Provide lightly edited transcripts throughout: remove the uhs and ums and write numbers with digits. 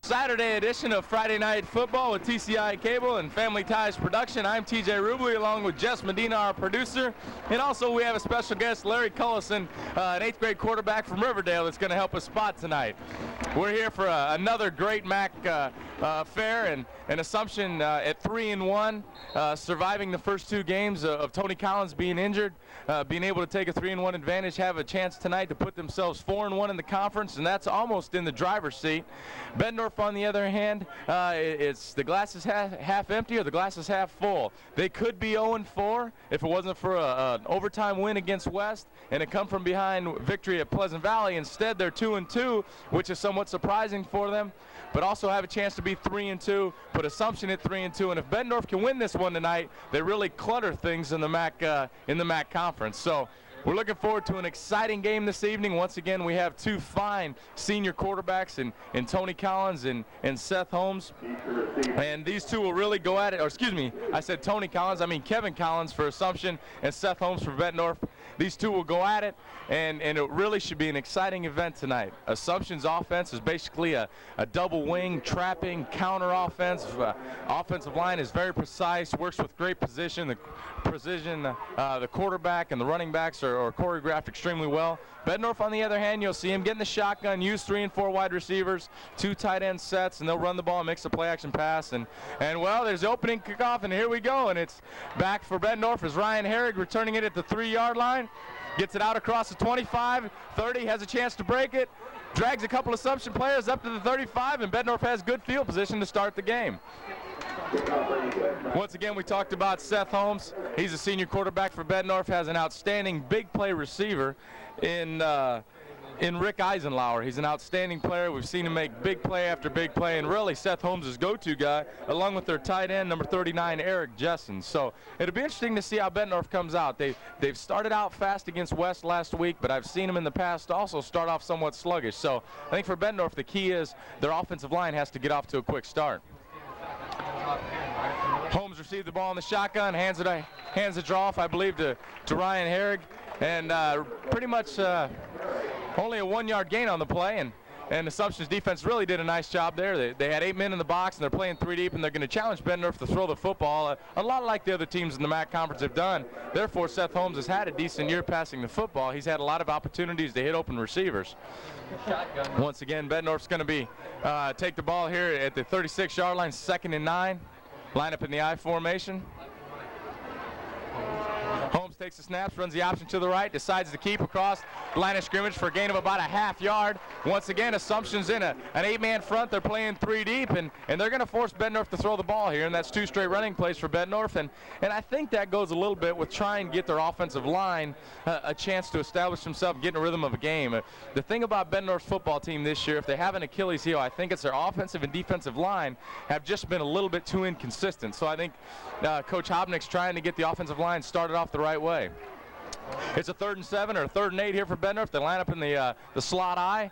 Saturday edition of Friday Night Football with TCI Cable and Family Ties Production. I'm TJ Rubley along with Jess Medina, our producer. And also we have a special guest, Larry Cullison, an 8th grade quarterback from Riverdale that's going to help us spot tonight. We're here for another great MAC fair and Assumption at 3-1, surviving the first 2 games of Tony Collins being injured, being able to take a 3-1 advantage, have a chance tonight to put themselves 4-1 in the conference, and that's almost in the driver's seat. Bettendorf, on the other hand, it's the glass is half empty or the glass is half full. They could be 0-4 if it wasn't for an overtime win against West and a come from behind victory at Pleasant Valley. Instead, they're 2-2, which is somewhat surprising for them, but also have a chance to be 3-2, put Assumption at 3-2, and if Bettendorf can win this one tonight, they really clutter things in the MAC conference. So we're looking forward to an exciting game this evening. Once again, we have 2 fine senior quarterbacks in Tony Collins and Seth Holmes. And these 2 will really go at it. Or excuse me, I said Tony Collins. I mean Kevin Collins for Assumption and Seth Holmes for Bettendorf. These 2 will go at it, and it really should be an exciting event tonight. Assumption's offense is basically a double wing, trapping, counter offense. Offensive line is very precise, works with great precision. The quarterback and the running backs are choreographed extremely well. Bettendorf, on the other hand, you'll see him getting the shotgun, use 3 and 4 wide receivers, 2 tight end sets, and they'll run the ball and mix a play action pass. And well, there's the opening kickoff, and here we go. And it's back for Bettendorf as Ryan Herrig returning it at the 3-yard line. Gets it out across the 25, 30, has a chance to break it, drags a couple Assumption players up to the 35, and Bettendorf has good field position to start the game. Once again, we talked about Seth Holmes. He's a senior quarterback for Bettendorf, has an outstanding big play receiver in Rick Eisenlauer. He's an outstanding player. We've seen him make big play after big play, and really Seth Holmes' go-to guy, along with their tight end, number 39, Eric Jessen. So it'll be interesting to see how Bettendorf comes out. They've started out fast against West last week, but I've seen them in the past also start off somewhat sluggish. So I think for Bettendorf, the key is their offensive line has to get off to a quick start. Holmes received the ball in the shotgun, hands the draw off, I believe, to Ryan Herrig, and pretty much only a 1-yard gain on the play, and Assumption's defense really did a nice job there. They had 8 men in the box, and they're playing 3 deep, and they're going to challenge Bettendorf to throw the football, a lot like the other teams in the MAC conference have done. Therefore, Seth Holmes has had a decent year passing the football. He's had a lot of opportunities to hit open receivers. Once again, Bettendorf's going to be take the ball here at the 36-yard line, 2nd and 9. Line up in the I formation. Holmes takes the snaps, runs the option to the right, decides to keep across line of scrimmage for a gain of about a ½ yard. Once again, Assumption's in an 8-man front. They're playing 3 deep, and they're going to force Bettendorf to throw the ball here, and that's 2 straight running plays for Bettendorf. And I think that goes a little bit with trying to get their offensive line a chance to establish themselves, get in a rhythm of a game. The thing about Bettendorf's football team this year, if they have an Achilles heel, I think it's their offensive and defensive line have just been a little bit too inconsistent. So I think Coach Hobnick's trying to get the offensive line started off the right way. It's a 3rd and 7 or a 3rd and 8 here for Bettendorf. They line up in the slot I.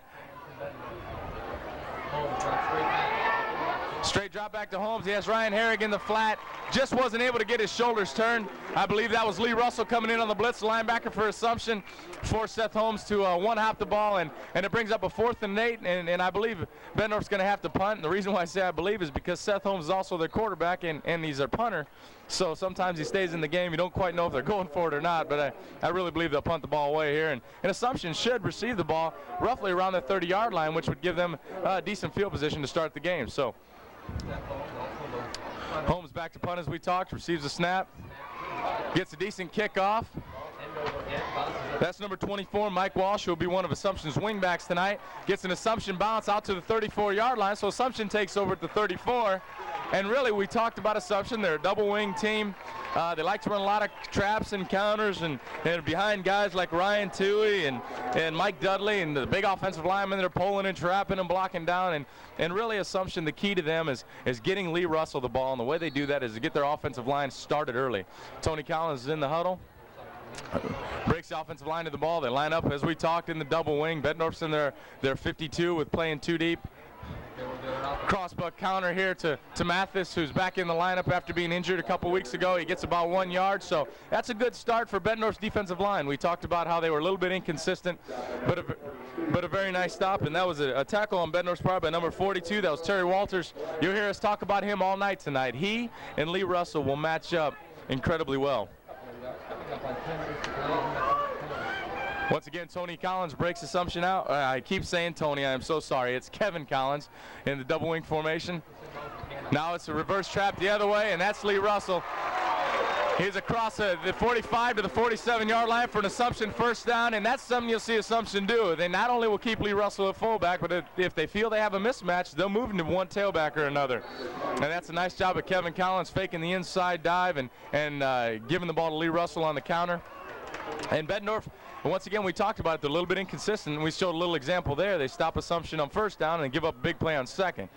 Straight drop back to Holmes. He has Ryan Herrig in the flat. Just wasn't able to get his shoulders turned. I believe that was Lee Russell coming in on the blitz, linebacker for Assumption, forced Seth Holmes to one-hop the ball, and it brings up a 4th and 8, and I believe Bettendorf's going to have to punt. And the reason why I say I believe is because Seth Holmes is also their quarterback, and he's their punter. So sometimes he stays in the game. You don't quite know if they're going for it or not, but I really believe they'll punt the ball away here. And Assumption should receive the ball roughly around the 30-yard line, which would give them a decent field position to start the game. So Holmes back to punt as we talked, receives a snap, gets a decent kickoff. That's number 24, Mike Walsh, who will be one of Assumption's wingbacks tonight. Gets an Assumption bounce out to the 34-yard line, so Assumption takes over at the 34. And really, we talked about Assumption. They're a double-wing team. They like to run a lot of traps and counters, and behind guys like Ryan Toohey and Mike Dudley and the big offensive linemen that are pulling and trapping and blocking down. And really, Assumption, the key to them is getting Lee Russell the ball, and the way they do that is to get their offensive line started early. Tony Collins is in the huddle. Breaks the offensive line to the ball. They line up, as we talked, in the double wing. Bettendorf's in their 52 with playing 2 deep. Crossbuck counter here to Mathis, who's back in the lineup after being injured a couple weeks ago. He gets about 1 yard, so that's a good start for Bettendorf's defensive line. We talked about how they were a little bit inconsistent, but a very nice stop, and that was a tackle on Bettendorf's part by number 42. That was Terry Walters. You'll hear us talk about him all night tonight. He and Lee Russell will match up incredibly well. Once again, Tony Collins breaks Assumption out. I keep saying Tony, I am so sorry. It's Kevin Collins in the double wing formation. Now it's a reverse trap the other way, and that's Lee Russell. He's across the 45 to the 47-yard line for an Assumption first down, and that's something you'll see Assumption do. They not only will keep Lee Russell at fullback, but if they feel they have a mismatch, they'll move him to one tailback or another. And that's a nice job of Kevin Collins faking the inside dive and giving the ball to Lee Russell on the counter. And Bettendorf, once again, we talked about it, they're a little bit inconsistent. We showed a little example there. They stop Assumption on first down and give up a big play on second.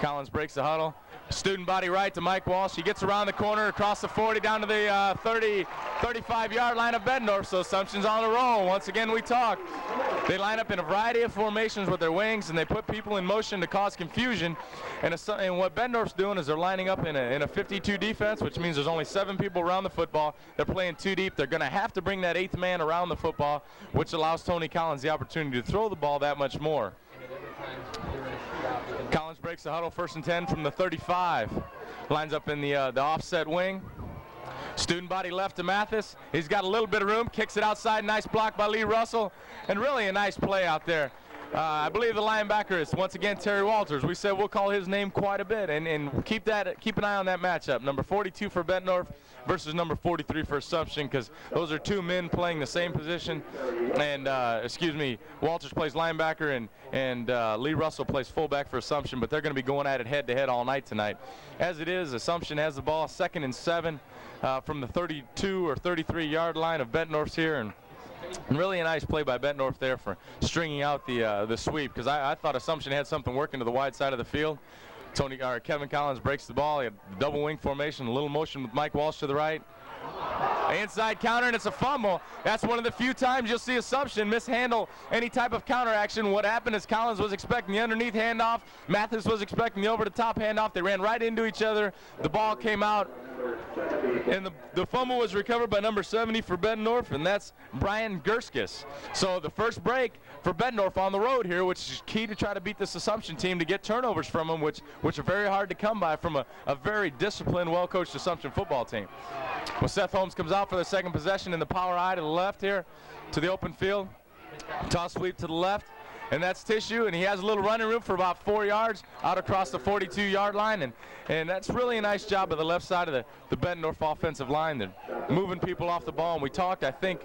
Collins breaks the huddle. Student body right to Mike Walsh. He gets around the corner, across the 40, down to the 35-yard line of Bettendorf. So Assumption's on the roll. Once again, we talk. They line up in a variety of formations with their wings, and they put people in motion to cause confusion. And what Bettendorf's doing is they're lining up in a 52 defense, which means there's only 7 people around the football. They're playing 2 deep. They're going to have to bring that 8th man around the football, which allows Tony Collins the opportunity to throw the ball that much more. Collins breaks the huddle, 1st and 10 from the 35. Lines up in the offset wing. Student body left to Mathis. He's got a little bit of room, kicks it outside. Nice block by Lee Russell, and really a nice play out there. I believe the linebacker is once again Terry Walters. We said we'll call his name quite a bit, and keep an eye on that matchup. Number 42 for Bettendorf versus number 43 for Assumption, because those are 2 men playing the same position. And Walters plays linebacker, and Lee Russell plays fullback for Assumption. But they're going to be going at it head-to-head all night tonight. As it is, Assumption has the ball, 2nd and 7 from the 32 or 33-yard line of Bettendorf's here, and really a nice play by Bettendorf there for stringing out the sweep, because I thought Assumption had something working to the wide side of the field. Kevin Collins breaks the ball. He had double wing formation, a little motion with Mike Walsh to the right. Inside counter, and it's a fumble. That's one of the few times you'll see Assumption mishandle any type of counter action. What happened is Collins was expecting the underneath handoff. Mathis was expecting the over-the-top handoff. They ran right into each other. The ball came out, and the fumble was recovered by number 70 for Bettendorf, and that's Brian Gerskis. So the first break for Bettendorf on the road here, which is key to try to beat this Assumption team, to get turnovers from them, which are very hard to come by from a very disciplined, well-coached Assumption football team. Well, Seth Holmes comes out for the second possession in the power eye to the left here to the open field. Toss sweep to the left, and that's Tissue, and he has a little running room for about 4 yards out across the 42-yard line, and that's really a nice job of the left side of the Bettendorf offensive line. They're moving people off the ball, and we talked, I think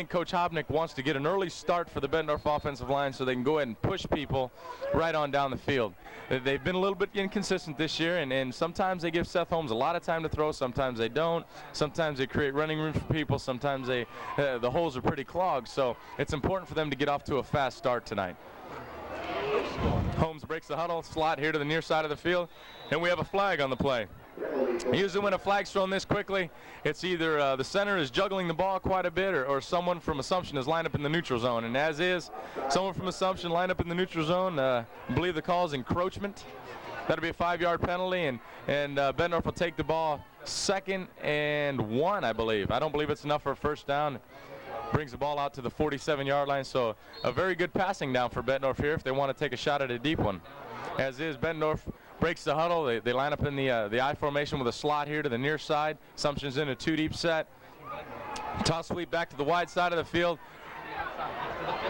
Coach Hobnick wants to get an early start for the Bettendorf offensive line so they can go ahead and push people right on down the field. They've been a little bit inconsistent this year, and sometimes they give Seth Holmes a lot of time to throw, sometimes they don't. Sometimes they create running room for people, sometimes the holes are pretty clogged, so it's important for them to get off to a fast start tonight. Holmes breaks the huddle, slot here to the near side of the field, and we have a flag on the play. Usually when a flag's thrown this quickly, it's either the center is juggling the ball quite a bit, or someone from Assumption is lined up in the neutral zone. And as is, someone from Assumption lined up in the neutral zone. I believe the call is encroachment. That'll be a 5-yard penalty, and Bettendorf will take the ball 2nd and 1, I believe. I don't believe it's enough for a first down. Brings the ball out to the 47-yard line, so a very good passing down for Bettendorf here if they want to take a shot at a deep one. As is, Bettendorf breaks the huddle. They line up in the I formation with a slot here to the near side. Assumption's in a 2-deep set. Toss sweep back to the wide side of the field.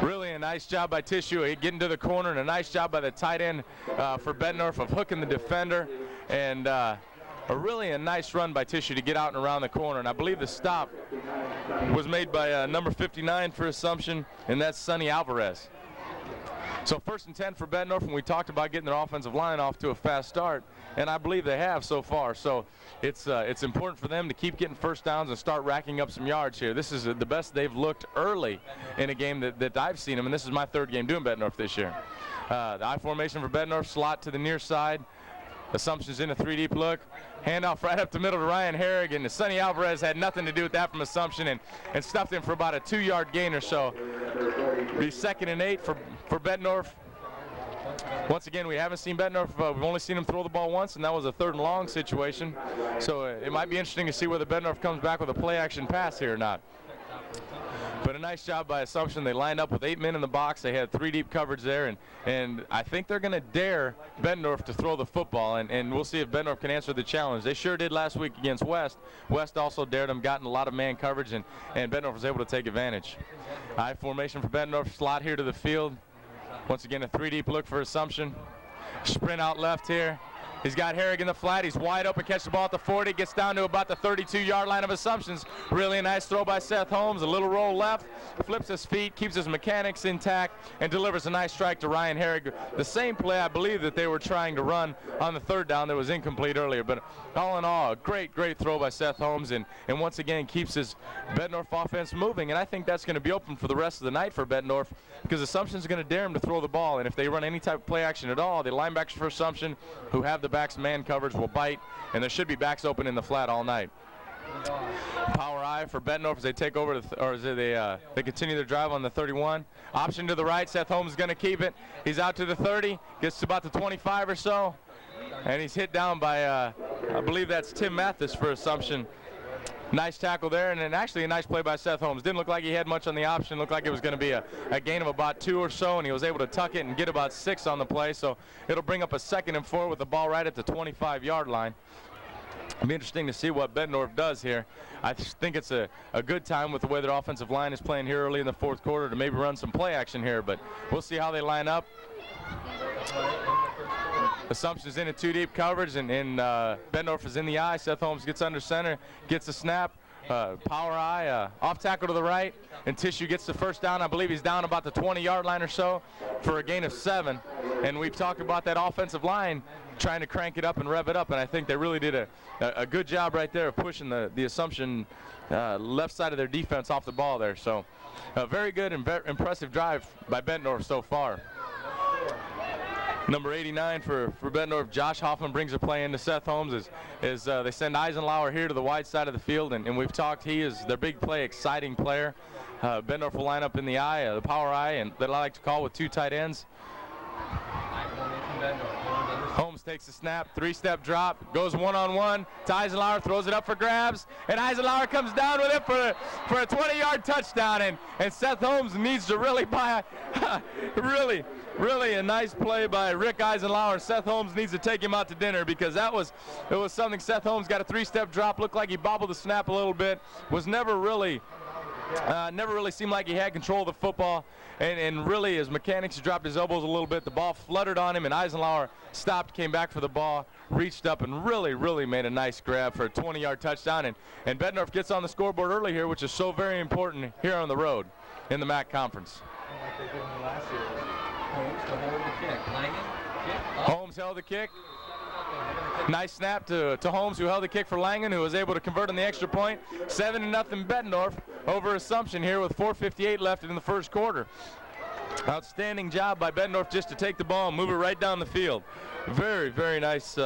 Really a nice job by Tissue getting to the corner, and a nice job by the tight end for Bettendorf of hooking the defender, and a nice run by Tissue to get out and around the corner. And I believe the stop was made by number 59 for Assumption, and that's Sonny Alvarez. So 1st and 10 for Bettendorf, and we talked about getting their offensive line off to a fast start, and I believe they have so far. So it's important for them to keep getting first downs and start racking up some yards here. This is the best they've looked early in a game that I've seen them, and this is my 3rd game doing Bettendorf this year. The I formation for Bettendorf, slot to the near side. Assumption's in a 3-deep look. Handoff right up the middle to Ryan Herrig, and Sonny Alvarez had nothing to do with that from Assumption, and stuffed him for about a 2-yard gain or so. Be 2nd and 8 for Bettendorf. Once again, we haven't seen Bettendorf. We've only seen him throw the ball once, and that was a 3rd and long situation. So it might be interesting to see whether Bettendorf comes back with a play-action pass here or not. But a nice job by Assumption. They lined up with 8 men in the box. They had 3 deep coverage there, and I think they're going to dare Bettendorf to throw the football, and we'll see if Bettendorf can answer the challenge. They sure did last week against West. West also dared them, gotten a lot of man coverage, and Bettendorf was able to take advantage. High formation for Bettendorf. Slot here to the field. Once again, a 3 deep look for Assumption. Sprint out left here. He's got Herrig in the flat. He's wide open, catch the ball at the 40, gets down to about the 32-yard line of Assumptions. Really a nice throw by Seth Holmes. A little roll left, flips his feet, keeps his mechanics intact, and delivers a nice strike to Ryan Herrig. The same play, I believe, that they were trying to run on the 3rd down that was incomplete earlier. But all in all, a great throw by Seth Holmes, and once again keeps his Bettendorf offense moving. And I think that's going to be open for the rest of the night for Bettendorf, because Assumption's going to dare him to throw the ball. And if they run any type of play action at all, the linebackers for Assumption, who have the backs man coverage, will bite, and there should be backs open in the flat all night. Power I for Bettendorf as they take over, they continue their drive on the 31. Option to the right. Seth Holmes is going to keep it. He's out to the 30, gets to about the 25 or so, and he's hit down by, I believe that's Tim Mathis for Assumption. Nice tackle there, and then actually a nice play by Seth Holmes. Didn't look like he had much on the option. Looked like it was going to be a gain of about 2 or so, and he was able to tuck it and get about 6 on the play. So it'll bring up a 2nd and 4 with the ball right at the 25-yard line. It'll be interesting to see what Bettendorf does here. I think it's a good time with the way their offensive line is playing here early in the 4th quarter to maybe run some play action here, but we'll see how they line up. Assumption's in a 2 deep coverage, and Bettendorf is in the eye. Seth Holmes gets under center, gets a snap. Power I, off tackle to the right, and Tissue gets the 1st down. I believe he's down about the 20-yard line or so for a gain of 7. And we've talked about that offensive line trying to crank it up and rev it up, and I think they really did a good job right there of pushing the Assumption left side of their defense off the ball there. So a very good and impressive drive by Bettendorf so far. Number 89 for Bettendorf, Josh Hoffman, brings a play into Seth Holmes as they send Eisenlauer here to the wide side of the field, and we've talked, he is their big play, exciting player. Bettendorf will line up in the eye, the power eye, and that I like to call with 2 tight ends. Holmes takes the snap, 3-step drop, goes one-on-one to Eisenlauer, throws it up for grabs, and Eisenlauer comes down with it for a 20-yard touchdown, and Seth Holmes needs to really buy really a nice play by Rick Eisenlauer. Seth Holmes needs to take him out to dinner, because it was something. Seth Holmes got a 3-step drop, looked like he bobbled the snap a little bit, was never really seemed like he had control of the football, and really his mechanics dropped his elbows a little bit. The ball fluttered on him, and Eisenlauer stopped, came back for the ball, reached up, and really made a nice grab for a 20-yard touchdown. And Bettendorf gets on the scoreboard early here, which is so very important here on the road in the MAC Conference. Holmes held the kick. Nice snap to Holmes, who held the kick for Langen, who was able to convert on the extra point. 7-0 Bettendorf over Assumption here with 4:58 left in the 1st quarter. Outstanding job by Bettendorf just to take the ball and move it right down the field. Very nice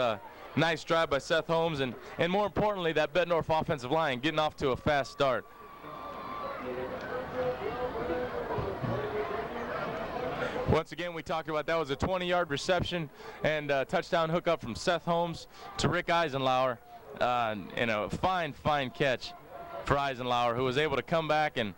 nice drive by Seth Holmes, and more importantly, that Bettendorf offensive line getting off to a fast start. Once again, we talked about that was a 20-yard reception and touchdown hookup from Seth Holmes to Rick Eisenlauer, and a fine catch for Eisenlauer, who was able to come back and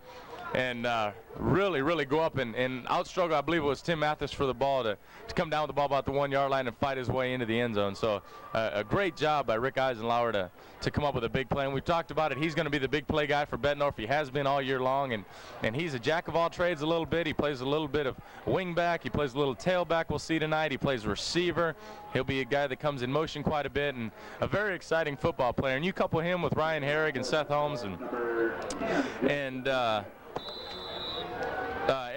really go up and outstruggle, I believe it was Tim Mathis, for the ball to come down with the ball about the 1-yard line and fight his way into the end zone. So a great job by Rick Eisenlauer to come up with a big play. And we've talked about it. He's going to be the big play guy for Bettendorf. He has been all year long, and he's a jack of all trades a little bit. He plays a little bit of wing back. He plays a little tailback, we'll see tonight. He plays receiver. He'll be a guy that comes in motion quite a bit, and a very exciting football player. And you couple him with Ryan Herrig and Seth Holmes and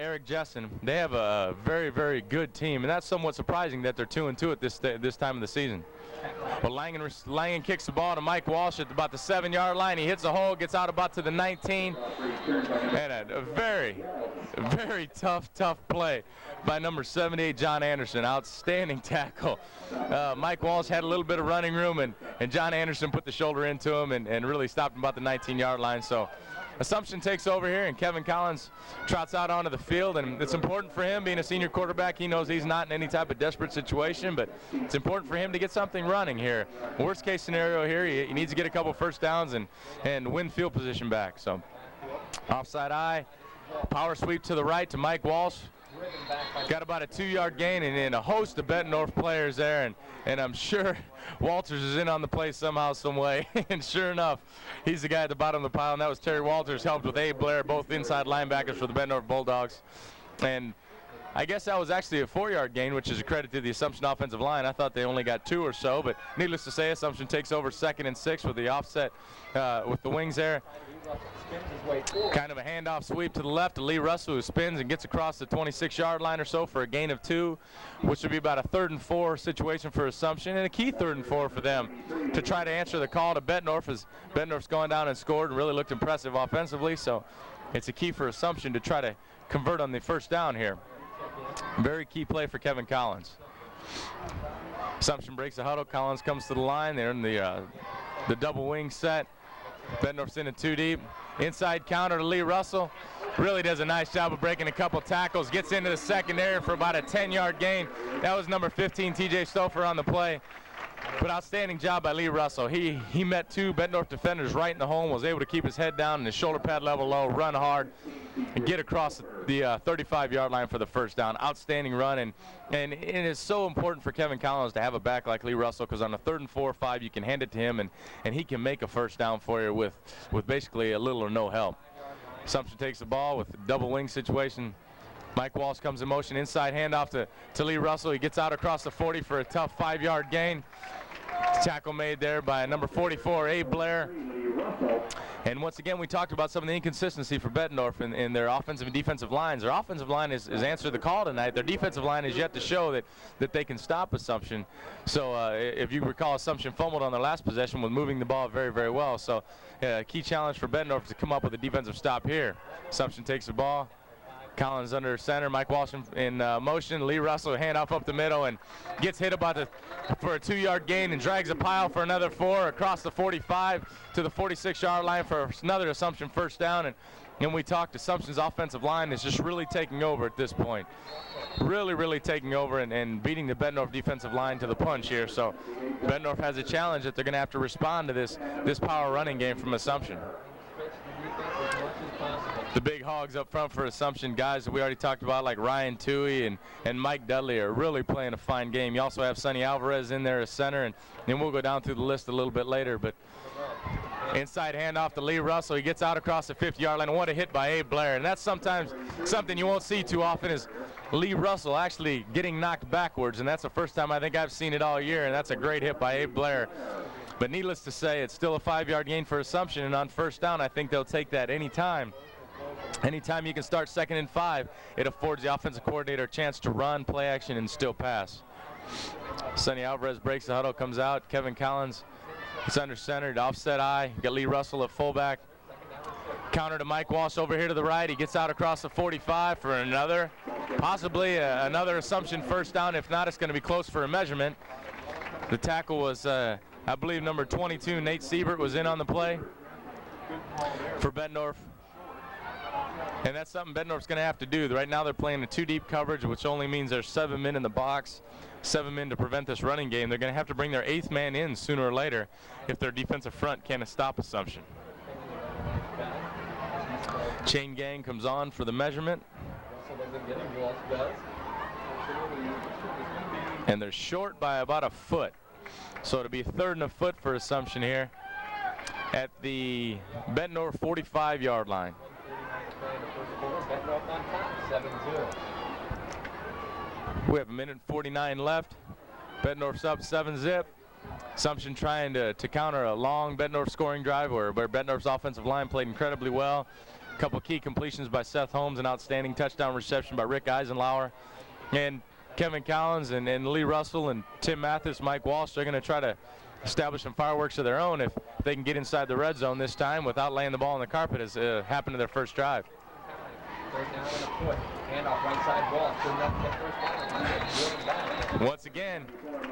Eric Jessen, they have a very good team, and that's somewhat surprising that they're 2-2 at this time of the season. Well, Langen kicks the ball to Mike Walsh at about the 7-yard line. He hits a hole, gets out about to the 19, and a Very tough play by number 78, John Anderson. Outstanding tackle. Mike Walsh had a little bit of running room, and John Anderson put the shoulder into him and really stopped him about the 19-yard line. So Assumption takes over here, and Kevin Collins trots out onto the field, and it's important for him, being a senior quarterback. He knows he's not in any type of desperate situation, but it's important for him to get something running here. Worst case scenario here, he needs to get a couple first downs and win field position back. So offside eye, power sweep to the right to Mike Walsh. Got about a 2-yard gain, and a host of Bettendorf players there, and I'm sure Walters is in on the play somehow, some way. And sure enough, he's the guy at the bottom of the pile, and that was Terry Walters, helped with Abe Blair, both inside linebackers for the Bettendorf Bulldogs. And I guess that was actually a 4-yard gain, which is a credit to the Assumption offensive line. I thought they only got 2 or so, but needless to say, Assumption takes over 2nd and 6 with the offset with the wings there. Kind of a handoff sweep to the left to Lee Russell, who spins and gets across the 26-yard line or so for a gain of 2, which would be about a 3rd and 4 situation for Assumption, and a key 3rd and 4 for them to try to answer the call to Bettendorf, as Bettendorf's gone down and scored and really looked impressive offensively. So it's a key for Assumption to try to convert on the first down here. Very key play for Kevin Collins. Assumption breaks the huddle. Collins comes to the line. They're in the double wing set. Bettendorf's in it 2 deep. Inside counter to Lee Russell. Really does a nice job of breaking a couple tackles. Gets into the secondary for about a 10-yard gain. That was number 15, TJ Stouffer, on the play. But outstanding job by Lee Russell. He met 2 Bettendorf defenders right in the hole, was able to keep his head down and his shoulder pad level low, run hard, and get across the 35-yard line for the first down. Outstanding run, and it is so important for Kevin Collins to have a back like Lee Russell, because on a 3rd and 4 or 5, you can hand it to him, and he can make a first down for you with basically a little or no help. Assumption takes the ball with a double wing situation. Mike Walsh comes in motion, inside handoff to Lee Russell. He gets out across the 40 for a tough 5-yard gain. Tackle made there by number 44, Abe Blair. And once again, we talked about some of the inconsistency for Bettendorf in their offensive and defensive lines. Their offensive line is answered the call tonight. Their defensive line is yet to show that they can stop Assumption. So if you recall, Assumption fumbled on their last possession with moving the ball very, very well. So key challenge for Bettendorf to come up with a defensive stop here. Assumption takes the ball. Collins under center, Mike Walsh in motion. Lee Russell handoff up the middle and gets hit for a 2-yard gain and drags a pile for another 4 across the 45 to the 46-yard line for another Assumption first down. And we talked, Assumption's offensive line is just really taking over at this point. Really taking over and beating the Bettendorf defensive line to the punch here. So Bettendorf has a challenge that they're going to have to respond to this power running game from Assumption. The big hogs up front for Assumption, guys that we already talked about, like Ryan Toohey and Mike Dudley, are really playing a fine game. You also have Sonny Alvarez in there as center, and then we'll go down through the list a little bit later. But inside handoff to Lee Russell. He gets out across the 50-yard line. What a hit by Abe Blair. And that's sometimes something you won't see too often, is Lee Russell actually getting knocked backwards. And that's the first time I think I've seen it all year, and that's a great hit by Abe Blair. But needless to say, it's still a 5-yard gain for Assumption, and on first down, I think they'll take that anytime. Anytime you can start 2nd and 5, it affords the offensive coordinator a chance to run, play action, and still pass. Sonny Alvarez breaks the huddle, comes out. Kevin Collins is under center, offset eye. Got Lee Russell at fullback. Counter to Mike Walsh over here to the right. He gets out across the 45 for another, possibly another Assumption first down. If not, it's going to be close for a measurement. The tackle was, I believe, number 22, Nate Siebert, was in on the play for Bettendorf. And that's something Bettendorf's going to have to do. Right now they're playing a 2-deep coverage, which only means there's 7 men in the box, 7 men to prevent this running game. They're going to have to bring their 8th man in sooner or later if their defensive front can't stop Assumption. Chain gang comes on for the measurement. And they're short by about a foot. So it'll be 3rd and a foot for Assumption here at the Bettendorf 45-yard line. We have 1:49 left. Bettendorf's up 7-zip. Assumption trying to counter a long Bettendorf scoring drive where Bettendorf's offensive line played incredibly well. A couple key completions by Seth Holmes, an outstanding touchdown reception by Rick Eisenlauer. And Kevin Collins and Lee Russell and Tim Mathis, Mike Walsh, they're going to try to establish some fireworks of their own if they can get inside the red zone this time without laying the ball on the carpet, as happened to their first drive. Once again,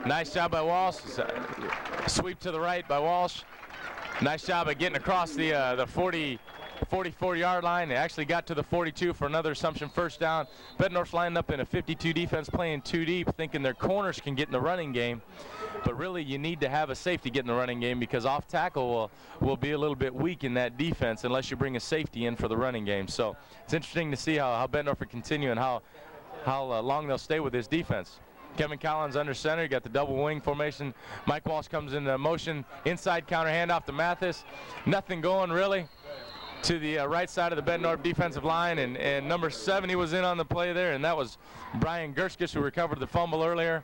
nice job by Walsh. Sweep to the right by Walsh. Nice job of getting across the 44-yard line. They actually got to the 42 for another Assumption first down. Bettendorf's lined up in a 52 defense, playing too deep, thinking their corners can get in the running game. But really, you need to have a safety get in the running game, because off tackle will be a little bit weak in that defense unless you bring a safety in for the running game. So it's interesting to see how Bettendorf will continue and how long they'll stay with this defense. Kevin Collins under center. You got the double wing formation. Mike Walsh comes into motion. Inside counter handoff to Mathis. Nothing going really to the right side of the Bettendorf defensive line, and number 70 was in on the play there, and that was Brian Gerskis, who recovered the fumble earlier.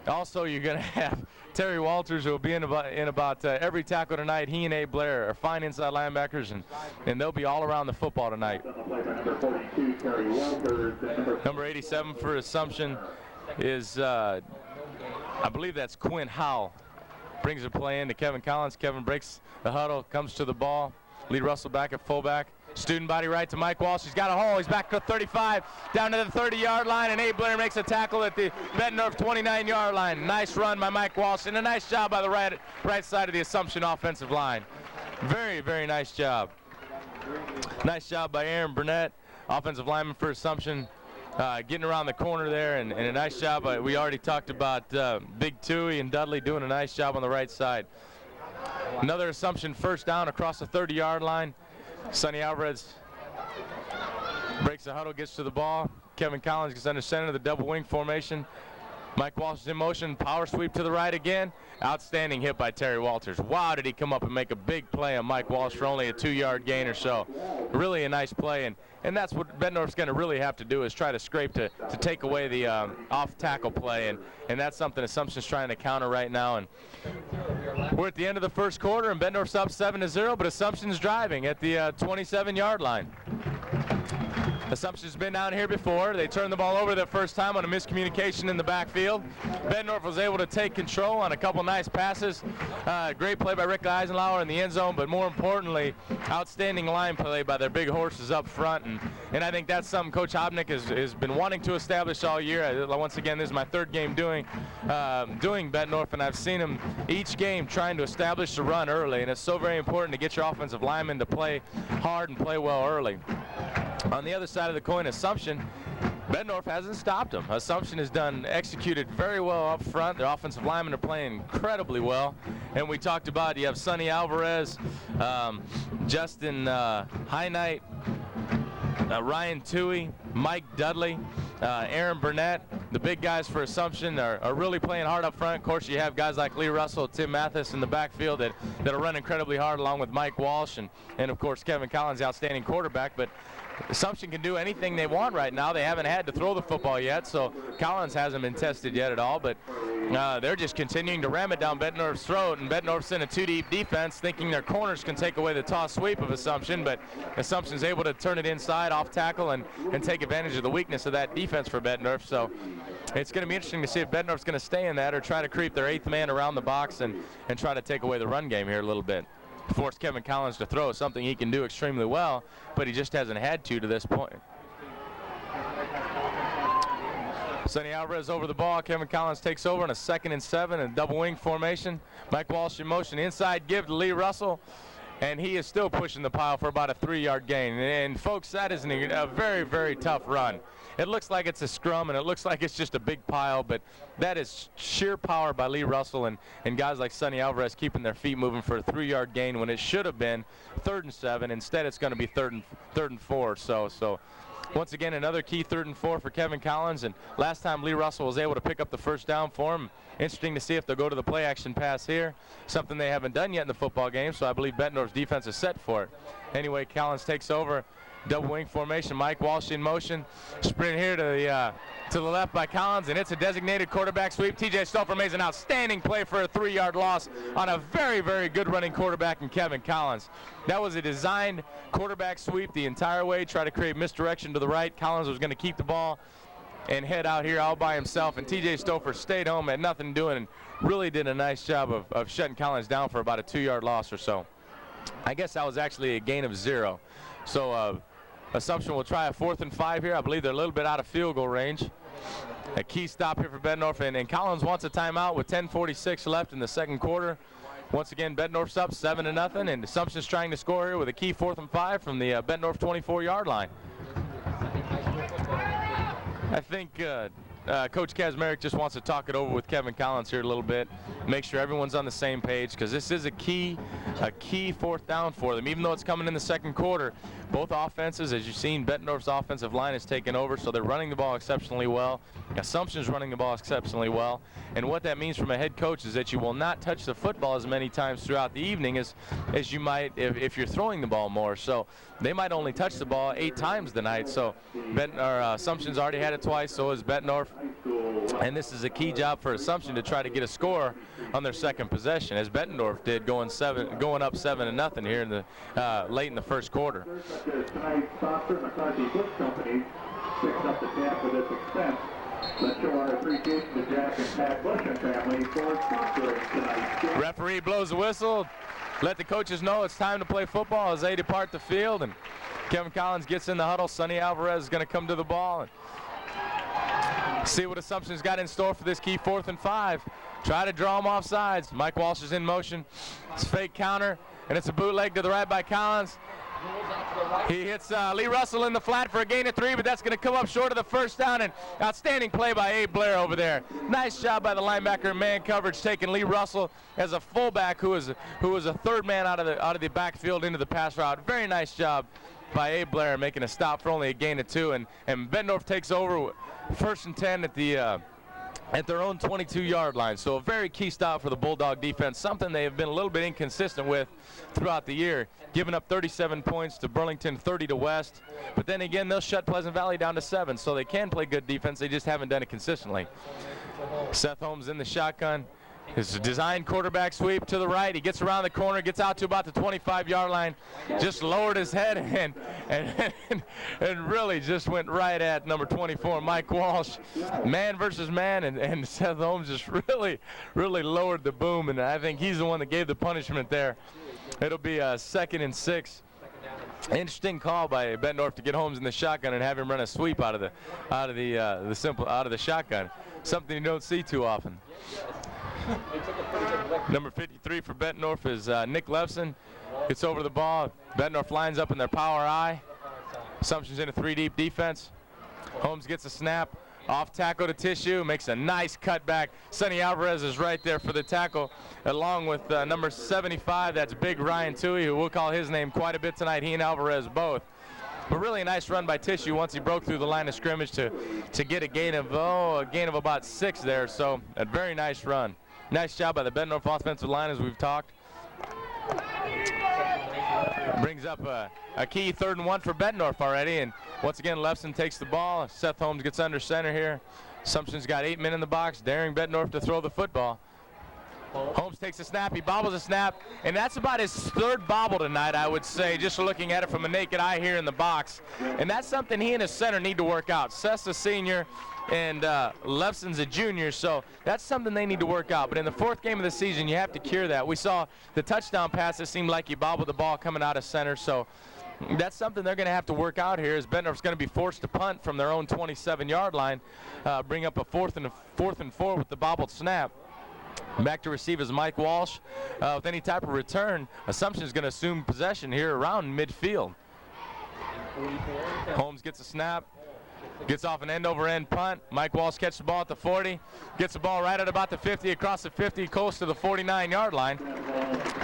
Also, you're going to have Terry Walters, who will be in about every tackle tonight. He and Abe Blair are fine inside linebackers, and they'll be all around the football tonight. Number 87 for Assumption is, I believe that's Quinn Howell. Brings a play in to Kevin Collins. Kevin breaks the huddle, comes to the ball. Lee Russell back at fullback. Student body right to Mike Walsh. He's got a hole. He's back to 35, down to the 30-yard line, and Abe Blair makes a tackle at the Bettendorf 29-yard line. Nice run by Mike Walsh, and a nice job by the right side of the Assumption offensive line. Very, very nice job. Nice job by Aaron Burnett, offensive lineman for Assumption, getting around the corner there, and a nice job. We already talked about Big Tui and Dudley doing a nice job on the right side. Another Assumption first down across the 30-yard line. Sonny Alvarez breaks the huddle, gets to the ball. Kevin Collins gets under center, the double wing formation. Mike Walsh is in motion, power sweep to the right again. Outstanding hit by Terry Walters. Wow, did he come up and make a big play on Mike Walsh for only a 2-yard gain or so. Really a nice play, and that's what Bettendorf's going to really have to do, is try to scrape to take away the off-tackle play, and that's something Assumption's trying to counter right now. And we're at the end of the first quarter, and Bettendorf's up 7-0, but Assumption's driving at the 27-yard line. Assumption's been down here before. They turned the ball over the first time on a miscommunication in the backfield. Bettendorf was able to take control on a couple nice passes. Great play by Rick Eisenhower in the end zone, but more importantly, outstanding line play by their big horses up front. And I think that's something Coach Hobnick has been wanting to establish all year. Once again, this is my third game doing Bettendorf, and I've seen him each game trying to establish the run early, and it's so very important to get your offensive linemen to play hard and play well early. On the other side of the coin, Assumption, Bettendorf hasn't stopped them. Assumption has executed very well up front. Their offensive linemen are playing incredibly well. And we talked about, you have Sonny Alvarez, Justin Highnight, Ryan Tui, Mike Dudley, Aaron Burnett. The big guys for Assumption are really playing hard up front. Of course, you have guys like Lee Russell, Tim Mathis in the backfield that'll run incredibly hard, along with Mike Walsh, and of course Kevin Collins, outstanding quarterback. But Assumption can do anything they want right now. They haven't had to throw the football yet, so Collins hasn't been tested yet at all, but they're just continuing to ram it down Bettendorf's throat, and Bettendorf's in a two-deep defense, thinking their corners can take away the toss sweep of Assumption, but Assumption's able to turn it inside off tackle and take advantage of the weakness of that defense for Bettendorf. So it's going to be interesting to see if Bettendorf's going to stay in that or try to creep their 8th man around the box and try to take away the run game here a little bit. Force Kevin Collins to throw, something he can do extremely well, but he just hasn't had to this point. Sonny Alvarez over the ball. Kevin Collins takes over on a 2nd and 7 and double wing formation. Mike Walsh in motion, inside give to Lee Russell, and he is still pushing the pile for about a 3-yard gain. And folks, that is a very, very tough run. It looks like it's a scrum, and it looks like it's just a big pile, but that is sheer power by Lee Russell and guys like Sonny Alvarez keeping their feet moving for a 3-yard gain when it should have been 3rd and 7. Instead, it's going to be 3rd and 4. So once again, another key 3rd and 4 for Kevin Collins, and last time Lee Russell was able to pick up the first down for him. Interesting to see if they'll go to the play action pass here, something they haven't done yet in the football game, so I believe Bettendorf's defense is set for it. Anyway, Collins takes over. Double wing formation, Mike Walsh in motion. Sprint here to the left by Collins, and it's a designated quarterback sweep. TJ Stouffer makes an outstanding play for a 3-yard loss on a very, very good running quarterback in Kevin Collins. That was a designed quarterback sweep the entire way, try to create misdirection to the right. Collins was going to keep the ball and head out here all by himself, and TJ Stouffer stayed home, had nothing doing, and really did a nice job of shutting Collins down for about a 2-yard loss or so. I guess that was actually a gain of 0. So Assumption will try a 4th and 5 here. I believe they're a little bit out of field goal range. A key stop here for Bettendorf, and Collins wants a timeout with 10:46 left in the second quarter. Once again, Bettendorf's up 7-0, and Assumption's trying to score here with a key 4th and 5 from the Bettendorf 24-yard line. I think Coach Kazmarek just wants to talk it over with Kevin Collins here a little bit, make sure everyone's on the same page, because this is a key 4th down for them. Even though it's coming in the second quarter, both offenses, as you've seen, Bettendorf's offensive line has taken over, so they're running the ball exceptionally well. Assumption's running the ball exceptionally well, and what that means from a head coach is that you will not touch the football as many times throughout the evening as you might if you're throwing the ball more. So they might only touch the ball 8 times tonight. So Assumption's already had it twice, so is Bettendorf. And this is a key job for Assumption to try to get a score on their second possession, as Bettendorf did, going up 7-0 here in the late in the first quarter. Tonight, Foster McCarthy Bush Company picks up the tab for this expense. Let's show our appreciation to Jack and Pat Bush and family for sponsoring tonight. Referee blows the whistle. Let the coaches know it's time to play football as they depart the field, and Kevin Collins gets in the huddle. Sonny Alvarez is going to come to the ball and see what Assumption's got in store for this key 4th and 5. Try to draw him off sides. Mike Walsh is in motion. It's a fake counter, and it's a bootleg to the right by Collins. He hits Lee Russell in the flat for a gain of 3, but that's going to come up short of the first down. And outstanding play by Abe Blair over there. Nice job by the linebacker in man coverage, taking Lee Russell as a fullback who was a third man out of the backfield into the pass route. Very nice job by Abe Blair, making a stop for only a gain of 2. And Bettendorf takes over 1st and 10 at their own 22-yard line. So a very key stop for the Bulldog defense, something they have been a little bit inconsistent with throughout the year, giving up 37 points to Burlington, 30 to West. But then again, they'll shut Pleasant Valley down to 7, so they can play good defense. They just haven't done it consistently. Seth Holmes in the shotgun. His design quarterback sweep to the right. He gets around the corner, gets out to about the 25-yard line, just lowered his head and really just went right at number 24, Mike Walsh. Man versus man, and Seth Holmes just really lowered the boom, and I think he's the one that gave the punishment there. It'll be a 2nd and 6. Interesting call by Bettendorf to get Holmes in the shotgun and have him run a sweep out of the shotgun. Something you don't see too often. Number 53 for Bettendorf is Nick Levson. Gets over the ball. Bettendorf lines up in their power I. Assumption's in a 3-deep defense. Holmes gets a snap. Off tackle to Tissue. Makes a nice cutback. Sonny Alvarez is right there for the tackle, along with number 75. That's Big Ryan Toohey, who we'll call his name quite a bit tonight. He and Alvarez both. But really a nice run by Tissue once he broke through the line of scrimmage to get a gain of about 6 there. So a very nice run. Nice job by the Bettendorf offensive line, as we've talked. Brings up a key 3rd and 1 for Bettendorf already. And once again, Lefson takes the ball. Seth Holmes gets under center here. Assumption's got 8 men in the box, daring Bettendorf to throw the football. Holmes takes a snap, he bobbles a snap, and that's about his 3rd bobble tonight, I would say, just looking at it from a naked eye here in the box. And that's something he and his center need to work out. Seth's a senior, and Lefson's a junior, so that's something they need to work out. But in the 4th game of the season, you have to cure that. We saw the touchdown pass, it seemed like he bobbled the ball coming out of center, so that's something they're going to have to work out here, as Bettendorf's going to be forced to punt from their own 27-yard line, bring up a 4th and 4 with the bobbled snap. Back to receive is Mike Walsh. With any type of return, Assumption is going to assume possession here around midfield. Holmes gets a snap, gets off an end-over-end punt. Mike Walsh catches the ball at the 40, gets the ball right at about the 50, across the 50, close to the 49-yard line.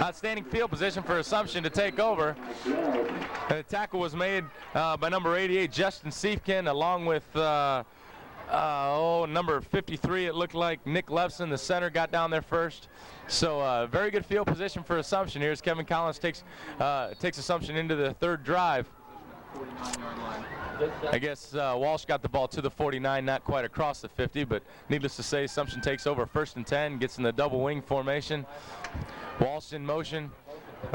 Outstanding field position for Assumption to take over. And the tackle was made by number 88, Justin Siefkin, along with number 53, it looked like Nick Levson, the center, got down there first. So very good field position for Assumption here as Kevin Collins takes Assumption into the 3rd drive. I guess Walsh got the ball to the 49, not quite across the 50, but needless to say, Assumption takes over 1st and 10, gets in the double wing formation. Walsh in motion.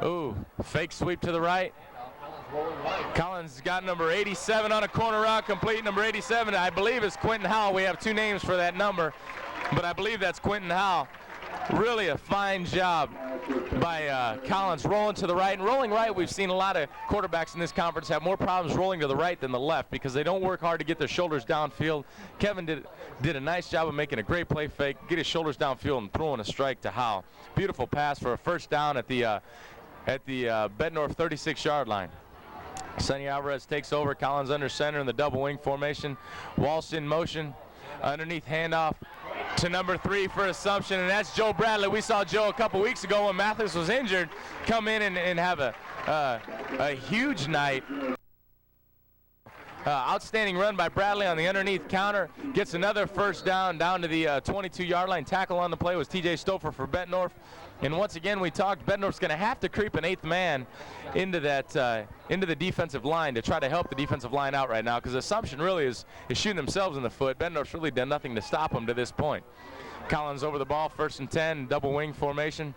Ooh, fake sweep to the right. Collins got number 87 on a corner route, complete. Number 87, I believe, is Quentin Howell. We have 2 names for that number, but I believe that's Quentin Howell. Really a fine job by Collins rolling to the right. And rolling right, we've seen a lot of quarterbacks in this conference have more problems rolling to the right than the left because they don't work hard to get their shoulders downfield. Kevin did a nice job of making a great play fake, get his shoulders downfield and throwing a strike to Howe. Beautiful pass for a first down at the Bettendorf 36-yard line. Sonny Alvarez takes over. Collins under center in the double wing formation. Walsh in motion. Underneath handoff to number 3 for Assumption, and that's Joe Bradley. We saw Joe a couple weeks ago when Mathis was injured come in and have a huge night. Outstanding run by Bradley on the underneath counter. Gets another first down to the 22-yard line. Tackle on the play was T.J. Stouffer for Bettendorf. And once again, we talked, Bettendorf's going to have to creep an 8th man into the defensive line to try to help the defensive line out right now, because Assumption really is shooting themselves in the foot. Bettendorf's really done nothing to stop them to this point. Collins over the ball, 1st and 10, double wing formation.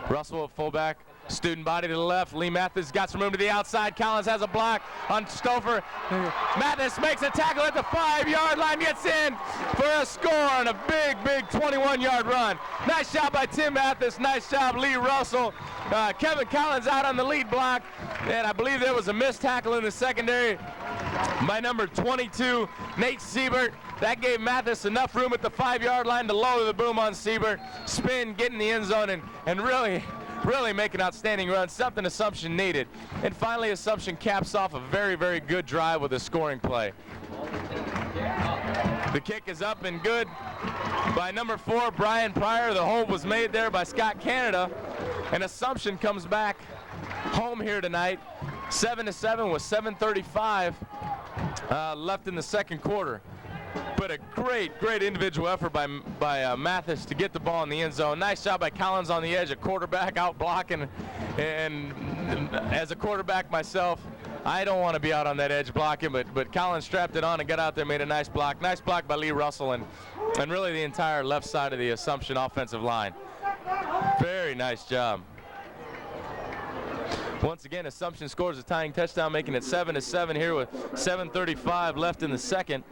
Russell at fullback. Student body to the left. Lee Mathis got some room to the outside. Collins has a block on Stouffer. Mathis makes a tackle at the 5-yard line, gets in for a score on a big 21-yard run. Nice job by Tim Mathis. Nice job, Lee Russell. Kevin Collins out on the lead block, and I believe there was a missed tackle in the secondary by number 22, Nate Siebert. That gave Mathis enough room at the 5-yard line to lower the boom on Siebert. Spin, get in the end zone, and really make an outstanding run, something Assumption needed. And finally, Assumption caps off a very good drive with a scoring play. The kick is up and good by number 4, Brian Pryor. The hold was made there by Scott Canada. And Assumption comes back home here tonight, 7-7 with 7:35 left in the second quarter. But a great individual effort by Mathis to get the ball in the end zone. Nice job by Collins on the edge, a quarterback out blocking. And as a quarterback myself, I don't want to be out on that edge blocking, but Collins strapped it on and got out there, made a nice block. Nice block by Lee Russell and really the entire left side of the Assumption offensive line. Very nice job. Once again, Assumption scores a tying touchdown, making it 7-7 here with 7:35 left in the second.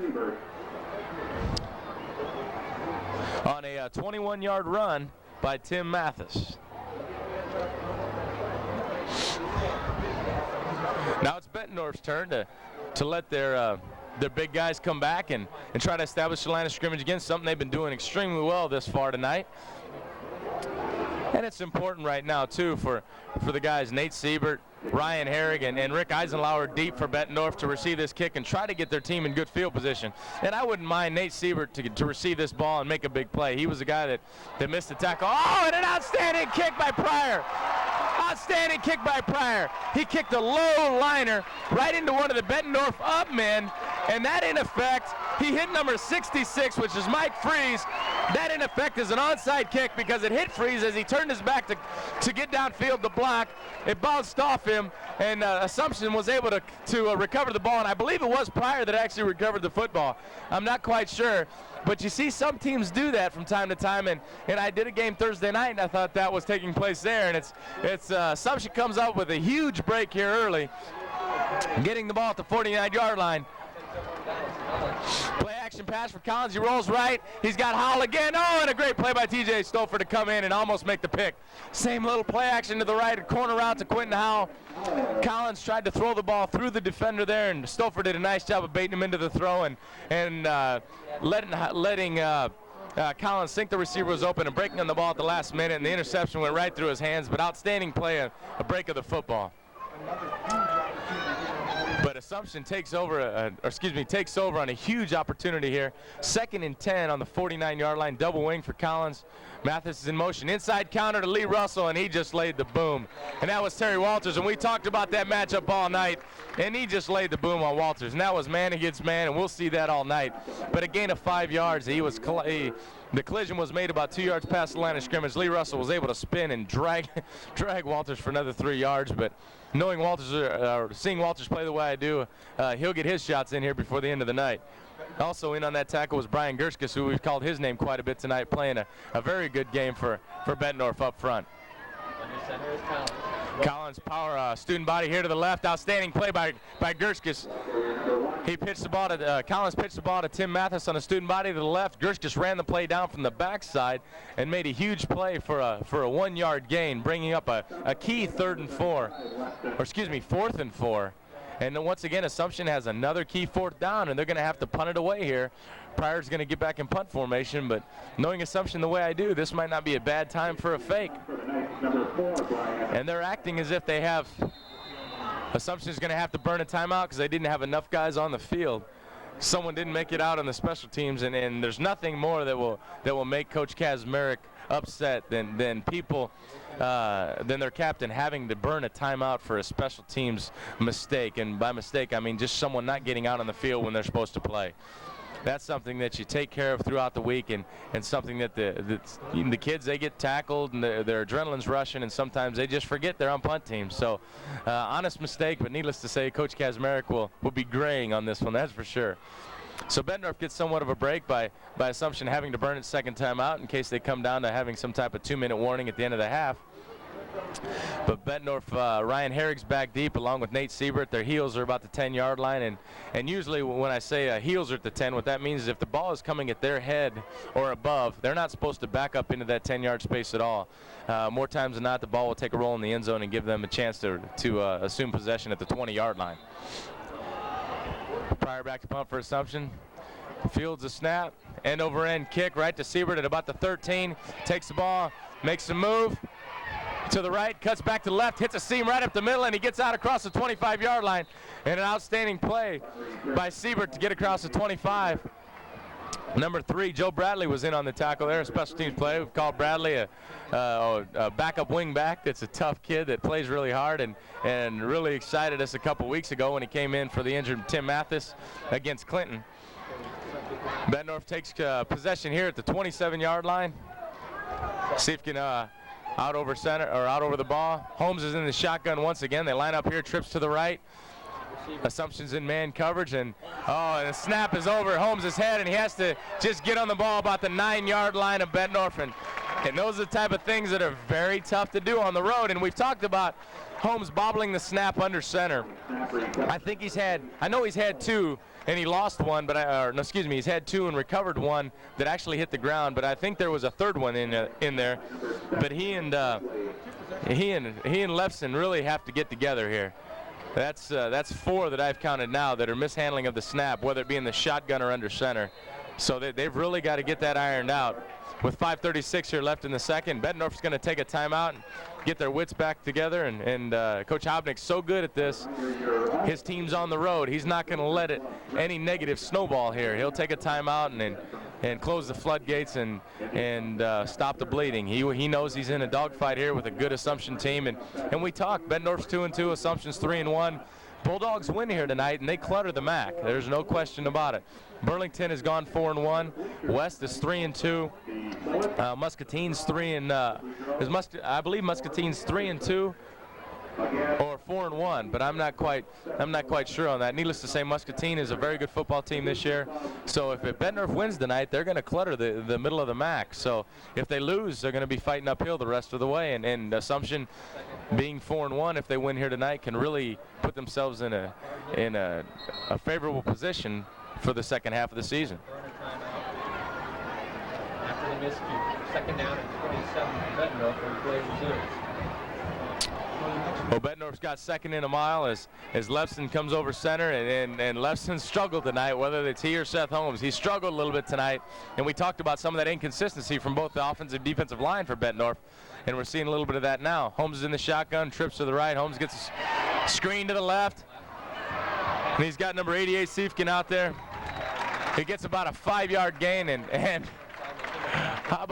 On a 21-yard run by Tim Mathis. Now it's Bettendorf's turn to let their big guys come back and try to establish the line of scrimmage again, something they've been doing extremely well this far tonight. And it's important right now, too, for the guys, Nate Siebert, Ryan Herrig, and Rick Eisenlauer deep for Bettendorf to receive this kick and try to get their team in good field position. And I wouldn't mind Nate Siebert to receive this ball and make a big play. He was the guy that missed the tackle. Oh, and an outstanding kick by Pryor. Outstanding kick by Pryor. He kicked a low liner right into one of the Bettendorf up men, and that in effect, he hit number 66, which is Mike Freeze. That in effect is an onside kick because it hit Freeze as he turned his back to get downfield to block. It bounced off him, and Assumption was able to recover the ball, and I believe it was Pryor that actually recovered the football. I'm not quite sure. But you see some teams do that from time to time, and I did a game Thursday night, and I thought that was taking place there. And it's Assumption comes up with a huge break here early, getting the ball at the 49-yard line. Play action pass for Collins. He rolls right. He's got Howell again. Oh, and a great play by T.J. Stouffer to come in and almost make the pick. Same little play action to the right, a corner route to Quentin Howell. Collins tried to throw the ball through the defender there, and Stouffer did a nice job of baiting him into the throw and letting Collins think the receiver was open and breaking on the ball at the last minute, and the interception went right through his hands. But outstanding play, a break of the football. But Assumption takes over on a huge opportunity here. 2nd and 10 on the 49-yard line, double wing for Collins. Mathis is in motion, inside counter to Lee Russell, and he just laid the boom. And that was Terry Walters, and we talked about that matchup all night, and he just laid the boom on Walters. And that was man against man, and we'll see that all night. But a gain of 5 yards. The collision was made about 2 yards past the line of scrimmage. Lee Russell was able to spin and drag Walters for another 3 yards, but knowing Walters, seeing Walters play the way I do, he'll get his shots in here before the end of the night. Also in on that tackle was Brian Gerskis, who we've called his name quite a bit tonight, playing a very good game for Bettendorf up front. Collins power student body here to the left. Outstanding play by Gerskis. He pitched the ball to Collins pitched the ball to Tim Mathis on a student body to the left. Gersh just ran the play down from the backside and made a huge play for a 1-yard gain, bringing up a key 4th and 4. And then once again, Assumption has another key 4th down, and they're going to have to punt it away here. Pryor's going to get back in punt formation, but knowing Assumption the way I do, this might not be a bad time for a fake. And they're acting as if they have. Assumption's going to have to burn a timeout because they didn't have enough guys on the field. Someone didn't make it out on the special teams, and there's nothing more that will make Coach Kazmarek upset than their captain having to burn a timeout for a special teams mistake. And by mistake, I mean just someone not getting out on the field when they're supposed to play. That's something that you take care of throughout the week, and something that the kids, they get tackled and their adrenaline's rushing, and sometimes they just forget they're on punt teams. So honest mistake, but needless to say, Coach Kazmarek will be graying on this one, that's for sure. So Bettendorf gets somewhat of a break by Assumption having to burn its second time out in case they come down to having some type of 2-minute warning at the end of the half. But Bettendorf, Ryan Herrick's back deep along with Nate Siebert. Their heels are about the 10-yard line, and usually when I say heels are at the 10, what that means is if the ball is coming at their head or above, they're not supposed to back up into that 10-yard space at all. More times than not, the ball will take a roll in the end zone and give them a chance to assume possession at the 20-yard line. Pryor back to punt for Assumption. Fields a snap, end over end kick right to Siebert at about the 13. Takes the ball, makes a move to the right, cuts back to the left, hits a seam right up the middle, and he gets out across the 25-yard line. And an outstanding play by Siebert to get across the 25. Number 3, Joe Bradley, was in on the tackle there. A special teams play. We've called Bradley a backup wing back. That's a tough kid that plays really hard and really excited us a couple weeks ago when he came in for the injured Tim Mathis against Clinton. Bettendorf takes possession here at the 27-yard line. See if he can out over center or out over the ball. Holmes is in the shotgun once again. They line up here, trips to the right. Assumption's in man coverage, and the snap is over Holmes' head, and he has to just get on the ball about the 9-yard line of Bettendorf, and those are the type of things that are very tough to do on the road. And we've talked about Holmes bobbling the snap under center. I know he's had 2, and he lost one, but he's had 2 and recovered one that actually hit the ground. But I think there was a third one in there. But he and Lefson really have to get together here. That's 4 that I've counted now that are mishandling of the snap, whether it be in the shotgun or under center. So they've really got to get that ironed out. With 5:36 here left in the second, Bettendorf's going to take a timeout and get their wits back together. And Coach Hobnick's so good at this. His team's on the road. He's not going to let any negative snowball here. He'll take a timeout and close the floodgates and stop the bleeding. He knows he's in a dogfight here with a good Assumption team. And we talked. Bettendorf's 2-2. Assumption's 3-1. Bulldogs win here tonight, and they clutter the MAC. There's no question about it. Burlington has gone 4-1. West is 3-2. Muscatine's I believe Muscatine's 3-2 or 4-1, but I'm not quite sure on that. Needless to say, Muscatine is a very good football team this year. So if Bettendorf wins tonight, they're going to clutter the middle of the MAC. So if they lose, they're going to be fighting uphill the rest of the way. And Assumption, being 4-1, if they win here tonight, can really put themselves in a favorable position for the second half of the season. After the miscue, second down and 27 for Bettendorf, and play resumes. Well, Bettendorf's got second in a mile as Lefson comes over center, and Lefson struggled tonight, whether it's he or Seth Holmes. He struggled a little bit tonight, and we talked about some of that inconsistency from both the offensive and defensive line for Bettendorf, and we're seeing a little bit of that now. Holmes is in the shotgun, trips to the right. Holmes gets a screen to the left, and he's got number 88, Siefkin, out there. He gets about a 5-yard gain, and how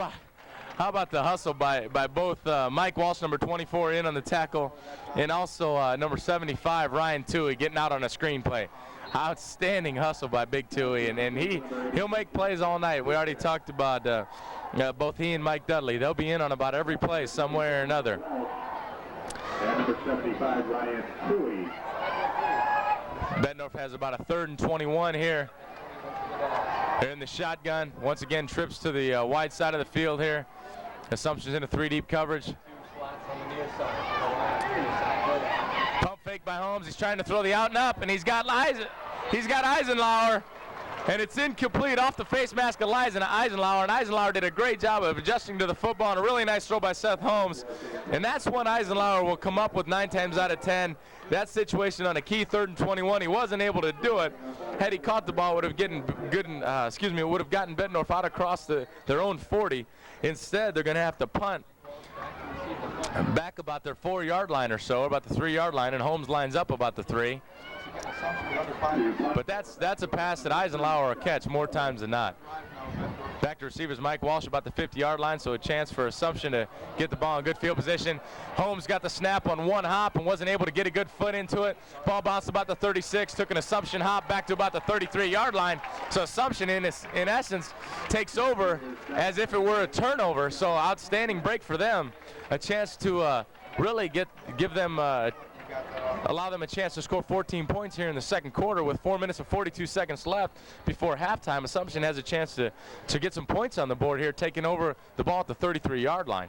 about the hustle by both Mike Walsh, number 24, in on the tackle, and also number 75, Ryan Toohey, getting out on a screen play. Outstanding hustle by Big Toohey, and he'll make plays all night. We already talked about both he and Mike Dudley. They'll be in on about every play somewhere or another. And number 75, Ryan Toohey. Bettendorf has about a 3rd and 21 here. They're in the shotgun. Once again, trips to the wide side of the field here. Assumption's in a 3-deep coverage. Pump fake by Holmes. He's trying to throw the out and up, and he's got Liza. He's got Eisenlauer, and it's incomplete off the face mask of Eisenlauer, and Eisenlauer did a great job of adjusting to the football, and a really nice throw by Seth Holmes. And that's when Eisenlauer will come up with 9 times out of 10. That situation on a key 3rd and 21, he wasn't able to do it. Had he caught the ball, would have gotten Bettendorf out across their own 40. Instead, they're going to have to punt back about their 4-yard line or so, about the 3-yard line, and Holmes lines up about the 3. But that's a pass that Eisenlauer will catch more times than not. Back to receivers Mike Walsh about the 50-yard line, so a chance for Assumption to get the ball in good field position. Holmes got the snap on one hop and wasn't able to get a good foot into it. Ball bounced about the 36, took an Assumption hop back to about the 33-yard line. So Assumption, in essence, takes over as if it were a turnover. So outstanding break for them. A chance to really allow them a chance to score 14 points here in the second quarter with 4 minutes and 42 seconds left before halftime. Assumption has a chance to get some points on the board here, taking over the ball at the 33-yard line.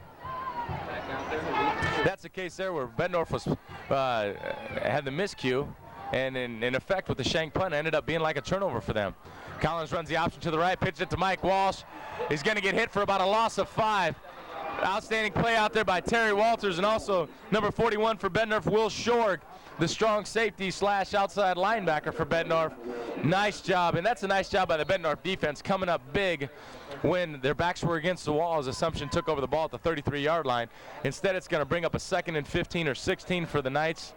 That's the case there where Bettendorf had the miscue, and in effect with the shank punt ended up being like a turnover for them. Collins runs the option to the right, pitched it to Mike Walsh. He's going to get hit for about a loss of 5. Outstanding play out there by Terry Walters, and also number 41 for Bettendorf, Will Shorg, the strong safety / outside linebacker for Bettendorf. Nice job, and that's a nice job by the Bettendorf defense, coming up big when their backs were against the wall as Assumption took over the ball at the 33-yard line. Instead, it's going to bring up a 2nd and 15 or 16 for the Knights,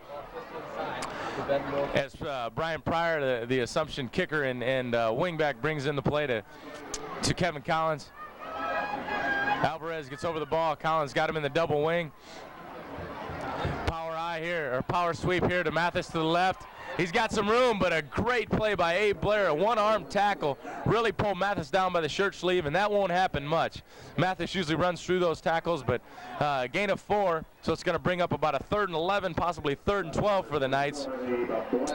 as Brian Pryor, the Assumption kicker and wingback, brings in the play to Kevin Collins. Alvarez gets over the ball. Collins got him in the double wing. Power sweep here to Mathis to the left. He's got some room, but a great play by Abe Blair, a one-arm tackle. Really pulled Mathis down by the shirt sleeve, and that won't happen much. Mathis usually runs through those tackles, but gain of 4, so it's going to bring up about a 3rd and 11, possibly 3rd and 12 for the Knights,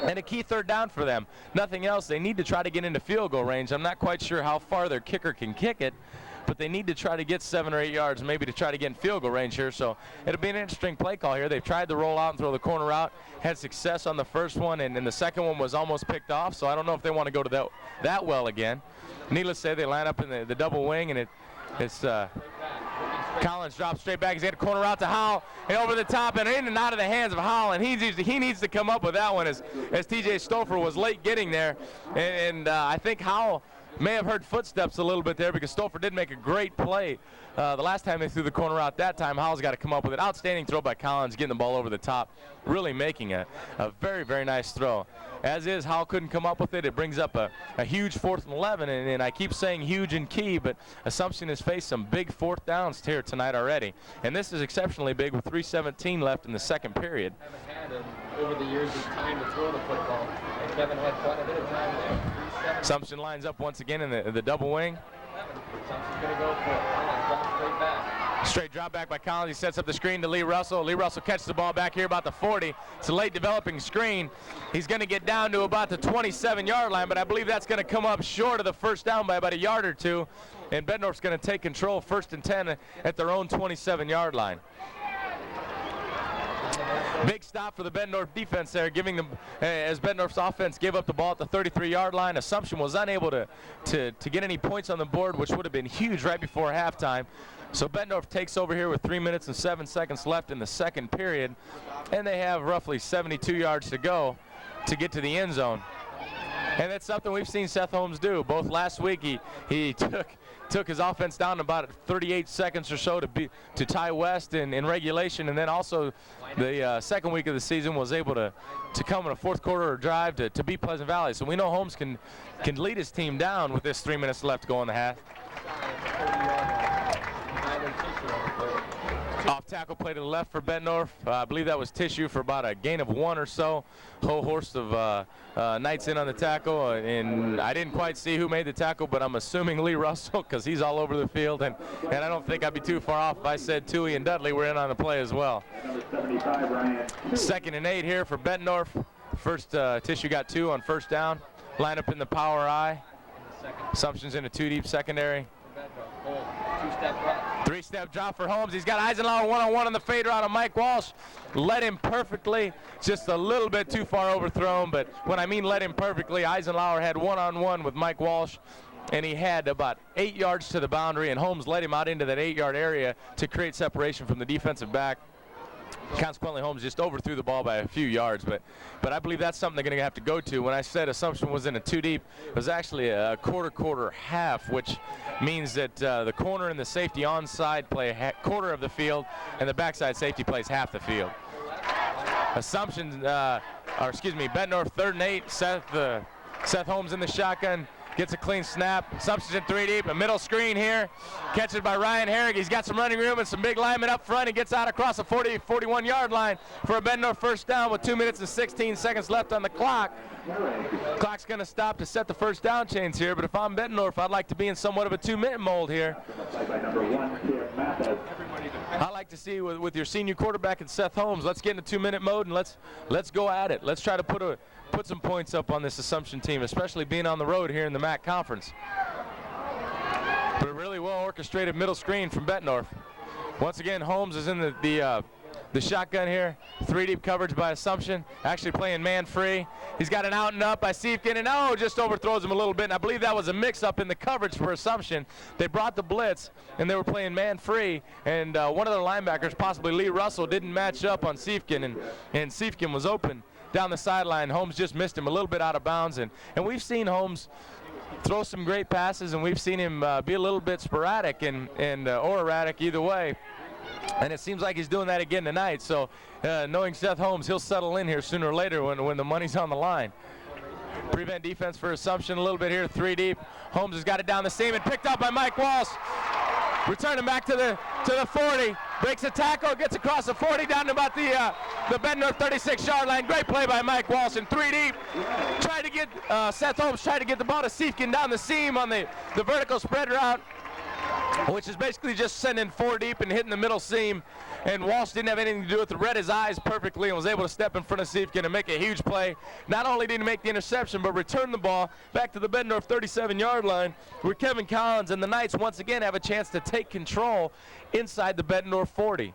and a key 3rd down for them. Nothing else. They need to try to get into field goal range. I'm not quite sure how far their kicker can kick it, but they need to try to get 7 or 8 yards, maybe to try to get in field goal range here. So it'll be an interesting play call here. They've tried to roll out and throw the corner out, had success on the first one, and the second one was almost picked off. So I don't know if they want to go to that well again. Needless to say, they line up in the double wing, and it's Collins drops straight back. He's got a corner out to Howell, and over the top and in and out of the hands of Howell, and he needs to come up with that one as TJ Stouffer was late getting there, and I think Howell may have heard footsteps a little bit there because Stouffer did make a great play the last time they threw the corner out. That time Howell's got to come up with it. Outstanding throw by Collins, getting the ball over the top, really making a very, very nice throw. As is, Howell couldn't come up with it. It brings up a huge 4th and 11, and I keep saying huge and key, but Assumption has faced some big 4th downs here tonight already, and this is exceptionally big with 3:17 left in the second period. Over the years, it's time to throw the football. And Kevin had quite a bit of time there. Assumption lines up once again in the double wing. Assumption's going to go for it. Drop straight back. Straight drop back by Collins. He sets up the screen to Lee Russell. Lee Russell catches the ball back here about the 40. It's a late developing screen. He's going to get down to about the 27-yard line, but I believe that's going to come up short of the first down by about a yard or two. And Bettendorf's going to take control 1st and 10 at their own 27-yard line. Big stop for the Bettendorf defense there, giving them, as Bettendorf's offense gave up the ball at the 33-yard line. Assumption was unable to get any points on the board, which would have been huge right before halftime. So Bettendorf takes over here with 3 minutes and 7 seconds left in the second period, and they have roughly 72 yards to go to get to the end zone. And that's something we've seen Seth Holmes do. Both last week he took his offense down about 38 seconds or so to tie West in regulation, and then also the second week of the season was able to come in a fourth quarter drive to beat Pleasant Valley. So we know Holmes can lead his team down with this 3 minutes left to go in the half. Off tackle play to the left for Bettendorf. I believe that was Tissue for about a gain of 1 or so. Whole host of Knights in on the tackle, and I didn't quite see who made the tackle, but I'm assuming Lee Russell because he's all over the field, and I don't think I'd be too far off if I said Toohey and Dudley were in on the play as well. 2nd and 8 here for Bettendorf. First Tissue got 2 on first down. Line up in the power I. Assumption's in a 2-deep secondary. Two-step rush. Three-step drop for Holmes. He's got Eisenlauer one-on-one on the fade route on Mike Walsh. Led him perfectly. Just a little bit too far overthrown, but when I mean led him perfectly, Eisenlauer had one-on-one with Mike Walsh, and he had about 8 yards to the boundary, and Holmes led him out into that 8-yard area to create separation from the defensive back. Consequently, Holmes just overthrew the ball by a few yards, but I believe that's something they're going to have to go to. When I said Assumption was in a two deep, it was actually a quarter half, which means that the corner and the safety onside play quarter of the field, and the backside safety plays half the field. Bettendorf 3rd and 8. Seth Holmes in the shotgun. Gets a clean snap. Assumption's in 3 deep. A middle screen here. Catches by Ryan Herrick. He's got some running room and some big linemen up front. He gets out across the 41-yard line for a Bettendorf first down with 2 minutes and 16 seconds left on the clock. Clock's going to stop to set the first down chains here, but if I'm Bettendorf, I'd like to be in somewhat of a 2-minute mold here. I like to see with your senior quarterback and Seth Holmes, let's get in a 2-minute mode and let's go at it. Let's try to put some points up on this Assumption team, especially being on the road here in the MAC Conference. But a really well orchestrated middle screen from Bettendorf. Once again, Holmes is in the shotgun here. 3 deep coverage by Assumption. Actually playing man free. He's got an out and up by Siefkin, and just overthrows him a little bit. And I believe that was a mix-up in the coverage for Assumption. They brought the blitz, and they were playing man free. And one of their linebackers, possibly Lee Russell, didn't match up on Siefkin, and Siefkin was open down the sideline. Holmes just missed him a little bit out of bounds. And we've seen Holmes throw some great passes, and we've seen him be a little bit sporadic or erratic either way. And it seems like he's doing that again tonight. So knowing Seth Holmes, he'll settle in here sooner or later when the money's on the line. Prevent defense for Assumption a little bit here, 3 deep. Holmes has got it down the seam and picked up by Mike Walsh. Returning back to the 40. Breaks a tackle, gets across the 40 down to about the Bettendorf 36-yard line. Great play by Mike Walsh in 3 deep. Seth Holmes tried to get the ball to Siefkin down the seam on the vertical spread route, which is basically just sending 4 deep and hitting the middle seam. And Walsh didn't have anything to do with it. Read his eyes perfectly and was able to step in front of Siefkin and make a huge play. Not only did he make the interception, but return the ball back to the Bettendorf 37-yard line, where Kevin Collins and the Knights once again have a chance to take control inside the Bettendorf 40.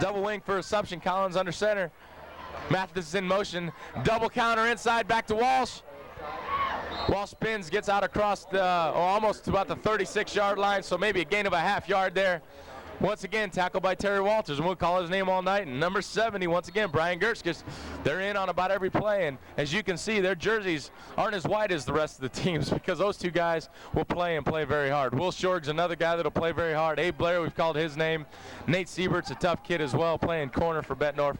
Double wing for Assumption. Collins under center. Mathis is in motion. Double counter inside, back to Walsh. Walsh spins, gets out across almost about the 36-yard line, so maybe a gain of a half yard there. Once again, tackled by Terry Walters, and we'll call his name all night. And number 70, once again, Brian Gertzkes. They're in on about every play, and as you can see, their jerseys aren't as white as the rest of the teams because those two guys will play very hard. Will Shorg's another guy that'll play very hard. Abe Blair, we've called his name. Nate Siebert's a tough kid as well, playing corner for Bettendorf.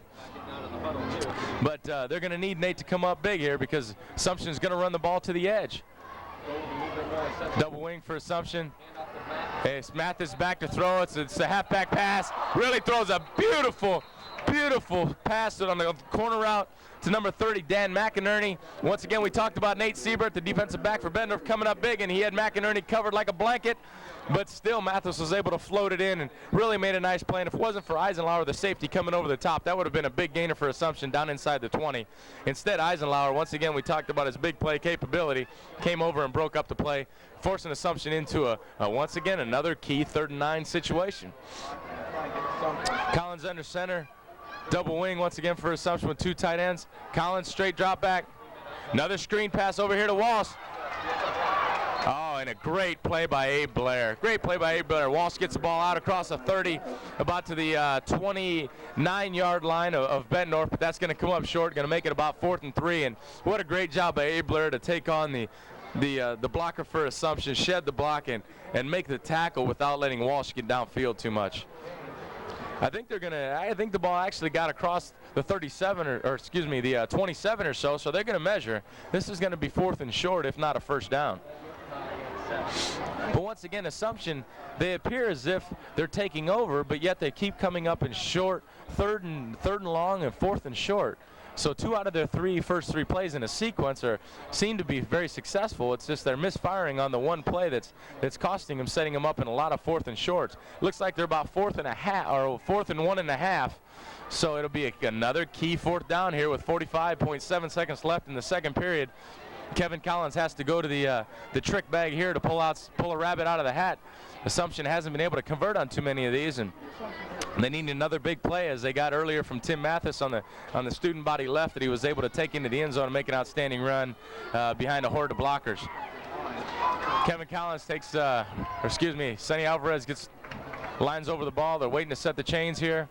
But they're going to need Nate to come up big here because Assumption's going to run the ball to the edge. Double wing for Assumption. It's Mathis back to throw. It's a halfback pass. Really throws a beautiful pass on the corner route to number 30, Dan McInerney. Once again, we talked about Nate Siebert, the defensive back for Bettendorf, coming up big, and he had McInerney covered like a blanket. But still, Mathis was able to float it in and really made a nice play. And if it wasn't for Eisenlauer, the safety, coming over the top, that would have been a big gainer for Assumption down inside the 20. Instead, Eisenlauer, once again, we talked about his big play capability, came over and broke up the play, forcing Assumption into once again, another key 3rd and 9 situation. Collins under center. Double wing once again for Assumption with 2 tight ends. Collins straight drop back. Another screen pass over here to Walsh. Oh, and a great play by Abe Blair. Great play by Abe Blair. Walsh gets the ball out across the 30, about to the 29-yard line of Bettendorf, but that's going to come up short, going to make it about 4th and 3. And what a great job by Abe Blair to take on the blocker for Assumption, shed the block, and make the tackle without letting Walsh get downfield too much. I think the ball actually got across the 37 the 27 or so they're going to measure. This is going to be 4th and short, if not a first down. But once again, Assumption, they appear as if they're taking over, but yet they keep coming up in short, third and long, and 4th and short. So 2 out of their first three plays in a sequence seem to be very successful. It's just they're misfiring on the one play that's costing them, setting them up in a lot of 4th and shorts. Looks like they're about 4th and 1.5. So it'll be another key 4th down here with 45.7 seconds left in the second period. Kevin Collins has to go to the trick bag here to pull a rabbit out of the hat. Assumption hasn't been able to convert on too many of these, and they need another big play as they got earlier from Tim Mathis on the student body left that he was able to take into the end zone and make an outstanding run behind a horde of blockers. Kevin Collins takes, Sonny Alvarez lines over the ball. They're waiting to set the chains here.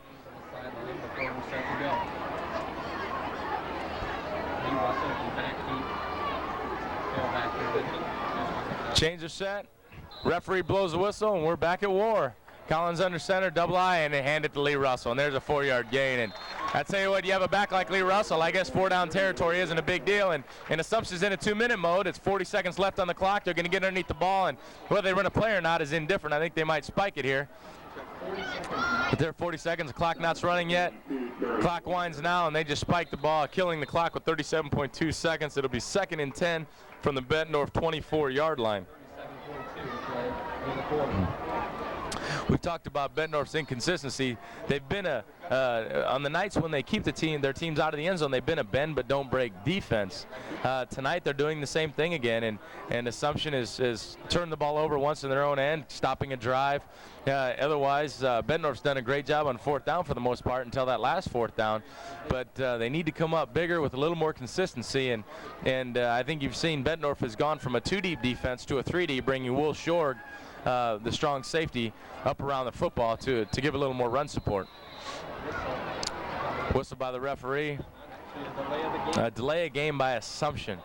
Chains are set. Referee blows the whistle, and we're back at war. Collins under center, double I, and they hand it to Lee Russell, and there's a 4-yard gain. And I tell you what, you have a back like Lee Russell, I guess 4-down territory isn't a big deal, and Assumption's in a 2-minute mode. It's 40 seconds left on the clock. They're going to get underneath the ball, and whether they run a play or not is indifferent. I think they might spike it here. But there are 40 seconds. The clock not's running yet. Clock winds now, and they just spike the ball, killing the clock with 37.2 seconds. It'll be 2nd and 10 from the Bettendorf 24-yard line. We've talked about Bettendorf's inconsistency. They've been on the nights when they keep their teams out of the end zone, they've been a bend but don't break defense. Tonight they're doing the same thing again, and Assumption is turned the ball over once in their own end, stopping a drive. Otherwise, Bettendorf's done a great job on 4th down for the most part until that last 4th down. But they need to come up bigger with a little more consistency, and I think you've seen Bettendorf has gone from a 2-deep defense to a 3-deep, bringing Will Shorg, the strong safety, up around the football to give a little more run support. Whistle by the referee. Delay a game by Assumption.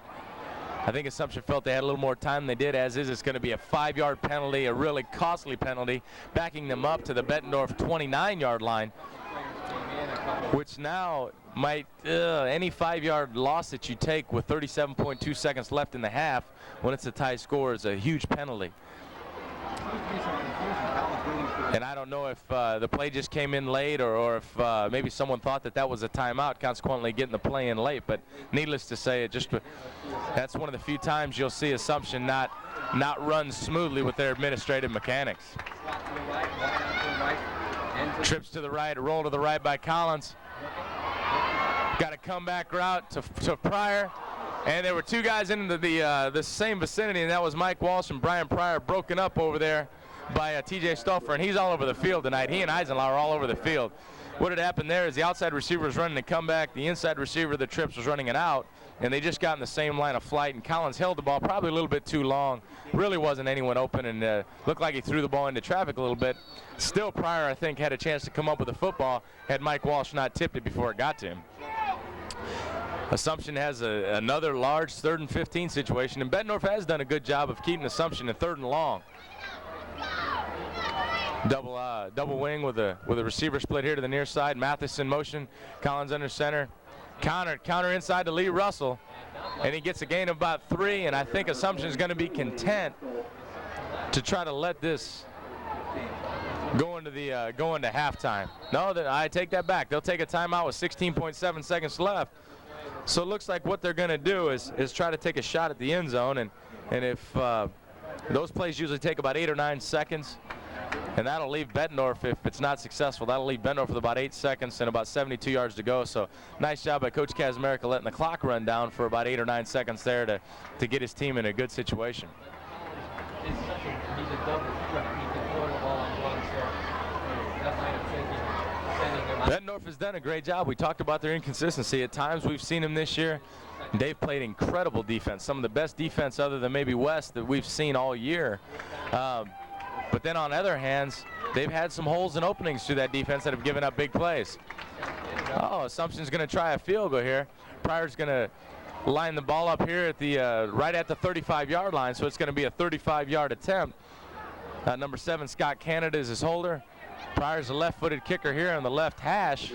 I think Assumption felt they had a little more time than they did. As is, it's going to be a 5-yard penalty, a really costly penalty, backing them up to the Bettendorf 29-yard line, which now might, any 5-yard loss that you take with 37.2 seconds left in the half when it's a tie score is a huge penalty. And I don't know if the play just came in late or if maybe someone thought that was a timeout, consequently getting the play in late. But needless to say, that's one of the few times you'll see Assumption not run smoothly with their administrative mechanics. Trips to the right, a roll to the right by Collins. Got a comeback route to Pryor. And there were 2 guys in the same vicinity, and that was Mike Walsh and Brian Pryor, broken up over there by T.J. Stoffer, and he's all over the field tonight. He and Eisenlau are all over the field. What had happened there is the outside receiver was running a comeback, the inside receiver, the trips, was running an out, and they just got in the same line of flight, and Collins held the ball probably a little bit too long. Really wasn't anyone open, and looked like he threw the ball into traffic a little bit. Still, Pryor, I think, had a chance to come up with the football had Mike Walsh not tipped it before it got to him. Assumption has another large 3rd and 15 situation, and Bettendorf has done a good job of keeping Assumption in 3rd and long. Double wing with a receiver split here to the near side. Mathis in motion. Collins under center. Counter inside to Lee Russell, and he gets a gain of about 3. And I think Assumption is going to be content to try to let this go into halftime. No, I take that back. They'll take a timeout with 16.7 seconds left. So it looks like what they're going to do is try to take a shot at the end zone, and if those plays usually take about 8 or 9 seconds, and that'll leave Bettendorf, if it's not successful, that'll leave Bettendorf with about 8 seconds and about 72 yards to go. So nice job by Coach Kazmarek letting the clock run down for about 8 or 9 seconds there to get his team in a good situation. Bettendorf has done a great job. We talked about their inconsistency. At times we've seen them this year. They've played incredible defense, some of the best defense other than maybe West that we've seen all year. But then on the other hands, they've had some holes and openings to that defense that have given up big plays. Assumption's going to try a field goal here. Pryor's going to line the ball up here at the right at the 35-yard line, so it's going to be a 35-yard attempt. Number 7, Scott Canada, is his holder. Pryor's a left-footed kicker here on the left hash,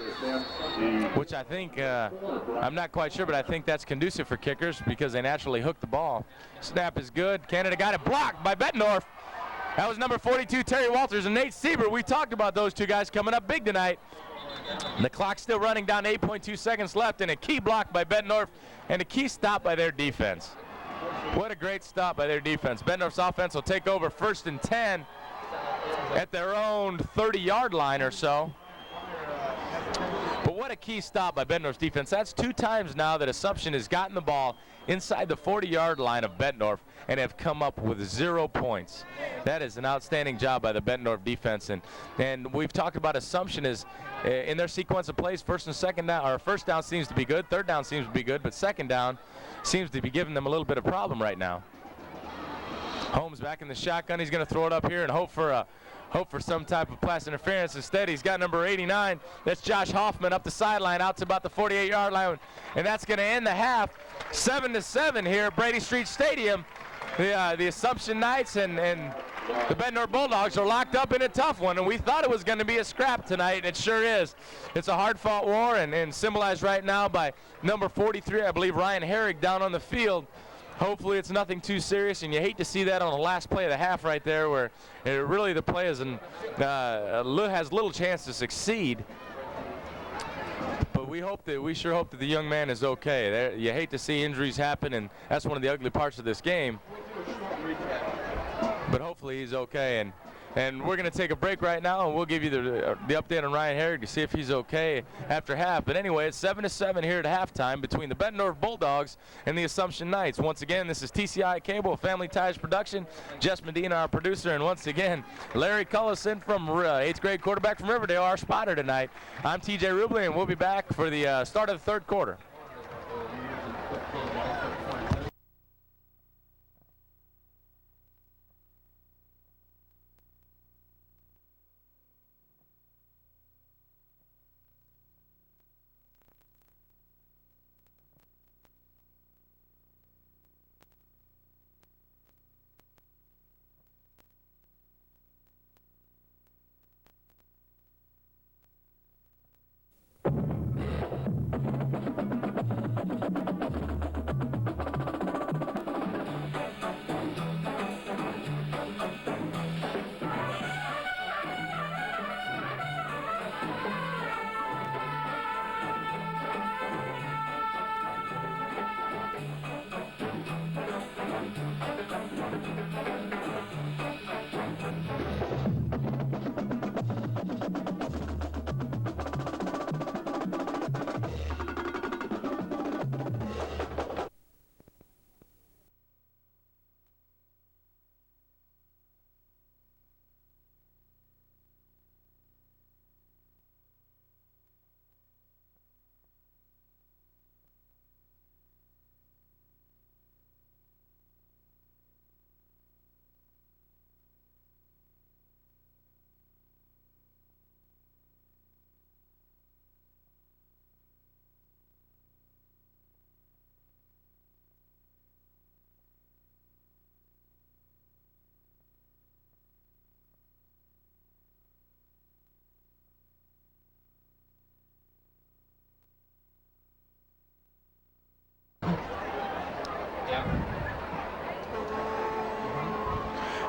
which I think, I'm not quite sure, but I think that's conducive for kickers because they naturally hook the ball. Snap is good. Canada got it blocked by Bettendorf. That was number 42, Terry Walters, and Nate Sieber. We talked about those 2 guys coming up big tonight. And the clock's still running down, 8.2 seconds left, and a key block by Bettendorf and a key stop by their defense. What a great stop by their defense. Bettendorf's offense will take over 1st and 10 at their own 30-yard line or so. But what a key stop by Bettendorf's defense. That's 2 times now that Assumption has gotten the ball inside the 40-yard line of Bettendorf and have come up with 0 points. That is an outstanding job by the Bettendorf defense. And we've talked about Assumption as in their sequence of plays, first down seems to be good, third down seems to be good, but second down seems to be giving them a little bit of problem right now. Holmes back in the shotgun. He's going to throw it up here and hope for some type of pass interference. Instead, he's got number 89. That's Josh Hoffman up the sideline out to about the 48-yard line. And that's going to end the half 7-7 here at Brady Street Stadium. The Assumption Knights and the Bettendorf Bulldogs are locked up in a tough one, and we thought it was going to be a scrap tonight, and it sure is. It's a hard-fought war, and symbolized right now by number 43, I believe, Ryan Herrig down on the field. Hopefully it's nothing too serious, and you hate to see that on the last play of the half right there where really the play is has little chance to succeed. But we sure hope that the young man is okay. You hate to see injuries happen, and that's one of the ugly parts of this game. But hopefully he's okay. And we're going to take a break right now, and we'll give you the update on Ryan Herrig to see if he's okay after half. But anyway, it's 7-7 here at halftime between the Bettendorf Bulldogs and the Assumption Knights. Once again, this is TCI Cable, Family Ties Production. Jess Medina, our producer, and once again, Larry Cullison from 8th grade quarterback from Riverdale, our spotter tonight. I'm TJ Rubley, and we'll be back for the start of the third quarter.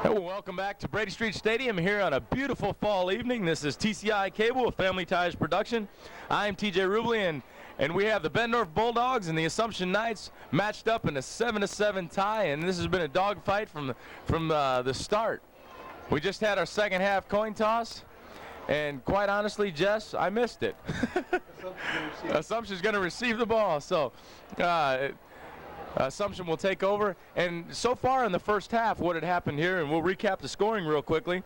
Well, welcome back to Brady Street Stadium here on a beautiful fall evening. This is TCI Cable, a Family Ties production. I'm TJ Rubley, and we have the Bettendorf Bulldogs and the Assumption Knights matched up in a 7-7 tie, and this has been a dogfight from the start. We just had our second half coin toss, and quite honestly, Jess, I missed it. Assumption's going to receive the ball, so Assumption will take over. And so far in the first half, what had happened here, and we'll recap the scoring real quickly.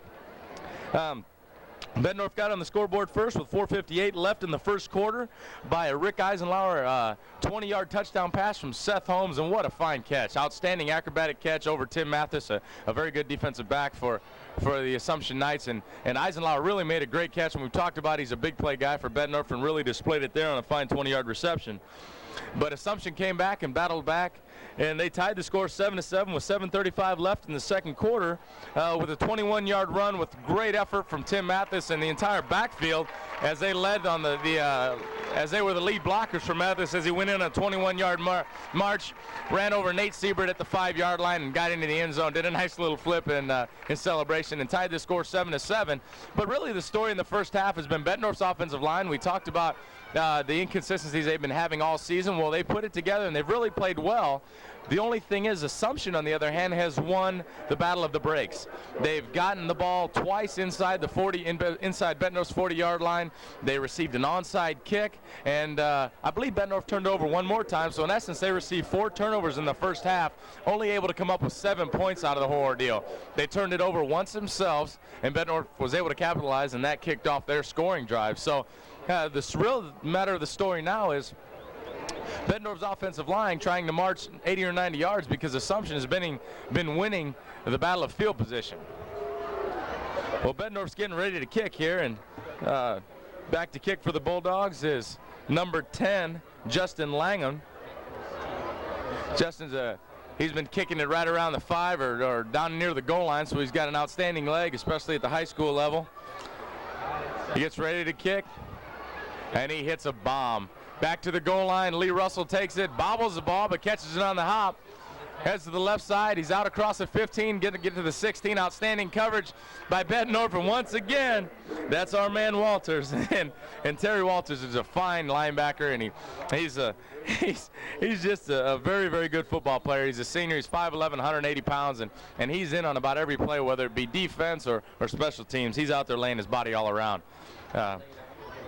Bettendorf got on the scoreboard first with 4:58 left in the first quarter by a Rick Eisenlauer 20-yard touchdown pass from Seth Holmes, and what a fine catch. Outstanding acrobatic catch over Tim Mathis, a very good defensive back for the Assumption Knights, and Eisenlauer really made a great catch, and we've talked about he's a big play guy for Bettendorf and really displayed it there on a fine 20-yard reception. But Assumption came back and battled back, and they tied the score 7-7 with 7:35 left in the second quarter with a 21-yard run with great effort from Tim Mathis and the entire backfield as they led on as they were the lead blockers for Mathis as he went in a 21-yard march, ran over Nate Siebert at the 5-yard line and got into the end zone, did a nice little flip in celebration and tied the score 7-7. But really the story in the first half has been Bettendorf's offensive line. We talked about the inconsistencies they've been having all season. Well, they put it together and they've really played well. The only thing is, Assumption, on the other hand, has won the battle of the breaks. They've gotten the ball twice inside the 40, inside Bettendorf's 40-yard line. They received an onside kick, and I believe Bettendorf turned over one more time. So in essence, they received 4 turnovers in the first half, only able to come up with 7 points out of the whole ordeal. They turned it over once themselves, and Bettendorf was able to capitalize, and that kicked off their scoring drive. So the real matter of the story now is Bettendorf's offensive line trying to march 80 or 90 yards because Assumption has been winning the battle of field position. Well, Bettendorf's getting ready to kick here, and back to kick for the Bulldogs is number 10, Justin Langham. Justin's he's been kicking it right around the 5 or down near the goal line, so he's got an outstanding leg, especially at the high school level. He gets ready to kick, and he hits a bomb. Back to the goal line, Lee Russell takes it, bobbles the ball, but catches it on the hop. Heads to the left side, he's out across the 15, get to the 16. Outstanding coverage by Bettendorf, and once again, that's our man Walters. And Terry Walters is a fine linebacker, and he's just a very, very good football player. He's a senior, he's 5'11", 180 pounds, and he's in on about every play, whether it be defense or special teams. He's out there laying his body all around.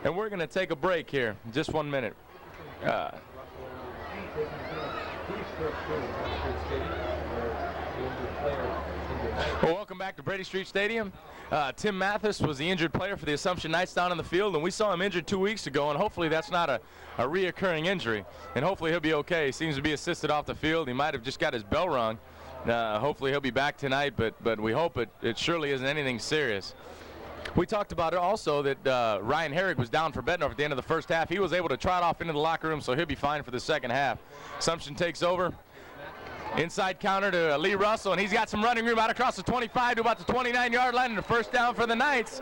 And we're going to take a break here, just 1 minute. Well, welcome back to Brady Street Stadium. Tim Mathis was the injured player for the Assumption Knights down on the field, and we saw him injured 2 weeks ago, and hopefully that's not a reoccurring injury, and hopefully he'll be okay. He seems to be assisted off the field. He might have just got his bell rung. Hopefully he'll be back tonight, but we hope it surely isn't anything serious. We talked about it also that Ryan Herrick was down for Bettendorf at the end of the first half. He was able to trot off into the locker room, so he'll be fine for the second half. Assumption takes over. Inside counter to Lee Russell, and he's got some running room out across the 25 to about the 29-yard line, and a first down for the Knights.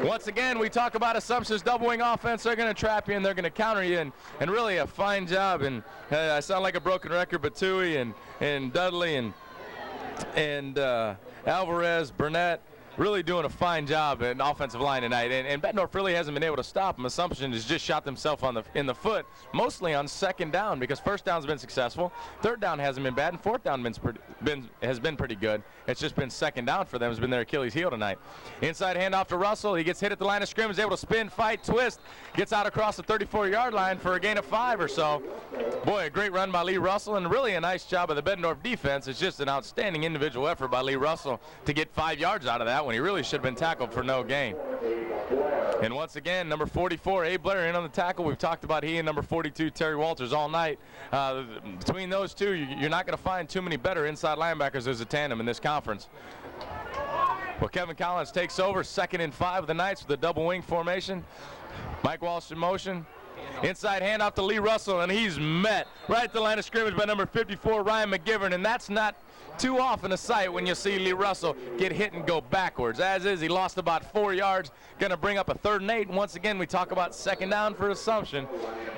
Once again, we talk about Assumption's double wing offense. They're going to trap you, and they're going to counter you, and really a fine job. And I sound like a broken record, but Tui and Dudley and Alvarez, Burnett, really doing a fine job in offensive line tonight, and Bettendorf really hasn't been able to stop them. Assumption has just shot themselves in the foot, mostly on second down, because first down's been successful, third down hasn't been bad, and fourth down has been pretty good. It's just been second down for them has been their Achilles heel tonight. Inside handoff to Russell. He gets hit at the line of scrimmage, able to spin, fight, twist, gets out across the 34-yard line for a gain of 5 or so. Boy, a great run by Lee Russell, and really a nice job of the Bettendorf defense. It's just an outstanding individual effort by Lee Russell to get 5 yards out of that when he really should have been tackled for no gain. And once again, number 44, Abe Blair, in on the tackle. We've talked about he and number 42, Terry Walters, all night. Between those two, you're not going to find too many better inside linebackers as a tandem in this conference. Well, Kevin Collins takes over, 2nd and 5 of the Knights with a double wing formation. Mike Walsh in motion. Inside handoff to Lee Russell, and he's met right at the line of scrimmage by number 54, Ryan McGivern, and that's not too often a sight when you see Lee Russell get hit and go backwards. As is, he lost about 4 yards, going to bring up a 3rd and 8. And once again, we talk about second down for Assumption.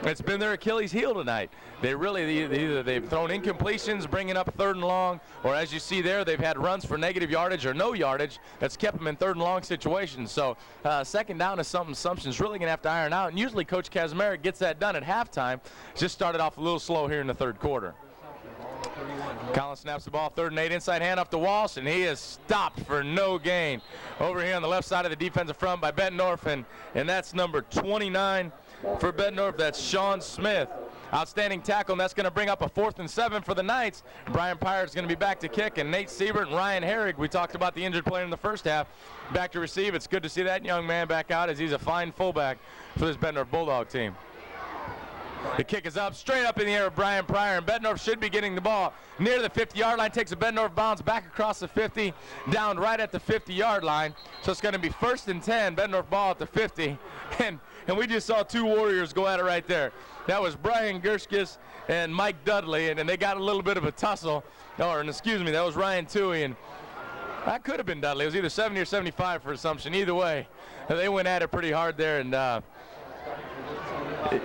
It's been their Achilles heel tonight. They really, either they've thrown incompletions, bringing up 3rd and long, or as you see there, they've had runs for negative yardage or no yardage that's kept them in 3rd and long situations. So second down is something Assumption's really going to have to iron out. And usually Coach Kazmarek gets that done at halftime. Just started off a little slow here in the 3rd quarter. Collins snaps the ball, 3rd and 8, inside handoff to Walsh, and he is stopped for no gain. Over here on the left side of the defensive front by Bettendorf, and that's number 29 for Bettendorf. That's Sean Smith. Outstanding tackle, and that's going to bring up a 4th and 7 for the Knights. Brian Pyre's going to be back to kick, and Nate Siebert and Ryan Herrig, we talked about the injured player in the first half, back to receive. It's good to see that young man back out as he's a fine fullback for this Bettendorf Bulldog team. The kick is up, straight up in the air of Brian Pryor, and Bettendorf should be getting the ball near the 50-yard line, takes a Bettendorf bounce back across the 50, down right at the 50-yard line. So it's going to be 1st and 10, Bettendorf ball at the 50, and we just saw 2 Warriors go at it right there. That was Brian Gerskis and Mike Dudley, and they got a little bit of a tussle, that was Ryan Tui, and that could have been Dudley. It was either 70 or 75 for Assumption. Either way, they went at it pretty hard there, and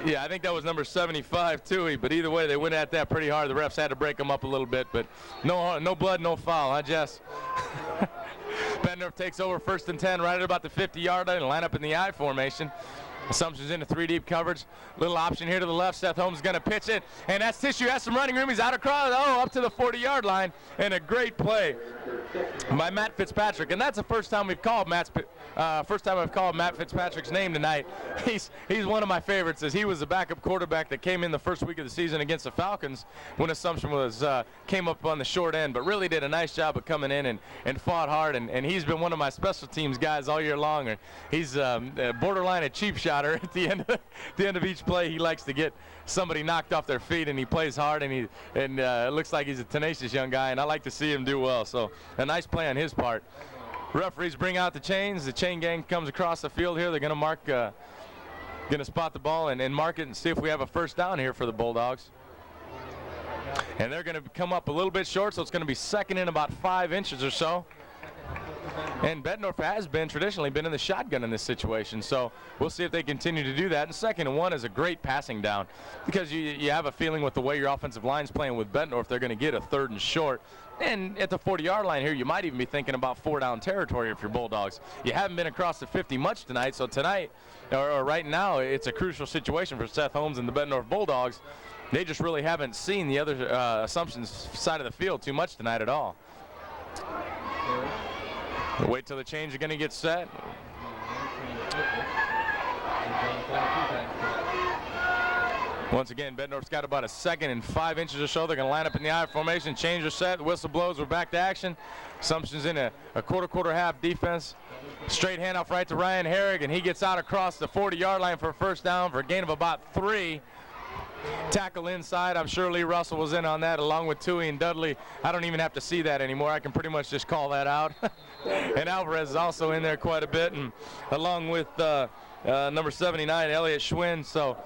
yeah, I think that was number 75, Tui, but either way, they went at that pretty hard. The refs had to break them up a little bit, but no blood, no foul, huh, Jess? Bettendorf takes over 1st and 10 right at about the 50-yard line and line up in the I formation. Assumption's into 3 deep coverage. Little option here to the left. Seth Holmes is going to pitch it, and that's Tissue. Has some running room. He's out across, up to the 40-yard line, and a great play by Matt Fitzpatrick. And that's the first time we've called Matt Fitzpatrick's name tonight. He's one of my favorites, as he was the backup quarterback that came in the first week of the season against the Falcons when Assumption came up on the short end, but really did a nice job of coming in and fought hard. And he's been one of my special teams guys all year long. And he's borderline a cheap shotter. At the end of each play, he likes to get somebody knocked off their feet, and he plays hard, and it looks like he's a tenacious young guy, and I like to see him do well. So a nice play on his part. Referees bring out the chains. The chain gang comes across the field here. They're going to mark, going to spot the ball and mark it and see if we have a first down here for the Bulldogs. And they're going to come up a little bit short, so it's going to be second in about 5 inches or so. And Bettendorf has traditionally been in the shotgun in this situation, so we'll see if they continue to do that. And 2nd and 1 is a great passing down, because you have a feeling with the way your offensive line's playing with Bettendorf, they're going to get a 3rd and short. And at the 40-yard line here, you might even be thinking about 4-down territory if you're Bulldogs. You haven't been across the 50 much tonight, so tonight, or right now, it's a crucial situation for Seth Holmes and the Bettendorf Bulldogs. They just really haven't seen the other Assumption's side of the field too much tonight at all. We'll wait till the chains are going to get set. Once again, Bettendorf's got about a 2nd and 5 inches or so. They're going to line up in the I formation. Chains are set. The whistle blows. We're back to action. Assumption's in a quarter-half defense. Straight handoff right to Ryan Herrig, and he gets out across the 40-yard line for a first down for a gain of about 3. Tackle inside. I'm sure Lee Russell was in on that, along with Tui and Dudley. I don't even have to see that anymore. I can pretty much just call that out. And Alvarez is also in there quite a bit, and along with number 79, Elliott Schwinn. So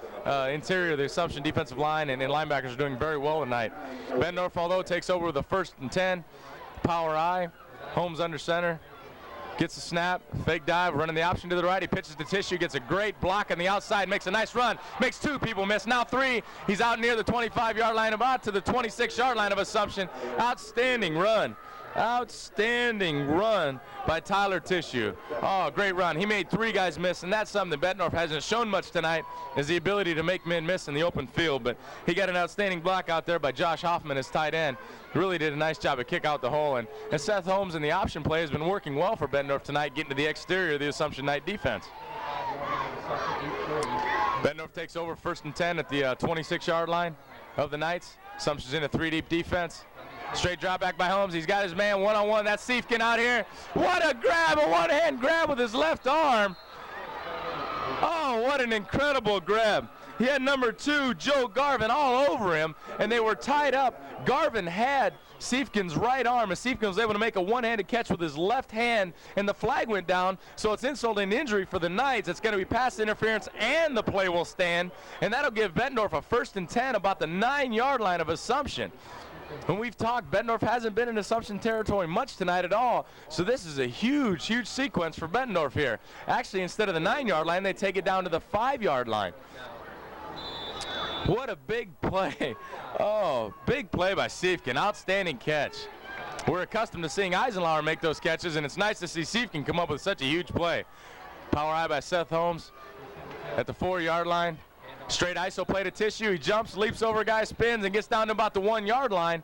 interior, the Assumption defensive line and linebackers are doing very well tonight. Bettendorf, although, takes over with the 1st and 10. Power I. Holmes under center. Gets the snap, fake dive, running the option to the right. He pitches to Tissue, gets a great block on the outside, makes a nice run, makes 2 people miss, now 3. He's out near the 25-yard line, about to the 26-yard line of Assumption. Outstanding run. Outstanding run by Tyler Tissue. Oh, great run. He made 3 guys miss, and that's something that Bettendorf hasn't shown much tonight, is the ability to make men miss in the open field. But he got an outstanding block out there by Josh Hoffman, his tight end. Really did a nice job of kick out the hole. And Seth Holmes in the option play has been working well for Bettendorf tonight, getting to the exterior of the Assumption Knight defense. Bettendorf takes over 1st and 10 at the 26-yard line of the Knights. Assumption's in a 3-deep defense. Straight drop back by Holmes. He's got his man one-on-one. That's Siefkin out here. What a grab, a one-hand grab with his left arm. Oh, what an incredible grab. He had number 2, Joe Garvin, all over him, and they were tied up. Garvin had Siefkin's right arm, and Siefkin was able to make a one-handed catch with his left hand, and the flag went down, so it's insult and injury for the Knights. It's going to be pass interference, and the play will stand, and that'll give Bettendorf a 1st and 10 about the 9-yard line of Assumption. When we've talked, Bettendorf hasn't been in Assumption territory much tonight at all. So this is a huge, huge sequence for Bettendorf here. Actually, instead of the 9-yard line, they take it down to the 5-yard line. What a big play. Oh, big play by Siefkin. Outstanding catch. We're accustomed to seeing Eisenlauer make those catches, and it's nice to see Siefkin come up with such a huge play. Power eye by Seth Holmes at the 4-yard line. Straight ISO play to Tissue. He jumps, leaps over a guy, spins, and gets down to about the 1-yard line.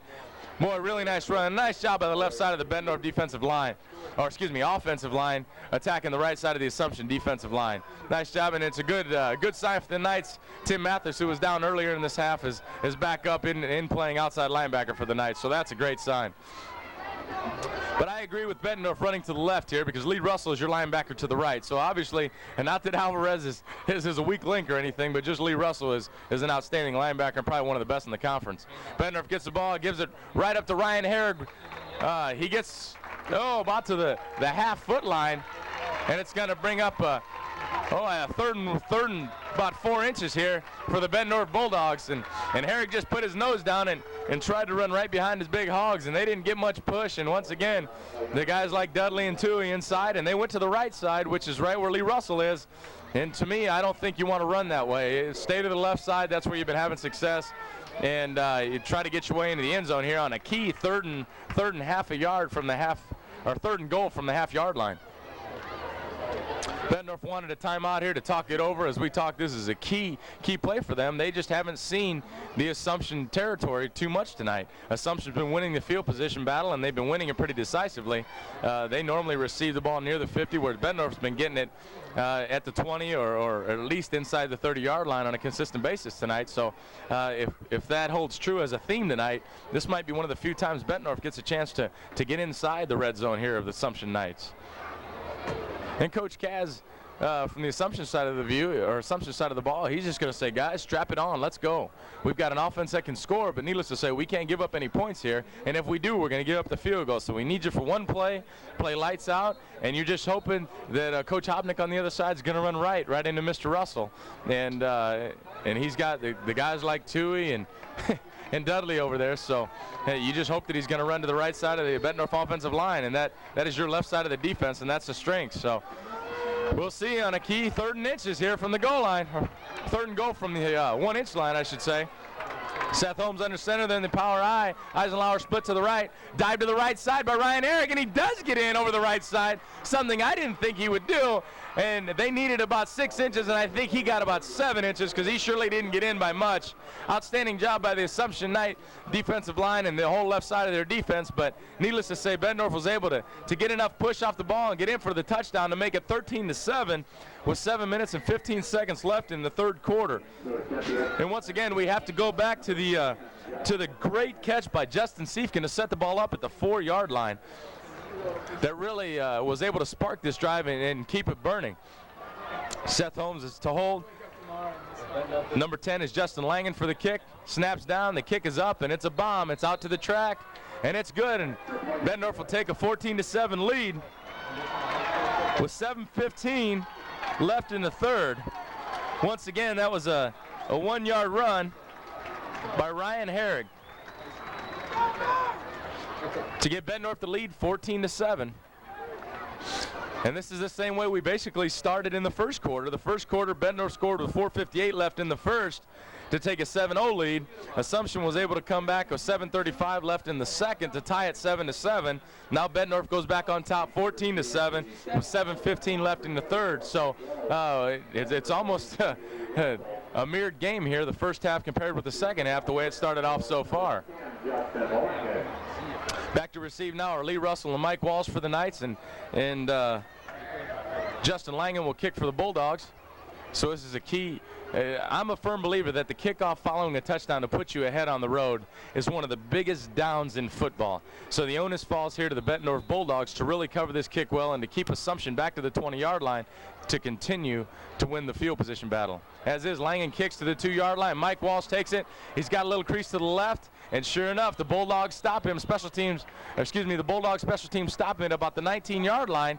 Boy, really nice run. Nice job by the left side of the Bettendorf defensive line. Or, excuse me, offensive line, attacking the right side of the Assumption defensive line. Nice job, and it's a good sign for the Knights. Tim Mathis, who was down earlier in this half, is back up in playing outside linebacker for the Knights, so that's a great sign. But I agree with Bettendorf running to the left here, because Lee Russell is your linebacker to the right. So obviously, and not that Alvarez is a weak link or anything, but just Lee Russell is an outstanding linebacker and probably one of the best in the conference. Bettendorf gets the ball, gives it right up to Ryan Herrig. He gets, about to the half-foot line, and it's going to bring up a third and about 4 inches here for the Bettendorf Bulldogs, and Herrig just put his nose down and tried to run right behind his big hogs, and they didn't get much push. And once again, the guys like Dudley and Tui inside, and they went to the right side, which is right where Lee Russell is. And to me, I don't think you want to run that way. Stay to the left side. That's where you've been having success. And you try to get your way into the end zone here on a key third and half a yard from the half, or 3rd and goal from the half-yard line. Bettendorf wanted a timeout here to talk it over. As we talk, this is a key play for them. They just haven't seen the Assumption territory too much tonight. Assumption's been winning the field position battle, and they've been winning it pretty decisively. They normally receive the ball near the 50, whereas Bettendorf's been getting it at the 20 or at least inside the 30-yard line on a consistent basis tonight. So if that holds true as a theme tonight, this might be one of the few times Bettendorf gets a chance to get inside the red zone here of the Assumption Knights. And Coach Kaz, from the Assumption side of the view, or Assumption side of the ball, he's just going to say, guys, strap it on, let's go. We've got an offense that can score, but needless to say, we can't give up any points here. And if we do, we're going to give up the field goal. So we need you for one play lights out, and you're just hoping that Coach Hopnick on the other side is going to run right into Mr. Russell. And he's got the guys like Tui and and Dudley over there, so hey, you just hope that he's going to run to the right side of the Bettendorf offensive line, and that is your left side of the defense, and that's the strength. So we'll see on a key 3rd and inches here from the goal line, or 3rd and goal from the 1-inch line, I should say. Seth Holmes under center, then the power I. Eisenhower split to the right, dive to the right side by Ryan Herrick, and he does get in over the right side, something I didn't think he would do. And they needed about 6 inches, and I think he got about 7 inches because he surely didn't get in by much. Outstanding job by the Assumption Knight defensive line and the whole left side of their defense, but needless to say, Bettendorf was able to get enough push off the ball and get in for the touchdown to make it 13-7 with 7 minutes and 15 seconds left in the 3rd quarter. And once again, we have to go back to the great catch by Justin Siefkin to set the ball up at the 4-yard line. That really was able to spark this drive and keep it burning. Seth Holmes is to hold. Number 10 is Justin Langen for the kick. Snaps down, the kick is up, and it's a bomb. It's out to the track, and it's good. And Bettendorf will take a 14-7 lead with 7:15 left in the 3rd. Once again, that was a 1-yard run by Ryan Herrick to get Bettendorf the lead 14-7. And this is the same way we basically started in the 1st quarter. The 1st quarter, Bettendorf scored with 4:58 left in the 1st to take a 7-0 lead. Assumption was able to come back with 7:35 left in the 2nd to tie it 7-7. Now Bettendorf goes back on top 14-7 with 7:15 left in the 3rd. So it's almost a mirrored game here, the first half compared with the second half, the way it started off so far. Back to receive now are Lee Russell and Mike Walsh for the Knights, and Justin Langen will kick for the Bulldogs. So this is a key. I'm a firm believer that the kickoff following a touchdown to put you ahead on the road is one of the biggest downs in football. So the onus falls here to the Bettendorf Bulldogs to really cover this kick well and to keep Assumption back to the 20-yard line to continue to win the field position battle. As is, Langen kicks to the 2-yard line. Mike Walsh takes it. He's got a little crease to the left, and sure enough, the Bulldogs stop him. The Bulldogs special teams stop him at about the 19-yard line,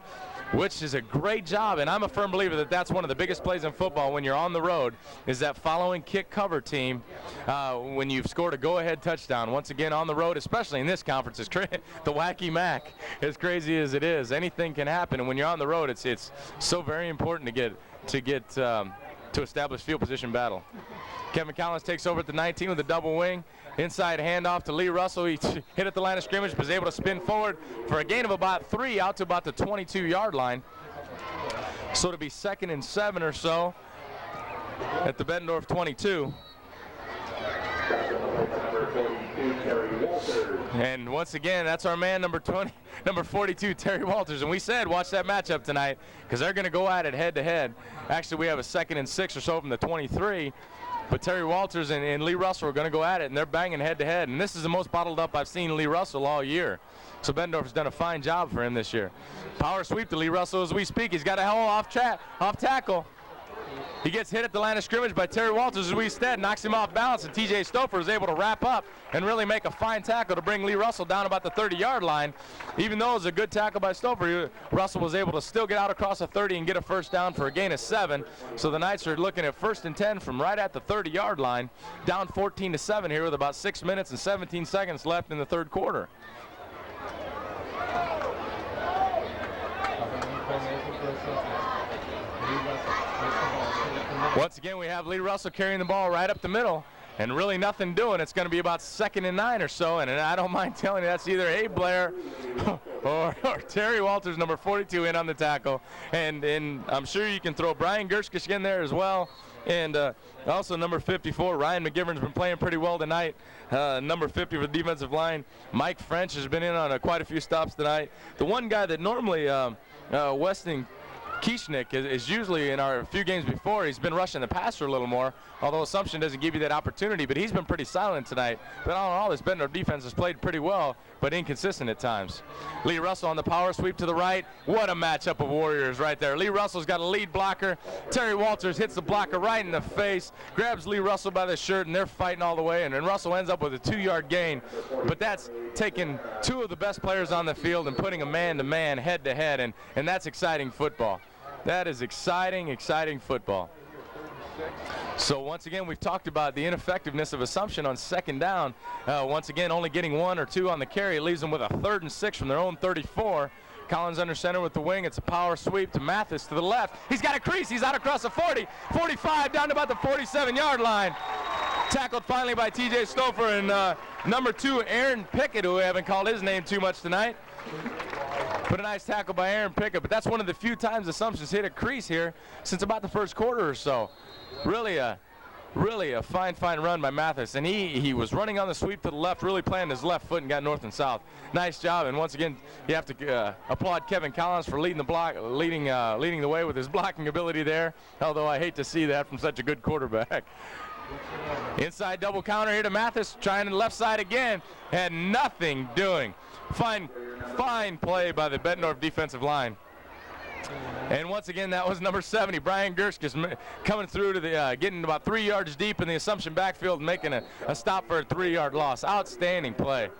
which is a great job. And I'm a firm believer that that's one of the biggest plays in football when you're on the road, is that following kick cover team when you've scored a go-ahead touchdown. Once again, on the road, especially in this conference, is the Wacky Mac. As crazy as it is, anything can happen. And when you're on the road, it's so very important to establish field position battle. Kevin Collins takes over at the 19 with a double wing. Inside handoff to Lee Russell. He hit at the line of scrimmage, was able to spin forward for a gain of about 3 out to about the 22-yard line. So to be 2nd and 7 or so at the Bettendorf 22. And once again, that's our man, number 42, Terry Walters. And we said, watch that matchup tonight, because they're going to go at it head-to-head. Actually, we have a 2nd and 6 or so from the 23. But Terry Walters and Lee Russell are going to go at it, and they're banging head-to-head. And this is the most bottled up I've seen Lee Russell all year. So Bettendorf has done a fine job for him this year. Power sweep to Lee Russell as we speak. He's got a hell off tackle. He gets hit at the line of scrimmage by Terry Walters as we instead knocks him off balance, and TJ Stouffer is able to wrap up and really make a fine tackle to bring Lee Russell down about the 30-yard line. Even though it was a good tackle by Stouffer, Russell was able to still get out across the 30 and get a first down for a gain of 7. So the Knights are looking at 1st and 10 from right at the 30-yard line, down 14-7 here with about 6 minutes and 17 seconds left in the 3rd quarter. Once again, we have Lee Russell carrying the ball right up the middle and really nothing doing. It's going to be about 2nd and 9 or so, and I don't mind telling you that's either Abe Blair or Terry Walters, number 42, in on the tackle. And I'm sure you can throw Brian Gershkish in there as well. And also number 54, Ryan McGivern's been playing pretty well tonight. Number 50 for the defensive line. Mike French has been in on quite a few stops tonight. The one guy that normally Weston Kieschnick is usually in our few games before, he's been rushing the passer a little more, although Assumption doesn't give you that opportunity, but he's been pretty silent tonight. But all in all, this Bettendorf defense has played pretty well, but inconsistent at times. Lee Russell on the power sweep to the right. What a matchup of warriors right there. Lee Russell's got a lead blocker. Terry Walters hits the blocker right in the face, grabs Lee Russell by the shirt, and they're fighting all the way, and Russell ends up with a 2-yard gain. But that's taking two of the best players on the field and putting a man-to-man, head-to-head, and that's exciting football. That is exciting, exciting football. So once again, we've talked about the ineffectiveness of Assumption on second down. Once again, only getting 1 or 2 on the carry. It leaves them with a 3rd and 6 from their own 34. Collins under center with the wing. It's a power sweep to Mathis to the left. He's got a crease. He's out across the 40, 45, down to about the 47-yard line. Tackled finally by T.J. Stouffer and number 2, Aaron Pickett, who we haven't called his name too much tonight. But a nice tackle by Aaron Pickett. But that's one of the few times Assumption's hit a crease here since about the first quarter or so. Really a fine run by Mathis. And he was running on the sweep to the left, really playing his left foot and got north and south. Nice job. And once again, you have to applaud Kevin Collins for leading the way with his blocking ability there. Although I hate to see that from such a good quarterback. Inside double counter here to Mathis, trying to the left side again. Had nothing doing. Fine play by the Bettendorf defensive line. And once again, that was number 70, Brian Gershkiss, coming through to the, getting about 3 yards deep in the Assumption backfield, making a stop for a 3-yard loss. Outstanding play.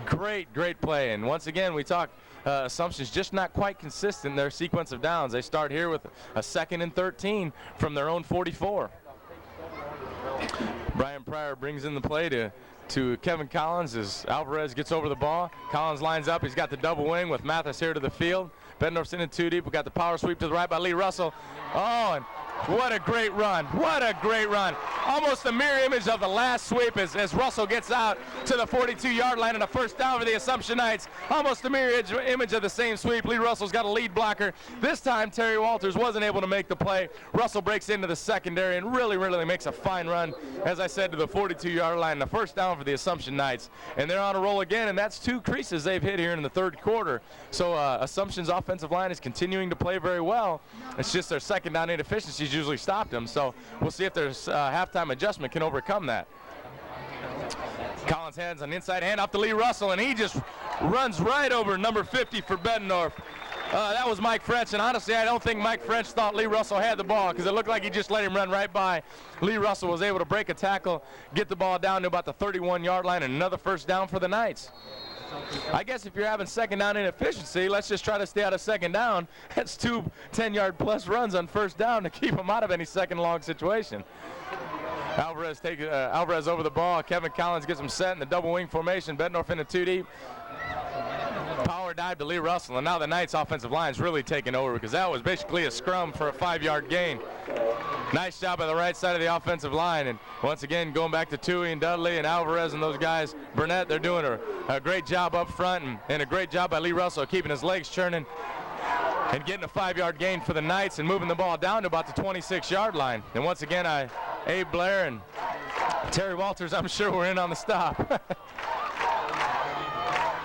Great play. And once again, we talk Assumption's just not quite consistent in their sequence of downs. They start here with a 2nd and 13 from their own 44. Brian Pryor brings in the play to Kevin Collins as Alvarez gets over the ball. Collins lines up. He's got the double wing with Mathis here to the field. Bettendorf's in it 2 deep. We got the power sweep to the right by Lee Russell. Oh, and what a great run. What a great run. Almost the mirror image of the last sweep as Russell gets out to the 42-yard line and a first down for the Assumption Knights. Almost the mirror image of the same sweep. Lee Russell's got a lead blocker. This time Terry Walters wasn't able to make the play. Russell breaks into the secondary and really makes a fine run, as I said, to the 42-yard line. The first down for the Assumption Knights. And they're on a roll again, and that's 2 creases they've hit here in the 3rd quarter. So Assumption's offensive line is continuing to play very well. It's just their second down inefficiencies usually stopped them. So we'll see if there's halftime adjustment can overcome that. Collins hands on inside hand off to Lee Russell, and he just runs right over number 50 for Bettendorf. That was Mike French, and honestly, I don't think Mike French thought Lee Russell had the ball because it looked like he just let him run right by. Lee Russell was able to break a tackle, get the ball down to about the 31-yard line, and another first down for the Knights. I guess if you're having second down inefficiency, let's just try to stay out of second down. That's 2 10-yard plus runs on first down to keep them out of any second long situation. Alvarez over the ball. Kevin Collins gets him set in the double wing formation. Bettendorf into 2 deep. Power dive to Lee Russell, and now the Knights offensive line's really taking over because that was basically a scrum for a 5-yard gain. Nice job by the right side of the offensive line, and once again going back to Tui and Dudley and Alvarez and those guys. Burnett, they're doing a great job up front, and a great job by Lee Russell keeping his legs churning and getting a 5-yard gain for the Knights and moving the ball down to about the 26-yard line. And once again, Abe Blair and Terry Walters, I'm sure, were in on the stop.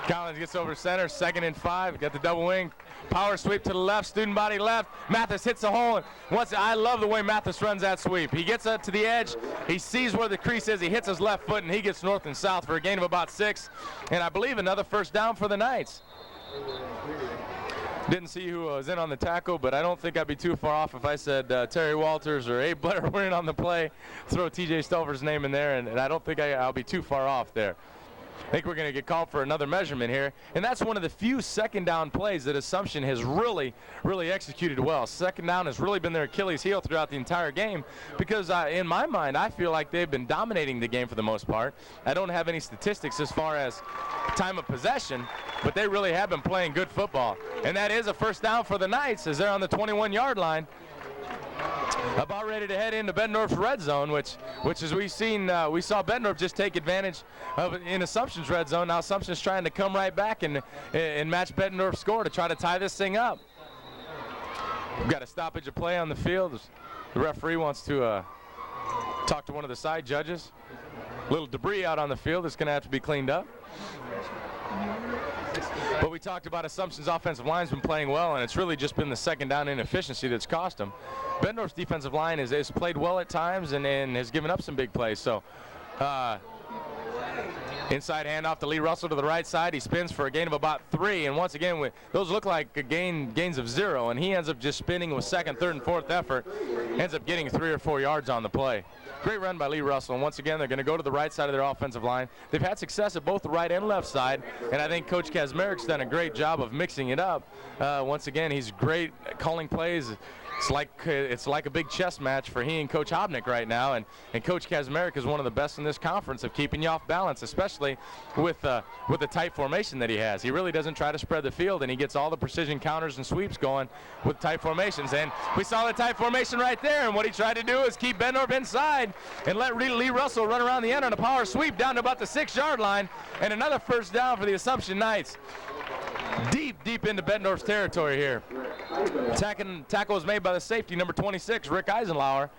Collins gets over center, 2nd and 5. Got the double wing. Power sweep to the left, student body left. Mathis hits the hole. I love the way Mathis runs that sweep. He gets up to the edge. He sees where the crease is. He hits his left foot, and he gets north and south for a gain of about 6. And I believe another first down for the Knights. Didn't see who was in on the tackle, but I don't think I'd be too far off if I said Terry Walters or Abe Blair were in on the play. Throw T.J. Stouffer's name in there, and I don't think I'll be too far off there. I think we're going to get called for another measurement here, and that's one of the few second down plays that Assumption has really executed well. Second down has really been their Achilles heel throughout the entire game because in my mind, I feel like they've been dominating the game for the most part. I don't have any statistics as far as time of possession, but they really have been playing good football. And that is a first down for the Knights as they're on the 21-yard line. About ready to head into Bettendorf's red zone, which as we saw Bettendorf just take advantage of it in Assumption's red zone. Now Assumption's trying to come right back and match Bettendorf's score to try to tie this thing up. We've got a stoppage of play on the field. The referee wants to talk to one of the side judges. A little debris out on the field that's going to have to be cleaned up. But we talked about Assumption's offensive line's been playing well, and it's really just been the second down inefficiency that's cost them. Bettendorf's defensive line has played well at times and has given up some big plays. So inside handoff to Lee Russell to the right side. He spins for a gain of about 3, and once again, those look like gains of 0, and he ends up just spinning with second, third, and fourth effort. Ends up getting 3 or 4 yards on the play. Great run by Lee Russell, and once again, they're going to go to the right side of their offensive line. They've had success at both the right and left side, and I think Coach Kazmarik's done a great job of mixing it up. Once again, he's great at calling plays. It's like a big chess match for he and Coach Hobnick right now, and Coach Kazmarik is one of the best in this conference of keeping you off balance, especially with the tight formation that he has. He really doesn't try to spread the field, and he gets all the precision counters and sweeps going with tight formations. And we saw the tight formation right there, and what he tried to do is keep Bettendorf inside and let Lee Russell run around the end on a power sweep down to about the 6-yard line, and another first down for the Assumption Knights. Deep into Bettendorf's territory here. Tackle was made by the safety, number 26, Rick Eisenlauer.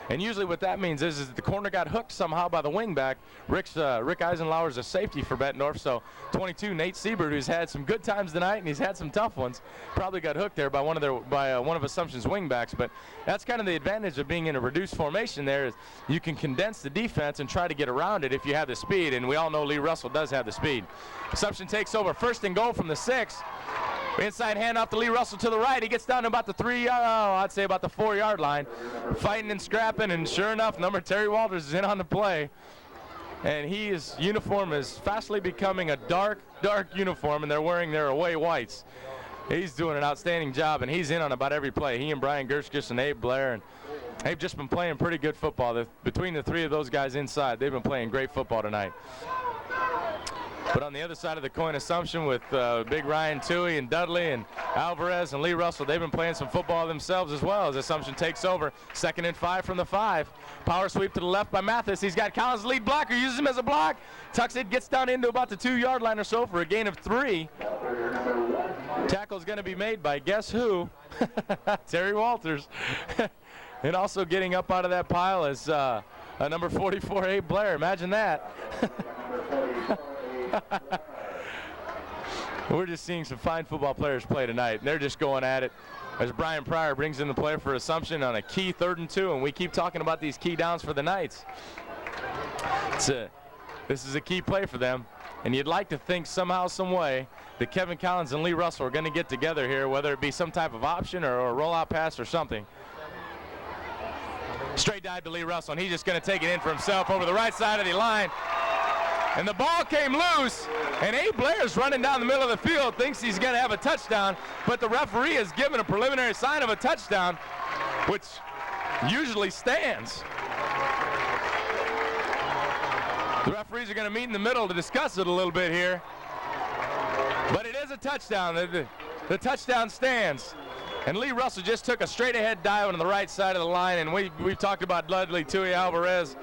And usually what that means is that the corner got hooked somehow by the wingback. Rick Eisenlauer is a safety for Bettendorf, so 22, Nate Siebert, who's had some good times tonight and he's had some tough ones, probably got hooked there by one of Assumption's wingbacks. But that's kind of the advantage of being in a reduced formation there, is you can condense the defense and try to get around it if you have the speed, and we all know Lee Russell does have the speed. Assumption takes over, 1st and goal from the 6. Inside handoff to Lee Russell to the right. He gets down to about the 4-yard line. Fighting and scrapping, and sure enough, number Terry Walters is in on the play. And his uniform is fastly becoming a dark uniform, and they're wearing their away whites. He's doing an outstanding job, and he's in on about every play. He and Brian Gerskis and Abe Blair, and they've just been playing pretty good football. Between the 3 of those guys inside, they've been playing great football tonight. But on the other side of the coin, Assumption with big Ryan Toohey and Dudley and Alvarez and Lee Russell, they've been playing some football themselves as well, as Assumption takes over. 2nd and 5 from the 5. Power sweep to the left by Mathis. He's got Collins, lead blocker, uses him as a block. Tucks it, gets down into about the 2-yard line or so for a gain of 3. Tackle's going to be made by guess who? Terry Walters. And also getting up out of that pile is number 44, Abe Blair. Imagine that. We're just seeing some fine football players play tonight. They're just going at it as Brian Pryor brings in the play for Assumption on a key 3rd and 2, and we keep talking about these key downs for the Knights. This is a key play for them, and you'd like to think somehow, some way, that Kevin Collins and Lee Russell are going to get together here, whether it be some type of option or a rollout pass or something. Straight dive to Lee Russell, and he's just going to take it in for himself over the right side of the line. And the ball came loose, and Abe Blair's running down the middle of the field, thinks he's going to have a touchdown, but the referee has given a preliminary sign of a touchdown, which usually stands. The referees are going to meet in the middle to discuss it a little bit here, but it is a touchdown. The touchdown stands. And Lee Russell just took a straight-ahead dive on the right side of the line, and we've talked about Dudley, Toohey, Alvarez,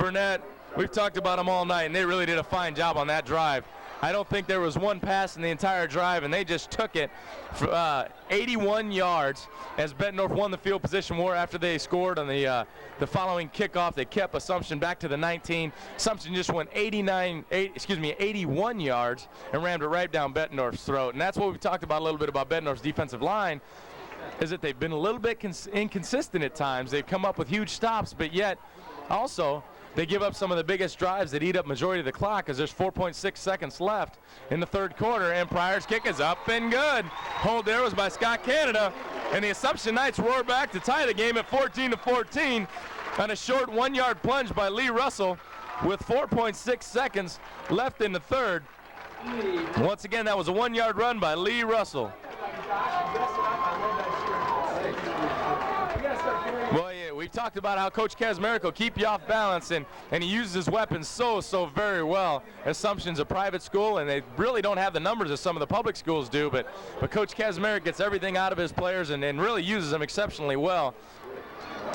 Burnett. We've talked about them all night, and they really did a fine job on that drive. I don't think there was one pass in the entire drive, and they just took it for 81 yards as Bettendorf won the field position war after they scored on the following kickoff. They kept Assumption back to the 19. Assumption just went 81 yards and rammed it right down Bettendorf's throat. And that's what we've talked about a little bit about Bettendorf's defensive line, is that they've been a little bit inconsistent at times. They've come up with huge stops, but yet also they give up some of the biggest drives that eat up majority of the clock, as there's 4.6 seconds left in the 3rd quarter, and Pryor's kick is up and good. Hold there was by Scott Canada, and the Assumption Knights roar back to tie the game at 14-14 on a short 1-yard plunge by Lee Russell with 4.6 seconds left in the 3rd. Once again, that was a 1-yard run by Lee Russell. Well, yeah, we've talked about how Coach Kazmarik will keep you off balance, and he uses his weapons so very well. Assumption's a private school, and they really don't have the numbers as some of the public schools do, but Coach Kazmarik gets everything out of his players and really uses them exceptionally well.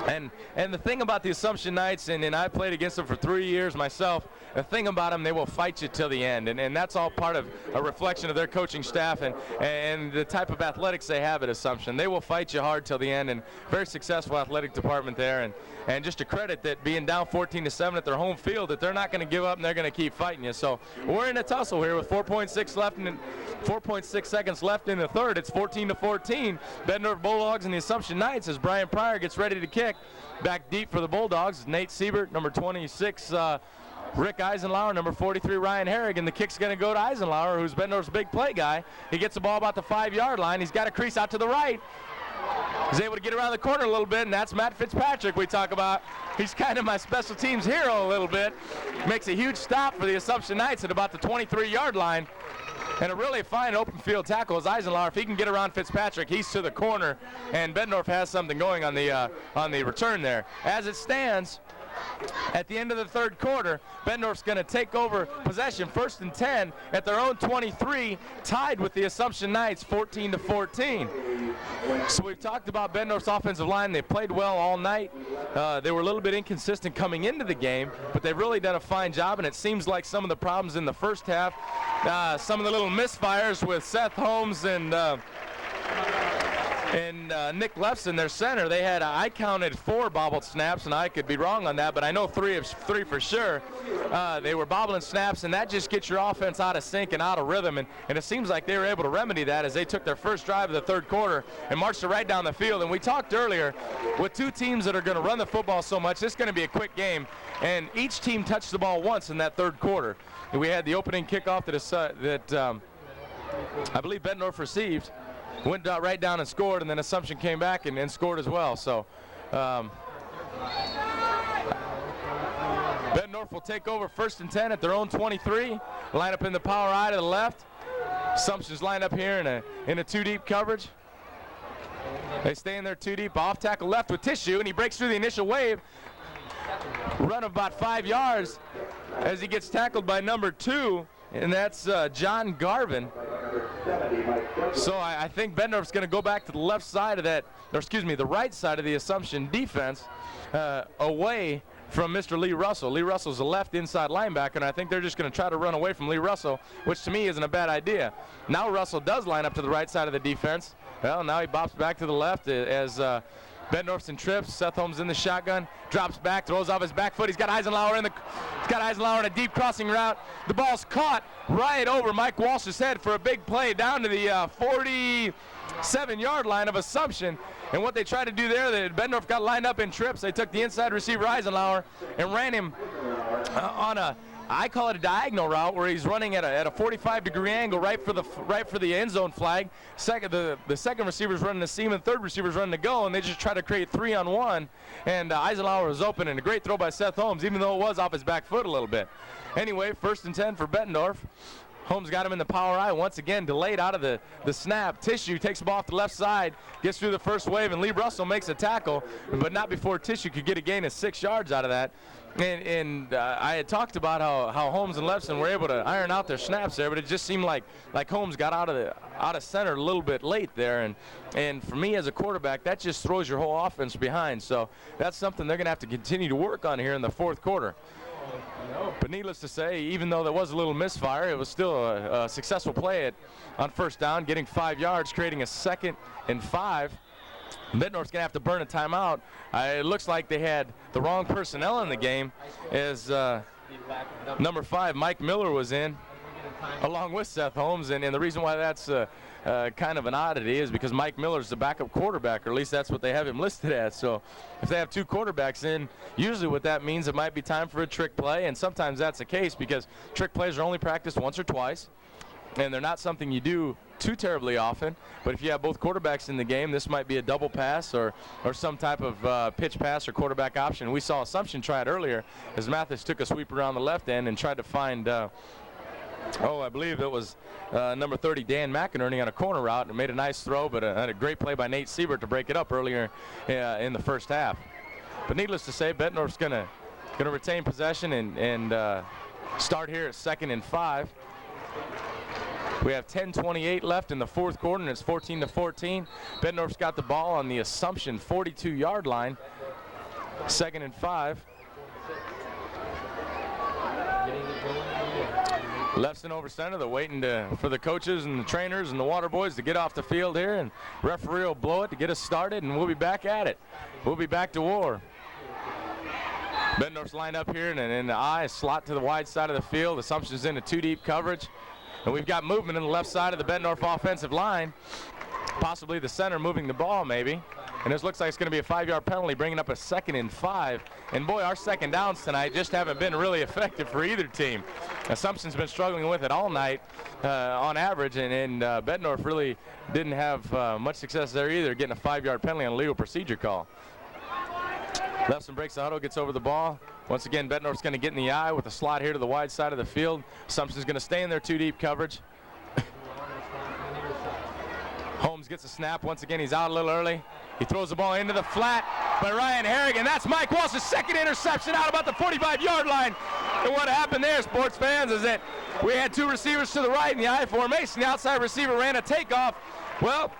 And the thing about the Assumption Knights, and I played against them for 3 years myself, the thing about them, they will fight you till the end, and that's all part of a reflection of their coaching staff and the type of athletics they have at Assumption. They will fight you hard till the end, and very successful athletic department there, and just a credit that being down 14-7 at their home field, that they're not going to give up and they're going to keep fighting you. So we're in a tussle here with 4.6 seconds left in the third. It's 14-14. Bettendorf Bulldogs and the Assumption Knights as Brian Pryor gets ready to kick. Back deep for the Bulldogs, Nate Siebert, number 26, Rick Eisenlauer, number 43, Ryan Herrig, and the kick's going to go to Eisenlauer, who's Bettendorf's big play guy. He gets the ball about the 5-yard line. He's got a crease out to the right. He's able to get around the corner a little bit, and that's Matt Fitzpatrick we talk about. He's kind of my special teams hero a little bit. Makes a huge stop for the Assumption Knights at about the 23-yard line. And a really fine open field tackle is Eisenlauer. If he can get around Fitzpatrick, he's to the corner, and Bettendorf has something going on the return there. As it stands, at the end of the third quarter, Bettendorf's going to take over possession, 1st and 10 at their own 23, tied with the Assumption Knights, 14-14. So we've talked about Bettendorf's offensive line. They played well all night. They were a little bit inconsistent coming into the game, but they've really done a fine job, and it seems like some of the problems in the first half, some of the little misfires with Seth Holmes and Nick Lefson, their center, they had, I counted 4 bobbled snaps, and I could be wrong on that, but I know 3 for sure. They were bobbling snaps, and that just gets your offense out of sync and out of rhythm, and it seems like they were able to remedy that as they took their first drive of the third quarter and marched it right down the field. And we talked earlier, with 2 teams that are going to run the football so much, this is going to be a quick game, and each team touched the ball once in that third quarter. And we had the opening kickoff that I believe Bettendorf received. Went right down and scored, and then Assumption came back and scored as well. So Bettendorf will take over 1st and 10 at their own 23. Line up in the power eye to the left. Assumption's lined up here in a 2-deep coverage. They stay in their 2-deep. Off tackle left with Tissue, and he breaks through the initial wave. Run of about 5 yards as he gets tackled by number 2. And that's John Garvin. So I think Bettendorf's going to go back to the left side of that, or excuse me, the right side of the Assumption defense, away from Mr. Lee Russell. Lee Russell's a left inside linebacker, and I think they're just going to try to run away from Lee Russell, which to me isn't a bad idea. Now Russell does line up to the right side of the defense. Well, now he bops back to the left as Bettendorf's in trips. Seth Holmes in the shotgun, drops back, throws off his back foot. He's got Eisenlauer in a deep crossing route. The ball's caught right over Mike Walsh's head for a big play down to the 47-yard line of Assumption. And what they tried to do there, Bettendorf got lined up in trips. They took the inside receiver Eisenlauer and ran him on a, I call it a diagonal route, where he's running at a 45-degree angle right for the end zone flag. The second receiver's running the seam, and third receiver's running the go, and they just try to create 3-on-1. And Eisenlauer was open, and a great throw by Seth Holmes, even though it was off his back foot a little bit. Anyway, 1st and 10 for Bettendorf. Holmes got him in the power eye, once again delayed out of the snap. Tissue takes the ball off the left side, gets through the first wave, and Lee Russell makes a tackle, but not before Tissue could get a gain of 6 yards out of that. And I had talked about how Holmes and Lefson were able to iron out their snaps there, but it just seemed like Holmes got out of center a little bit late there, and for me as a quarterback, that just throws your whole offense behind. So that's something they're going to have to continue to work on here in the fourth quarter. But needless to say, even though there was a little misfire, it was still a successful play on 1st down, getting 5 yards, creating a 2nd and 5. Bettendorf's going to have to burn a timeout. It looks like they had the wrong personnel in the game, as number 5, Mike Miller, was in, along with Seth Holmes. And the reason why that's kind of an oddity is because Mike Miller's the backup quarterback, or at least that's what they have him listed as. So if they have 2 quarterbacks in, usually what that means, it might be time for a trick play, and sometimes that's the case because trick plays are only practiced once or twice, and they're not something you do too terribly often. But if you have both quarterbacks in the game, this might be a double pass or some type of pitch pass or quarterback option. We saw Assumption try it earlier as Mathis took a sweep around the left end and tried to find I believe it was number 30, Dan McInerney, on a corner route, and made a nice throw, but had a great play by Nate Siebert to break it up earlier in the first half. But needless to say, Bettendorf's going to retain possession and start here at 2nd and 5. We have 10:28 left in the fourth quarter, and it's 14-14. Bettendorf's got the ball on the Assumption 42-yard line. 2nd and 5. Left and over center. They're waiting for the coaches and the trainers and the water boys to get off the field here, and referee will blow it to get us started, and we'll be back at it. We'll be back to war. Bettendorf's lined up here, and in the eye, slot to the wide side of the field. Assumption's in a 2-deep coverage. And we've got movement in the left side of the Bettendorf offensive line. Possibly the center moving the ball, maybe. And this looks like it's going to be a 5-yard penalty, bringing up a 2nd and 5. And boy, our second downs tonight just haven't been really effective for either team. Assumption's been struggling with it all night on average, and Bettendorf really didn't have much success there either, getting a 5-yard penalty on a legal procedure call. Lefson breaks the huddle, gets over the ball. Once again, Bettendorf's going to get in the eye with a slot here to the wide side of the field. Assumption's going to stay in their 2-deep coverage. Holmes gets a snap. Once again, he's out a little early. He throws the ball into the flat by Ryan Harrigan. That's Mike Walsh's second interception out about the 45-yard line. And what happened there, sports fans, is that we had 2 receivers to the right in the I formation. The outside receiver ran a takeoff. Well,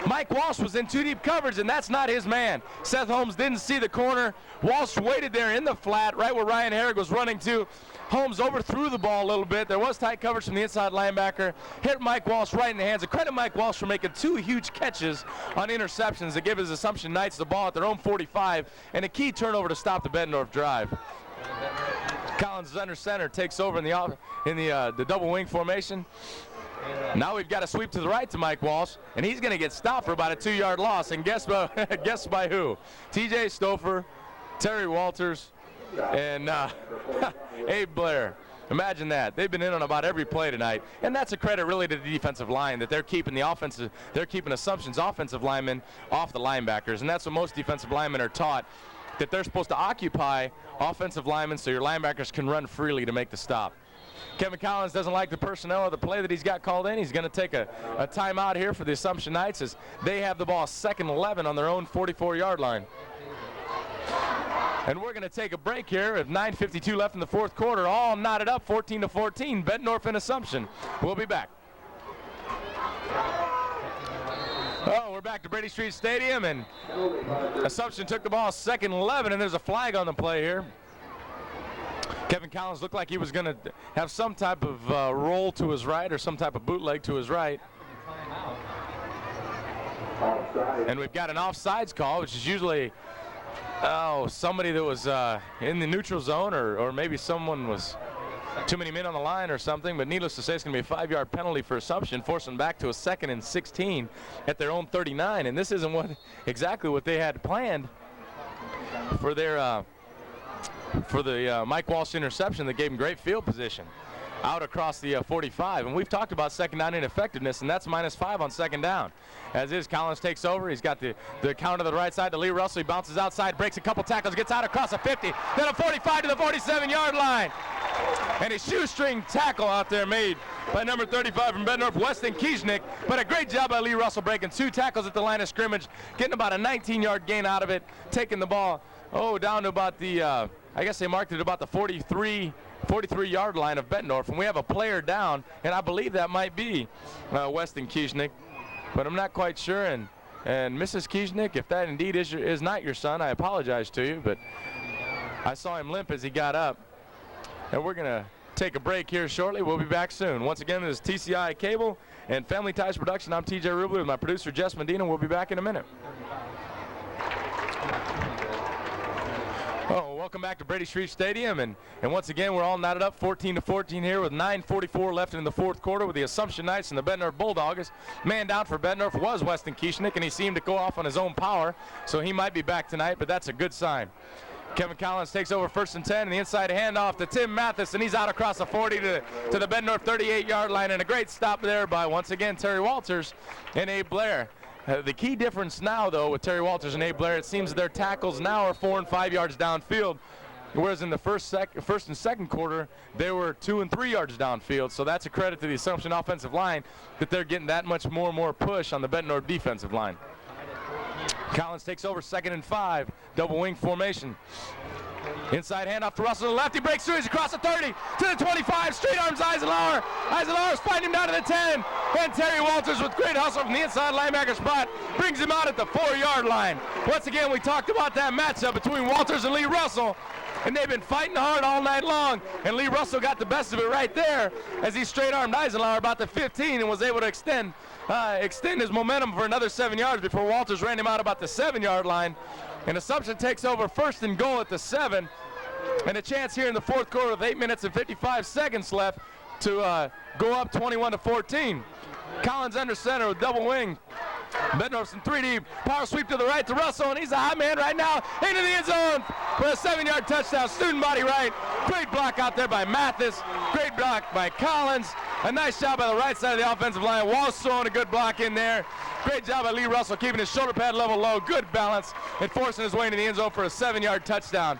Mike Walsh was in 2-deep coverage, and that's not his man. Seth Holmes didn't see the corner. Walsh waited there in the flat, right where Ryan Harrigan was running to. Holmes overthrew the ball a little bit. There was tight coverage from the inside linebacker. Hit Mike Walsh right in the hands. And credit Mike Walsh for making 2 huge catches on interceptions to give his Assumption Knights the ball at their own 45, and a key turnover to stop the Bettendorf drive. Collins is under center, takes over in the double wing formation. Now we've got a sweep to the right to Mike Walsh, and he's going to get stopped for about a 2-yard loss. And guess by who? T.J. Stouffer, Terry Walters, and Abe Blair. Imagine that. They've been in on about every play tonight, and that's a credit really to the defensive line, that they're keeping Assumption's offensive linemen off the linebackers, and that's what most defensive linemen are taught, that they're supposed to occupy offensive linemen so your linebackers can run freely to make the stop. Kevin Collins doesn't like the personnel or the play that he's got called in. He's going to take a timeout here for the Assumption Knights as they have the ball 2nd and 11 on their own 44-yard line. And we're going to take a break here with 9:52 left in the fourth quarter, all knotted up 14-14, Bettendorf and Assumption. We'll be back. Oh, we're back to Brady Street Stadium, and Assumption took the ball 2nd and 11, and there's a flag on the play here. Kevin Collins looked like he was going to have some type of roll to his right or some type of bootleg to his right. And we've got an offsides call, which is usually somebody that was in the neutral zone, or maybe someone was too many men on the line or something. But needless to say, it's going to be a 5-yard penalty for Assumption, forcing back to a 2nd and 16 at their own 39. And this isn't exactly what they had planned for their Mike Walsh interception that gave him great field position out across the 45. And we've talked about second down ineffectiveness, and that's -5 on 2nd down. As is, Collins takes over. He's got the counter to the right side to Lee Russell. He bounces outside, breaks a couple tackles, gets out across a 50, then a 45 to the 47-yard line. And a shoestring tackle out there made by number 35 from Bettendorf, Weston Kieschnick. But a great job by Lee Russell, breaking 2 tackles at the line of scrimmage, getting about a 19-yard gain out of it, taking the ball down to about the I guess they marked it about the 43-yard line of Bettendorf, and we have a player down, and I believe that might be Weston Kieschnick, but I'm not quite sure. And Mrs. Kieschnick, if that indeed is not your son, I apologize to you, but I saw him limp as he got up. And we're going to take a break here shortly. We'll be back soon. Once again, this is TCI Cable and Family Ties Production. I'm TJ Rubley with my producer, Jess Medina. We'll be back in a minute. Oh, welcome back to Brady Street Stadium, and once again we're all knotted up 14-14 here with 9:44 left in the fourth quarter with the Assumption Knights and the Bettendorf Bulldogs. Man down for Bettendorf was Weston Kieschnick, and he seemed to go off on his own power, so he might be back tonight, but that's a good sign. Kevin Collins takes over 1st and 10, and the inside handoff to Tim Mathis, and he's out across the 40 to the Bettendorf 38-yard line, and a great stop there by, once again, Terry Walters and Abe Blair. The key difference now, though, with Terry Walters and Abe Blair, it seems their tackles now are 4 and 5 yards downfield, whereas in the first and 2nd quarter, they were 2 and 3 yards downfield. So that's a credit to the Assumption offensive line that they're getting that much more and more push on the Bettendorf defensive line. Collins takes over 2nd and 5, double wing formation. Inside handoff to Russell to the left. He breaks through. He's across the 30 to the 25. Straight arms Eisenhower. Eisenhower's fighting him down to the 10. And Terry Walters with great hustle from the inside linebacker spot brings him out at the 4-yard line. Once again, we talked about that matchup between Walters and Lee Russell. And they've been fighting hard all night long. And Lee Russell got the best of it right there as he straight-armed Eisenhower about the 15 and was able to extend his momentum for another 7 yards before Walters ran him out about the 7-yard line. And Assumption takes over 1st and goal at the 7. And a chance here in the 4th quarter with 8 minutes and 55 seconds left to go up 21-14. Collins under center with double wing. Bettendorf's in 3 deep. Power sweep to the right to Russell, and he's a hot man right now into the end zone for a 7-yard touchdown. Student body right. Great block out there by Mathis. Great block by Collins. A nice job by the right side of the offensive line. Walsh throwing a good block in there. Great job by Lee Russell keeping his shoulder pad level low. Good balance and forcing his way into the end zone for a 7-yard touchdown.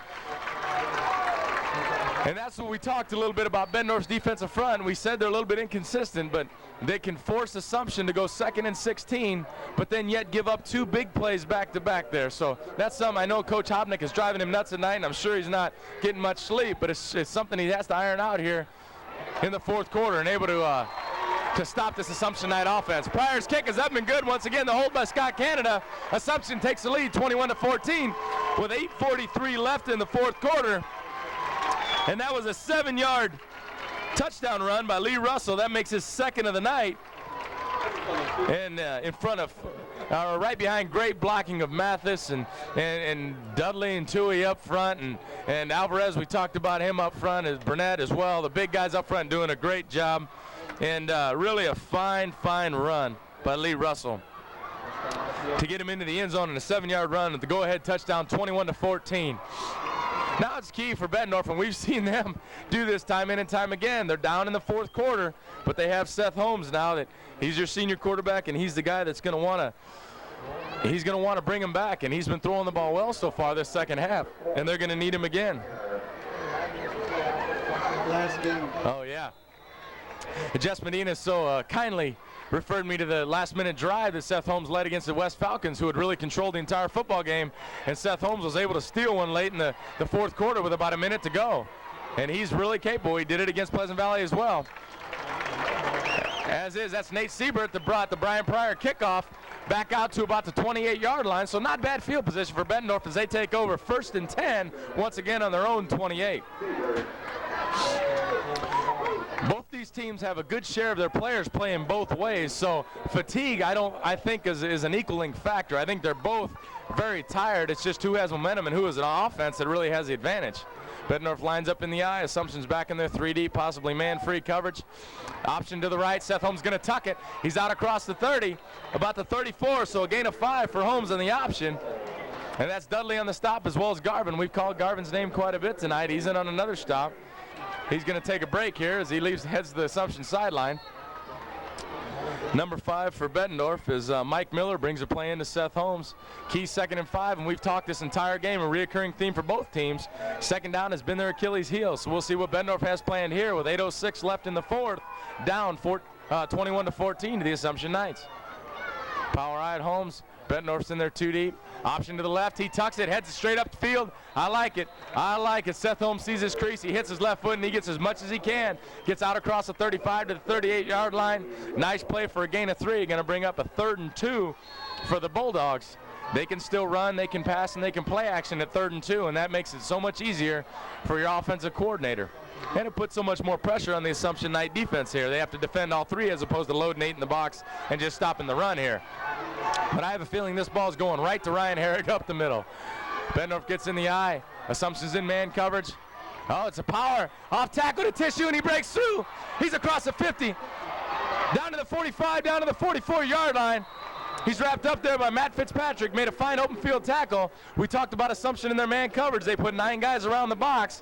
And that's what we talked a little bit about Bettendorf's defensive front. We said they're a little bit inconsistent, but they can force Assumption to go 2nd and 16, but then yet give up 2 big plays back-to-back there. So that's something I know Coach Hopnick is driving him nuts at night, and I'm sure he's not getting much sleep, but it's something he has to iron out here in the 4th quarter and able to stop this Assumption Knight offense. Pryor's kick is up and good. Once again, the hold by Scott Canada. Assumption takes the lead 21-14 with 8:43 left in the 4th quarter. And that was a 7-yard touchdown run by Lee Russell. That makes his 2nd of the night. And in front of, right behind great blocking of Mathis and Dudley and Tui up front. And Alvarez, we talked about him up front, as Burnett as well. The big guys up front doing a great job. And really a fine run by Lee Russell to get him into the end zone in a 7-yard run at the go-ahead touchdown, 21-14. Now it's key for Bettendorf, and we've seen them do this time in and time again. They're down in the 4th quarter, but they have Seth Holmes now that he's your senior quarterback, and he's the guy that's going to want to bring him back, and he's been throwing the ball well so far this 2nd half, and they're going to need him again. Last game. Oh, yeah. Jess Medina so kindly referred me to the last-minute drive that Seth Holmes led against the West Falcons, who had really controlled the entire football game. And Seth Holmes was able to steal one late in the 4th quarter with about a minute to go. And he's really capable. He did it against Pleasant Valley as well. That's Nate Siebert that brought the Brian Pryor kickoff back out to about the 28-yard line. So not bad field position for Bettendorf as they take over 1st and 10 once again on their own 28. Both these teams have a good share of their players playing both ways, so fatigue I think is an equaling factor. I think they're both very tired. It's just who has momentum and who is an offense that really has the advantage. Bettendorf lines up in the eye. Assumption's back in their 3D, possibly man-free coverage. Option to the right. Seth Holmes going to tuck it. He's out across the 30, about the 34, so a gain of 5 for Holmes on the option. And that's Dudley on the stop as well as Garvin. We've called Garvin's name quite a bit tonight. He's in on another stop. He's going to take a break here as he heads to the Assumption sideline. Number 5 for Bettendorf is Mike Miller, brings a play into Seth Holmes. Key 2nd and 5, and we've talked this entire game, a reoccurring theme for both teams. 2nd down has been their Achilles heel, so we'll see what Bettendorf has planned here with 8:06 left in the 4th, down 21-14 to the Assumption Knights. Power eye at Holmes. Bettendorf's in there 2 deep. Option to the left. He tucks it, heads it straight up the field. I like it. Seth Holmes sees his crease. He hits his left foot, and he gets as much as he can. Gets out across the 35 to the 38-yard line. Nice play for a gain of 3. Going to bring up a 3rd and 2 for the Bulldogs. They can still run, they can pass, and they can play action at 3rd and 2, and that makes it so much easier for your offensive coordinator. And it puts so much more pressure on the Assumption Knight defense here. They have to defend all 3 as opposed to loading 8 in the box and just stopping the run here. But I have a feeling this ball is going right to Ryan Herrick up the middle. Bettendorf gets in the eye. Assumption's in man coverage. Oh, it's a power. Off tackle to Tissue, and he breaks through. He's across the 50. Down to the 45, down to the 44-yard line. He's wrapped up there by Matt Fitzpatrick, made a fine open field tackle. We talked about Assumption in their man coverage. They put 9 guys around the box,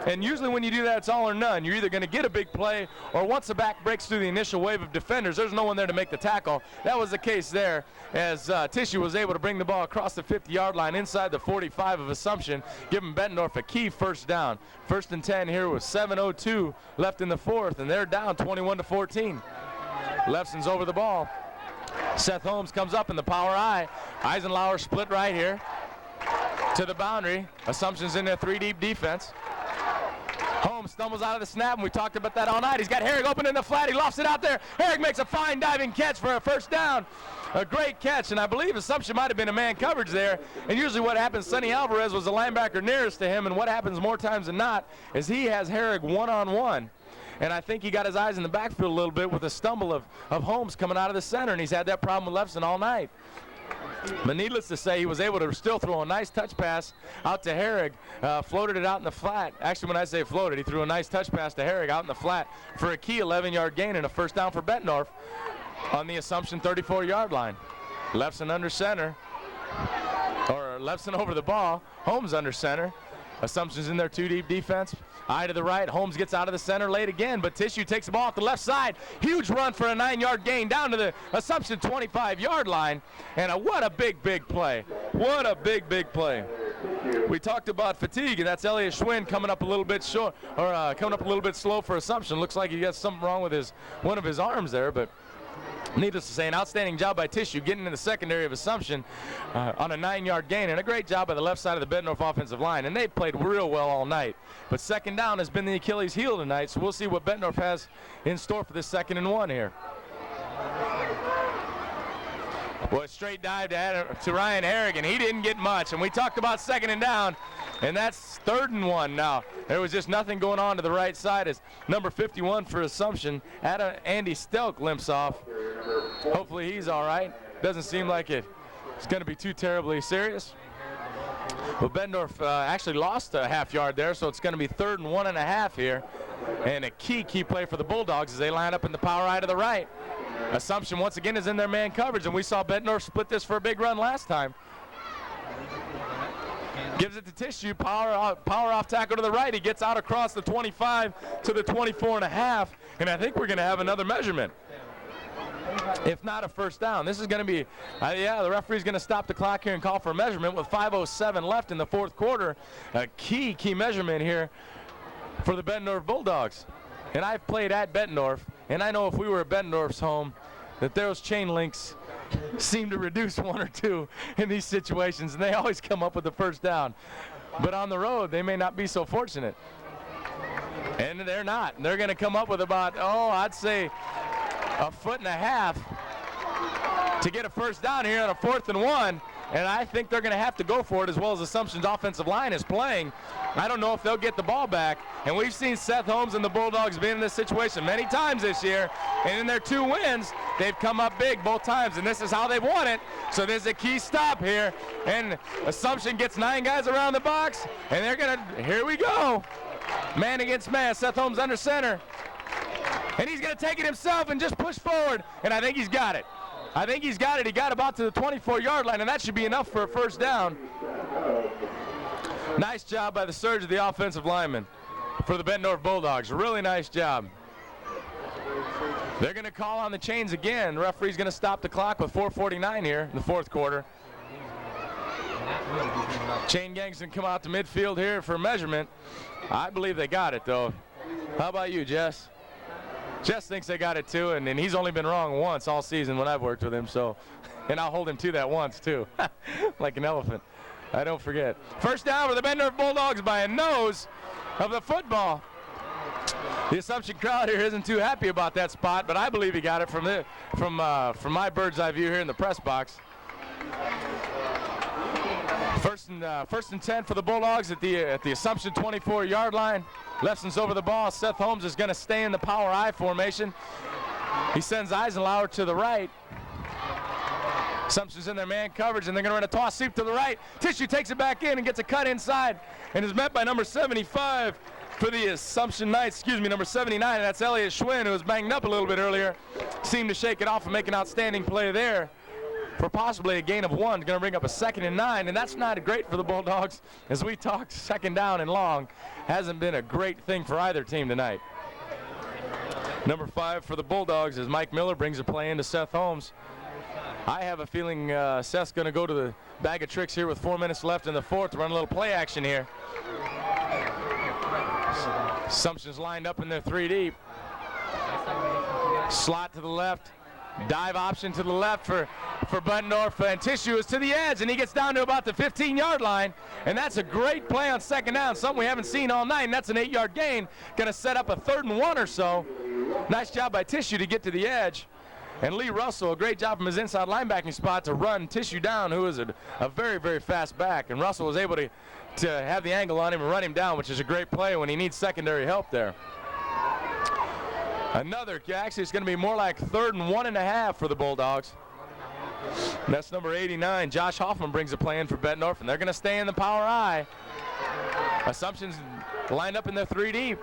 and usually when you do that, it's all or none. You're either going to get a big play, or once the back breaks through the initial wave of defenders, there's no one there to make the tackle. That was the case there as Tissue was able to bring the ball across the 50-yard line inside the 45 of Assumption, giving Bettendorf a key 1st down. 1st and 10 here with 7:02 left in the 4th, and they're down 21-14. Lefson's over the ball. Seth Holmes comes up in the power eye. Eisenhower split right here. to the boundary. Assumption's in their 3-deep defense. Holmes stumbles out of the snap, and we talked about that all night. He's got Herrig open in the flat. He lofts it out there. Herrig makes a fine diving catch for a first down. A great catch, and I believe Assumption might have been a man coverage there. And usually what happens, Sonny Alvarez was the linebacker nearest to him, and what happens more times than not is he has Herrig one-on-one. And I think he got his eyes in the backfield a little bit with a stumble of Holmes coming out of the center, and he's had that problem with Lefson all night. But needless to say, he was able to still throw a nice touch pass out to Herrig, floated it out in the flat. Actually, when I say floated, he threw a nice touch pass to Herrig out in the flat for a key 11-yard gain and a first down for Bettendorf on the Assumption 34-yard line. Lefson under center, or Lefson over the ball. Holmes under center. Assumption's in their 2-deep defense. Eye to the right. Holmes gets out of the center late again, but Tissue takes the ball off the left side. Huge run for a 9-yard gain down to the Assumption 25-yard line. And what a big play. What a big play. We talked about fatigue, and that's Elliot Schwinn coming up a little bit short, or coming up a little bit slow for Assumption. Looks like he got something wrong with one of his arms there, but needless to say, an outstanding job by Tissue getting in the secondary of Assumption on a 9-yard gain, and a great job by the left side of the Bettendorf offensive line. And they've played real well all night. But second down has been the Achilles heel tonight, so we'll see what Bettendorf has in store for this 2nd and 1 here. Well, straight dive to Ryan Herrig, and he didn't get much. And we talked about 2nd and down, and that's 3rd and 1 now. There was just nothing going on to the right side as number 51 for Assumption, Andy Stelk, limps off. Hopefully he's all right. Doesn't seem like it's going to be too terribly serious. But Bettendorf actually lost a half-yard there, so it's going to be 3rd and 1.5 here. And a key play for the Bulldogs as they line up in the power eye to the right. Assumption once again is in their man coverage, and we saw Bettendorf split this for a big run last time. Gives it to Tissue, power off tackle to the right. He gets out across the 25 to the 24.5, and I think we're going to have another measurement, if not a first down. This is going to be, the referee's going to stop the clock here and call for a measurement with 5:07 left in the 4th quarter. A key measurement here for the Bettendorf Bulldogs. And I've played at Bettendorf, and I know if we were at Bettendorf's home, that those chain links seem to reduce 1 or 2 in these situations, and they always come up with the first down. But on the road, they may not be so fortunate. And they're not. They're going to come up with about, I'd say 1.5 feet to get a first down here on a 4th and 1. And I think they're going to have to go for it, as well as Assumption's offensive line is playing. I don't know if they'll get the ball back. And we've seen Seth Holmes and the Bulldogs be in this situation many times this year. And in their 2 wins, they've come up big both times. And this is how they've won it. So there's a key stop here. And Assumption gets 9 guys around the box. And they're going to, here we go. Man against man. Seth Holmes under center. And he's going to take it himself and just push forward. And I think he's got it. I think he's got it. He got about to the 24-yard line, and that should be enough for a first down. Nice job by the surge of the offensive lineman for the Bettendorf Bulldogs. Really nice job. They're going to call on the chains again. The referee's going to stop the clock with 4:49 here in the 4th quarter. Chain gang's going to come out to midfield here for measurement. I believe they got it, though. How about you, Jess? Jess thinks they got it too, and he's only been wrong once all season when I've worked with him, so, and I'll hold him to that once too, like an elephant. I don't forget. First down for the Bettendorf Bulldogs by a nose of the football. The Assumption crowd here isn't too happy about that spot, but I believe he got it from my bird's eye view here in the press box. First and 10 for the Bulldogs at the Assumption 24-yard line. Lefson's over the ball. Seth Holmes is going to stay in the power I formation. He sends Eisenlauer to the right. Assumption's in their man coverage, and they're going to run a toss sweep to the right. Tissue takes it back in and gets a cut inside, and is met by number 75 for the Assumption Knights, number 79, and that's Elliot Schwinn, who was banged up a little bit earlier. Seemed to shake it off and make an outstanding play there for possibly a gain of 1. Going to bring up a 2nd and 9, and that's not great for the Bulldogs. As we talked, 2nd down and long hasn't been a great thing for either team tonight. Number 5 for the Bulldogs as Mike Miller brings a play into Seth Holmes. I have a feeling Seth's going to go to the bag of tricks here with 4 minutes left in the 4th to run a little play action here. Assumption's lined up in their 3 deep. Slot to the left. Dive option to the left for for Bettendorf, and Tissue is to the edge, and he gets down to about the 15-yard line, and that's a great play on second down, something we haven't seen all night, and that's an 8-yard gain, going to set up a 3rd and 1 or so. Nice job by Tissue to get to the edge, and Lee Russell, a great job from his inside linebacking spot to run Tissue down, who is a very, very fast back, and Russell was able to have the angle on him and run him down, which is a great play when he needs secondary help there. Actually, it's going to be more like 3rd and 1.5 for the Bulldogs. And that's number 89. Josh Hoffman brings a play in for Bettendorf, and they're going to stay in the power I. Assumptions lined up in their 3 deep.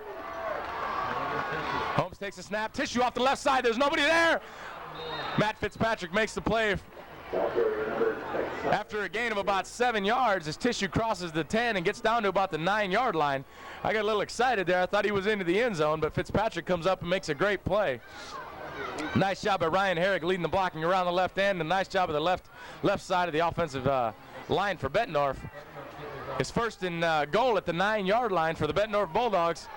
Holmes takes a snap. Tissue off the left side. There's nobody there. Matt Fitzpatrick makes the play after a gain of about 7 yards as Tissue crosses the 10 and gets down to about the 9-yard line. I got a little excited there. I thought he was into the end zone, but Fitzpatrick comes up and makes a great play. Nice job by Ryan Herrick leading the blocking around the left end, and nice job of the left side of the offensive line for Bettendorf. It's 1st and goal at the 9-yard line for the Bettendorf Bulldogs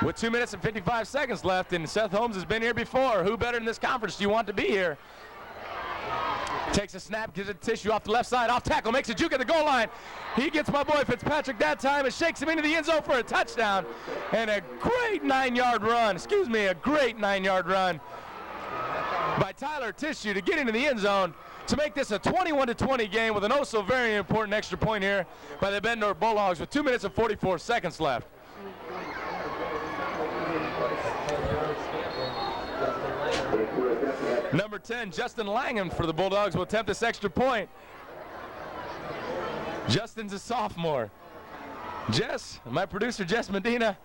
with 2 minutes and 55 seconds left, and Seth Holmes has been here before. Who better in this conference do you want to be here? Takes a snap, gives it Tissue off the left side, off tackle, makes a juke at the goal line. He gets my boy Fitzpatrick that time and shakes him into the end zone for a touchdown. And a great 9-yard run, a great 9-yard run by Tyler Tissue to get into the end zone to make this a 21-20 game with an also very important extra point here by the Bettendorf Bulldogs with 2 minutes and 44 seconds left. Number 10, Justin Langham for the Bulldogs will attempt this extra point. Justin's a sophomore. My producer, Jess Medina,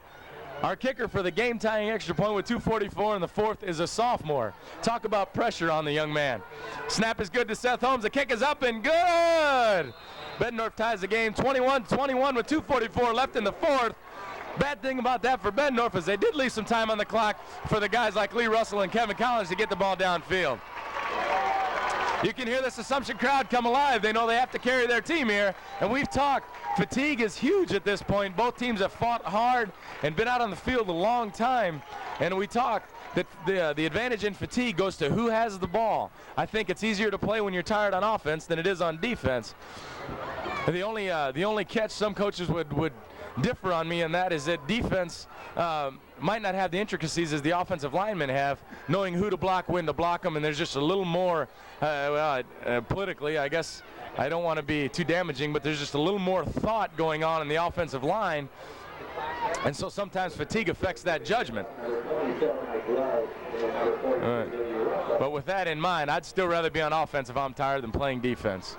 our kicker for the game-tying extra point with 2:44, and the 4th is a sophomore. Talk about pressure on the young man. Snap is good to Seth Holmes. The kick is up and good. Bettendorf ties the game 21-21 with 2:44 left in the 4th. Bad thing about that for Bettendorf is they did leave some time on the clock for the guys like Lee Russell and Kevin Collins to get the ball downfield. You can hear this Assumption crowd come alive. They know they have to carry their team here, and we've talked. Fatigue is huge at this point. Both teams have fought hard and been out on the field a long time, and we talked that the advantage in fatigue goes to who has the ball. I think it's easier to play when you're tired on offense than it is on defense. The only catch some coaches would differ on me, and that is that defense might not have the intricacies as the offensive linemen have, knowing who to block, when to block them, and there's just a little more, politically, I guess I don't want to be too damaging, but there's just a little more thought going on in the offensive line, and so sometimes fatigue affects that judgment. But with that in mind, I'd still rather be on offense if I'm tired than playing defense.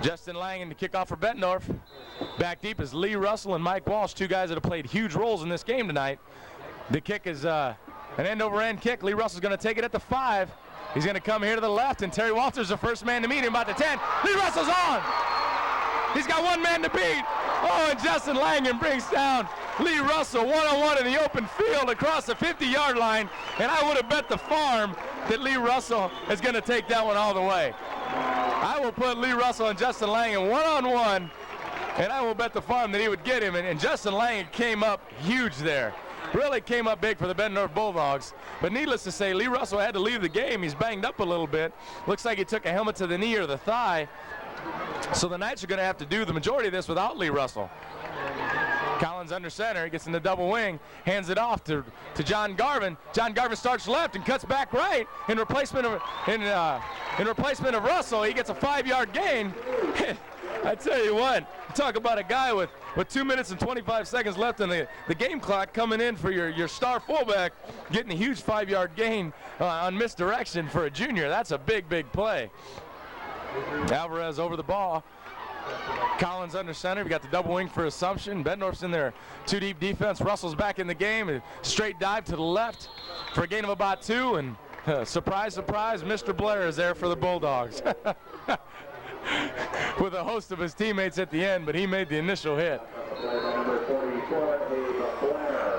Justin Langham to kick off for Bettendorf. Back deep is Lee Russell and Mike Walsh, two guys that have played huge roles in this game tonight. The kick is an end-over-end kick. Lee Russell's going to take it at the 5. He's going to come here to the left, and Terry Walters the first man to meet him about the 10. Lee Russell's on. He's got one man to beat. Oh, and Justin Langham brings down Lee Russell one-on-one in the open field across the 50-yard line, and I would have bet the farm that Lee Russell is going to take that one all the way. I will put Lee Russell and Justin Langham one-on-one, and I will bet the farm that he would get him, and Justin Langham came up huge there. Really came up big for the Bettendorf Bulldogs. But needless to say, Lee Russell had to leave the game. He's banged up a little bit. Looks like he took a helmet to the knee or the thigh. So the Knights are going to have to do the majority of this without Lee Russell. Collins under center, gets in the double wing, hands it off to John Garvin. John Garvin starts left and cuts back right in replacement of Russell. He gets a 5-yard gain. I tell you what, talk about a guy with 2 minutes and 25 seconds left in the game clock coming in for your star fullback, getting a huge 5-yard gain on misdirection for a junior. That's a big, big play. Alvarez over the ball. Collins under center. We got the double wing for Assumption. Bettendorf's in their 2-deep defense. Russell's back in the game. A straight dive to the left for a gain of about 2. And surprise, surprise, Mr. Blair is there for the Bulldogs. With a host of his teammates at the end, but he made the initial hit.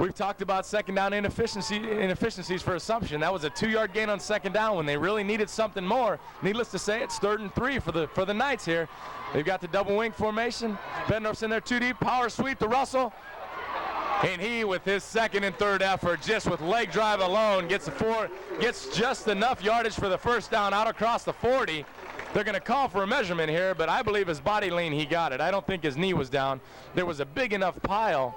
We've talked about second down inefficiencies for Assumption. That was a 2-yard gain on second down when they really needed something more. Needless to say, it's 3rd and 3 for the Knights here. They've got the double wing formation. Bettendorf's in there 2 deep, power sweep to Russell. And he, with his second and third effort, just with leg drive alone, gets just enough yardage for the first down out across the 40. They're going to call for a measurement here, but I believe his body lean, he got it. I don't think his knee was down. There was a big enough pile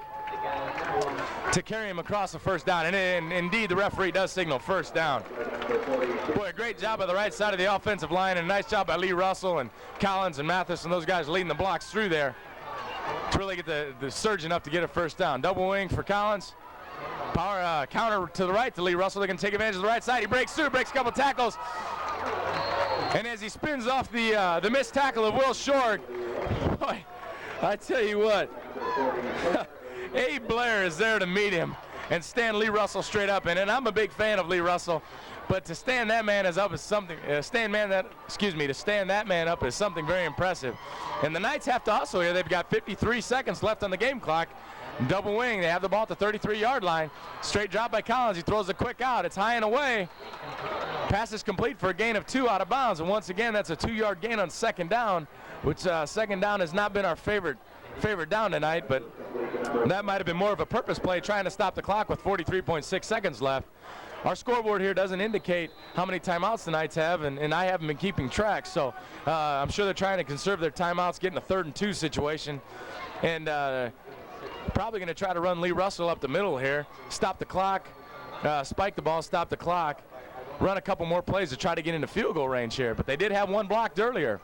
to carry him across the first down. And indeed, the referee does signal first down. Boy, a great job by the right side of the offensive line, and a nice job by Lee Russell and Collins and Mathis and those guys leading the blocks through there to really get the surge up to get a first down. Double wing for Collins. Power counter to the right to Lee Russell. They can take advantage of the right side. He breaks through, breaks a couple tackles. And as he spins off the missed tackle of Will Short, boy, I tell you what, Abe Blair is there to meet him and stand Lee Russell straight up. And I'm a big fan of Lee Russell, but to stand that man up is something. To stand that man up is something very impressive. And the Knights have to hustle here. They've got 53 seconds left on the game clock. Double wing. They have the ball at the 33-yard line. Straight drop by Collins. He throws a quick out. It's high and away. Pass is complete for a gain of 2 out of bounds. And once again, that's a 2-yard gain on second down, which second down has not been our favorite down tonight, but that might have been more of a purpose play trying to stop the clock with 43.6 seconds left. Our scoreboard here doesn't indicate how many timeouts the Knights have, and I haven't been keeping track, so I'm sure they're trying to conserve their timeouts, get in a 3rd and 2 situation, and probably going to try to run Lee Russell up the middle here, stop the clock, spike the ball, stop the clock, run a couple more plays to try to get into field goal range here, but they did have one blocked earlier.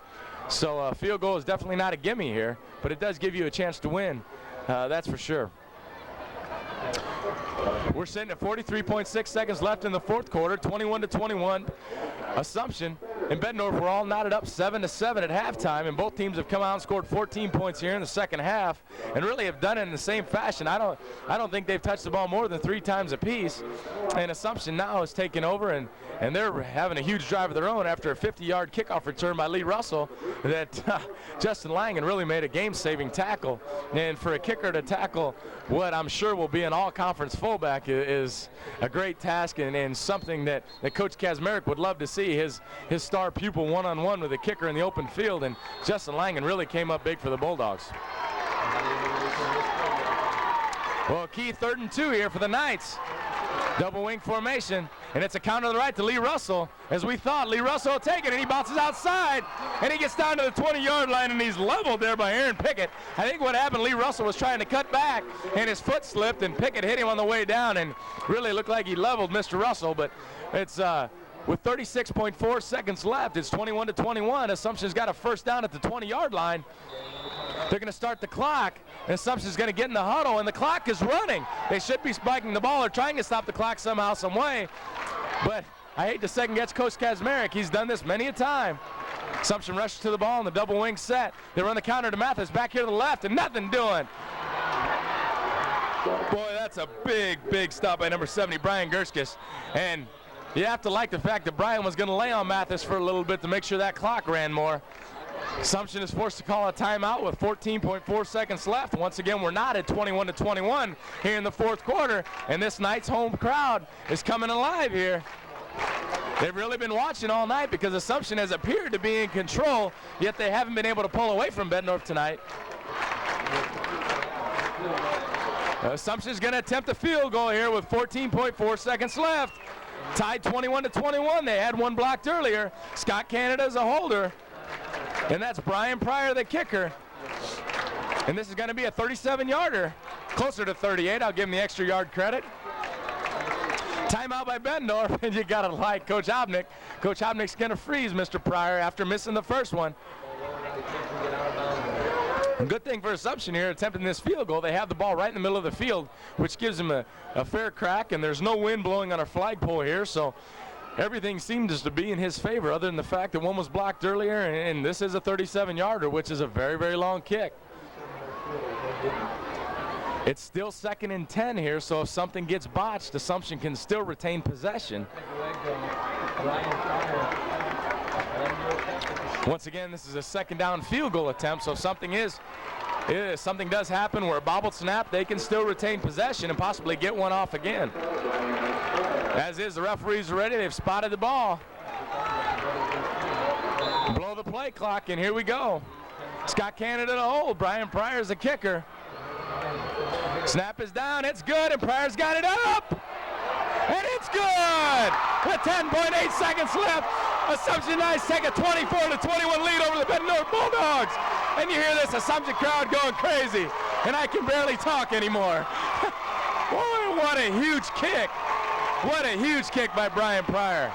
So field goal is definitely not a gimme here, but it does give you a chance to win, that's for sure. We're sitting at 43.6 seconds left in the 4th quarter, 21-21. Assumption and Bettendorf were all knotted up 7-7 at halftime, and both teams have come out and scored 14 points here in the second half, and really have done it in the same fashion. I don't think they've touched the ball more than 3 times apiece. And Assumption now has taken over, and they're having a huge drive of their own after a 50-yard kickoff return by Lee Russell that Justin Langen really made a game-saving tackle. And for a kicker to tackle what I'm sure will be an all-conference fullback is a great task, and something that Coach Kazmarek would love to see, his star pupil one-on-one with a kicker in the open field, and Justin Langen really came up big for the Bulldogs. Well, key 3rd and 2 here for the Knights. Double wing formation, and it's a counter to the right to Lee Russell. As we thought, Lee Russell will take it, and he bounces outside, and he gets down to the 20-yard line, and he's leveled there by Aaron Pickett. I think what happened, Lee Russell was trying to cut back, and his foot slipped, and Pickett hit him on the way down, and really looked like he leveled Mr. Russell, but it's with 36.4 seconds left, it's 21-21. Assumption's got a first down at the 20-yard line. They're going to start the clock, and Assumption's going to get in the huddle, and the clock is running. They should be spiking the ball or trying to stop the clock somehow, some way. But I hate to second-guess Coach Kazmarek. He's done this many a time. Assumption rushes to the ball, and the double wing set. They run the counter to Mathis back here to the left, and nothing doing. Boy, that's a big, big stop by number 70, Brian Gerskis. And you have to like the fact that Brian was going to lay on Mathis for a little bit to make sure that clock ran more. Assumption is forced to call a timeout with 14.4 seconds left. Once again, we're not at 21-21 here in the 4th quarter, and this Knights home crowd is coming alive here. They've really been watching all night because Assumption has appeared to be in control, yet they haven't been able to pull away from Bettendorf tonight. Assumption is going to attempt a field goal here with 14.4 seconds left. Tied 21-21. They had one blocked earlier. Scott Canada is a holder. And that's Brian Pryor, the kicker. And this is going to be a 37-yarder. Closer to 38. I'll give him the extra yard credit. Timeout by Bettendorf, and you got to like Coach Hobnick. Coach Hobnick's going to freeze Mr. Pryor after missing the first one. A good thing for Assumption here, attempting this field goal. They have the ball right in the middle of the field, which gives them a fair crack, and there's no wind blowing on our flagpole here, so everything seems to be in his favor, other than the fact that one was blocked earlier, and this is a 37-yarder, which is a very, very long kick. It's still 2nd and 10 here, so if something gets botched, Assumption can still retain possession. Once again, this is a 2nd down field goal attempt, so if something does happen where a bobbled snap, they can still retain possession and possibly get one off again. As is, the referees are ready. They've spotted the ball. Blow the play clock, and here we go. Scott Canada to hold. Brian Pryor is a kicker. Snap is down, it's good, and Pryor's got it up! And it's good! With 10.8 seconds left, Assumption Nice take a 24-21 lead over the Bettendorf Bulldogs. And you hear this Assumption crowd going crazy, and I can barely talk anymore. Boy, what a huge kick. What a huge kick by Brian Pryor.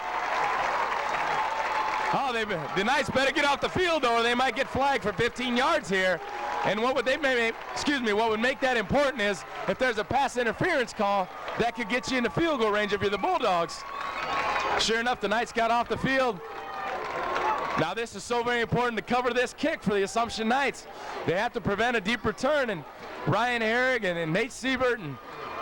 Oh, the Knights better get off the field, though, or they might get flagged for 15 yards here. And what would what would make that important is if there's a pass interference call, that could get you into field goal range if you're the Bulldogs. Sure enough, the Knights got off the field. Now this is so very important to cover this kick for the Assumption Knights. They have to prevent a deep return, and Ryan Herrig and Nate Siebert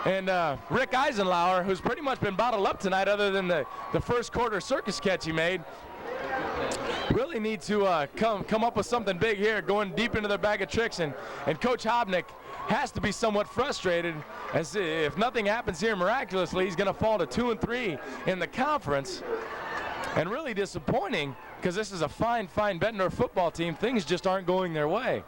and Rick Eisenlauer, who's pretty much been bottled up tonight other than the first quarter circus catch he made, really need to come up with something big here, going deep into their bag of tricks, and Coach Hobnick has to be somewhat frustrated, as if nothing happens here miraculously, he's going to fall to 2-3 in the conference. And really disappointing, because this is a fine Bettendorf football team. Things just aren't going their way.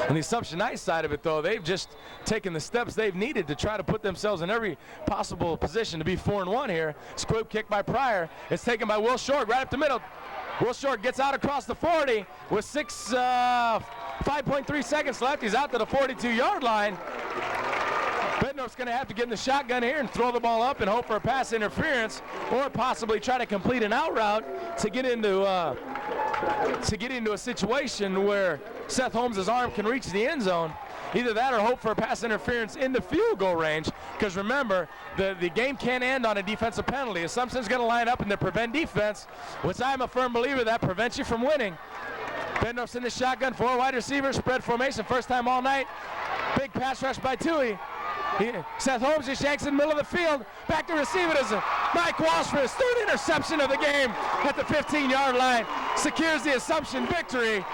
On the Assumption Nice side of it, though, they've just taken the steps they've needed to try to put themselves in every possible position to be 4-1 here. Squib kick by Pryor. It's taken by Will Short right up the middle. Will Short gets out across the 40 with 5.3 seconds left. He's out to the 42-yard line. Bettendorf's going to have to get in the shotgun here and throw the ball up and hope for a pass interference, or possibly try to complete an out route to get into a situation where Seth Holmes' arm can reach the end zone. Either that or hope for a pass interference into field goal range, because remember, the game can't end on a defensive penalty. Assumption's going to line up in the prevent defense, which I'm a firm believer that prevents you from winning. Bettendorf's in the shotgun, 4 wide receivers, spread formation, first time all night. Big pass rush by Tui. Seth Holmes just yanks in the middle of the field. Back to receive it as Mike Walsh for his 3rd interception of the game at the 15-yard line. Secures the Assumption victory.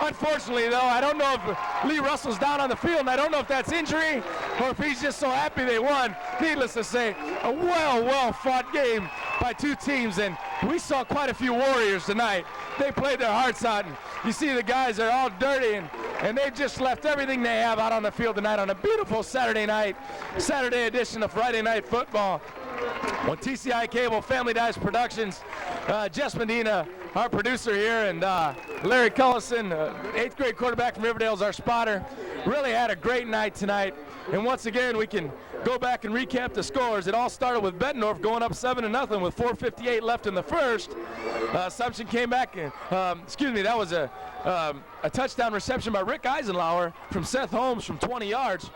Unfortunately, though, I don't know if Lee Russell's down on the field, and I don't know if that's injury or if he's just so happy they won. Needless to say, a well-fought game by two teams, and we saw quite a few Warriors tonight. They played their hearts out, and you see the guys are all dirty, and they've just left everything they have out on the field tonight on a beautiful Saturday edition of Friday Night Football on TCI Cable, Family Ties Productions. Jess Medina, our producer here, and Larry Cullison, 8th grade quarterback from Riverdale, is our spotter. Really had a great night tonight. And once again, we can go back and recap the scores. It all started with Bettendorf going up 7-0 with 4:58 left in the first. Assumption came back, and, that was a touchdown reception by Rick Eisenlauer from Seth Holmes from 20 yards.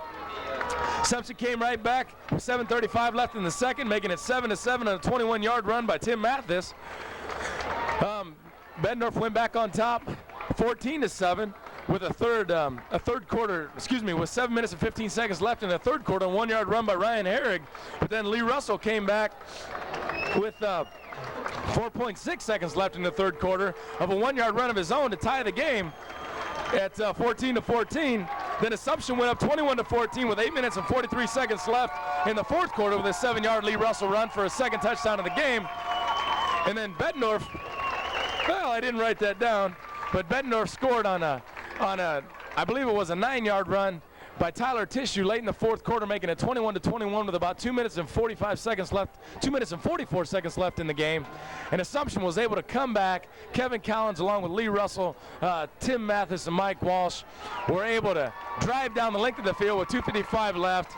Assumption came right back with 7:35 left in the second, making it 7-7 on a 21-yard run by Tim Mathis. Bettendorf went back on top, 14-7, with a third quarter, with 7 minutes and 15 seconds left in the third quarter, a 1-yard run by Ryan Herrig. But then Lee Russell came back with 4.6 seconds left in the third quarter of a 1-yard run of his own to tie the game at 14-14. Then Assumption went up 21-14 with 8 minutes and 43 seconds left in the fourth quarter with a 7-yard Lee Russell run for a second touchdown of the game. And then Bettendorf, well, I didn't write that down, but Bettendorf scored on a I believe it was a 9-yard run by Tyler Tissue late in the fourth quarter, making it 21-21 with about 2 minutes and 45 seconds left, 2 minutes and 44 seconds left in the game. And Assumption was able to come back. Kevin Collins, along with Lee Russell, Tim Mathis, and Mike Walsh, were able to drive down the length of the field with 2:55 left.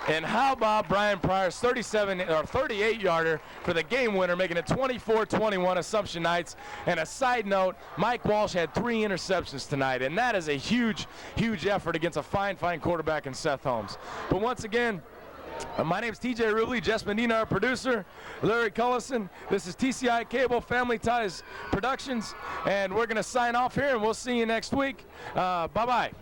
And how about Brian Pryor's 38-yarder for the game winner, making it 24-21 Assumption Knights. And a side note, Mike Walsh had 3 interceptions tonight, and that is a huge effort against a fine quarterback in Seth Holmes. But once again, my name is TJ Rubley, Jess Medina, our producer, Larry Cullison. This is TCI Cable, Family Ties Productions, and we're going to sign off here, and we'll see you next week. Bye-bye.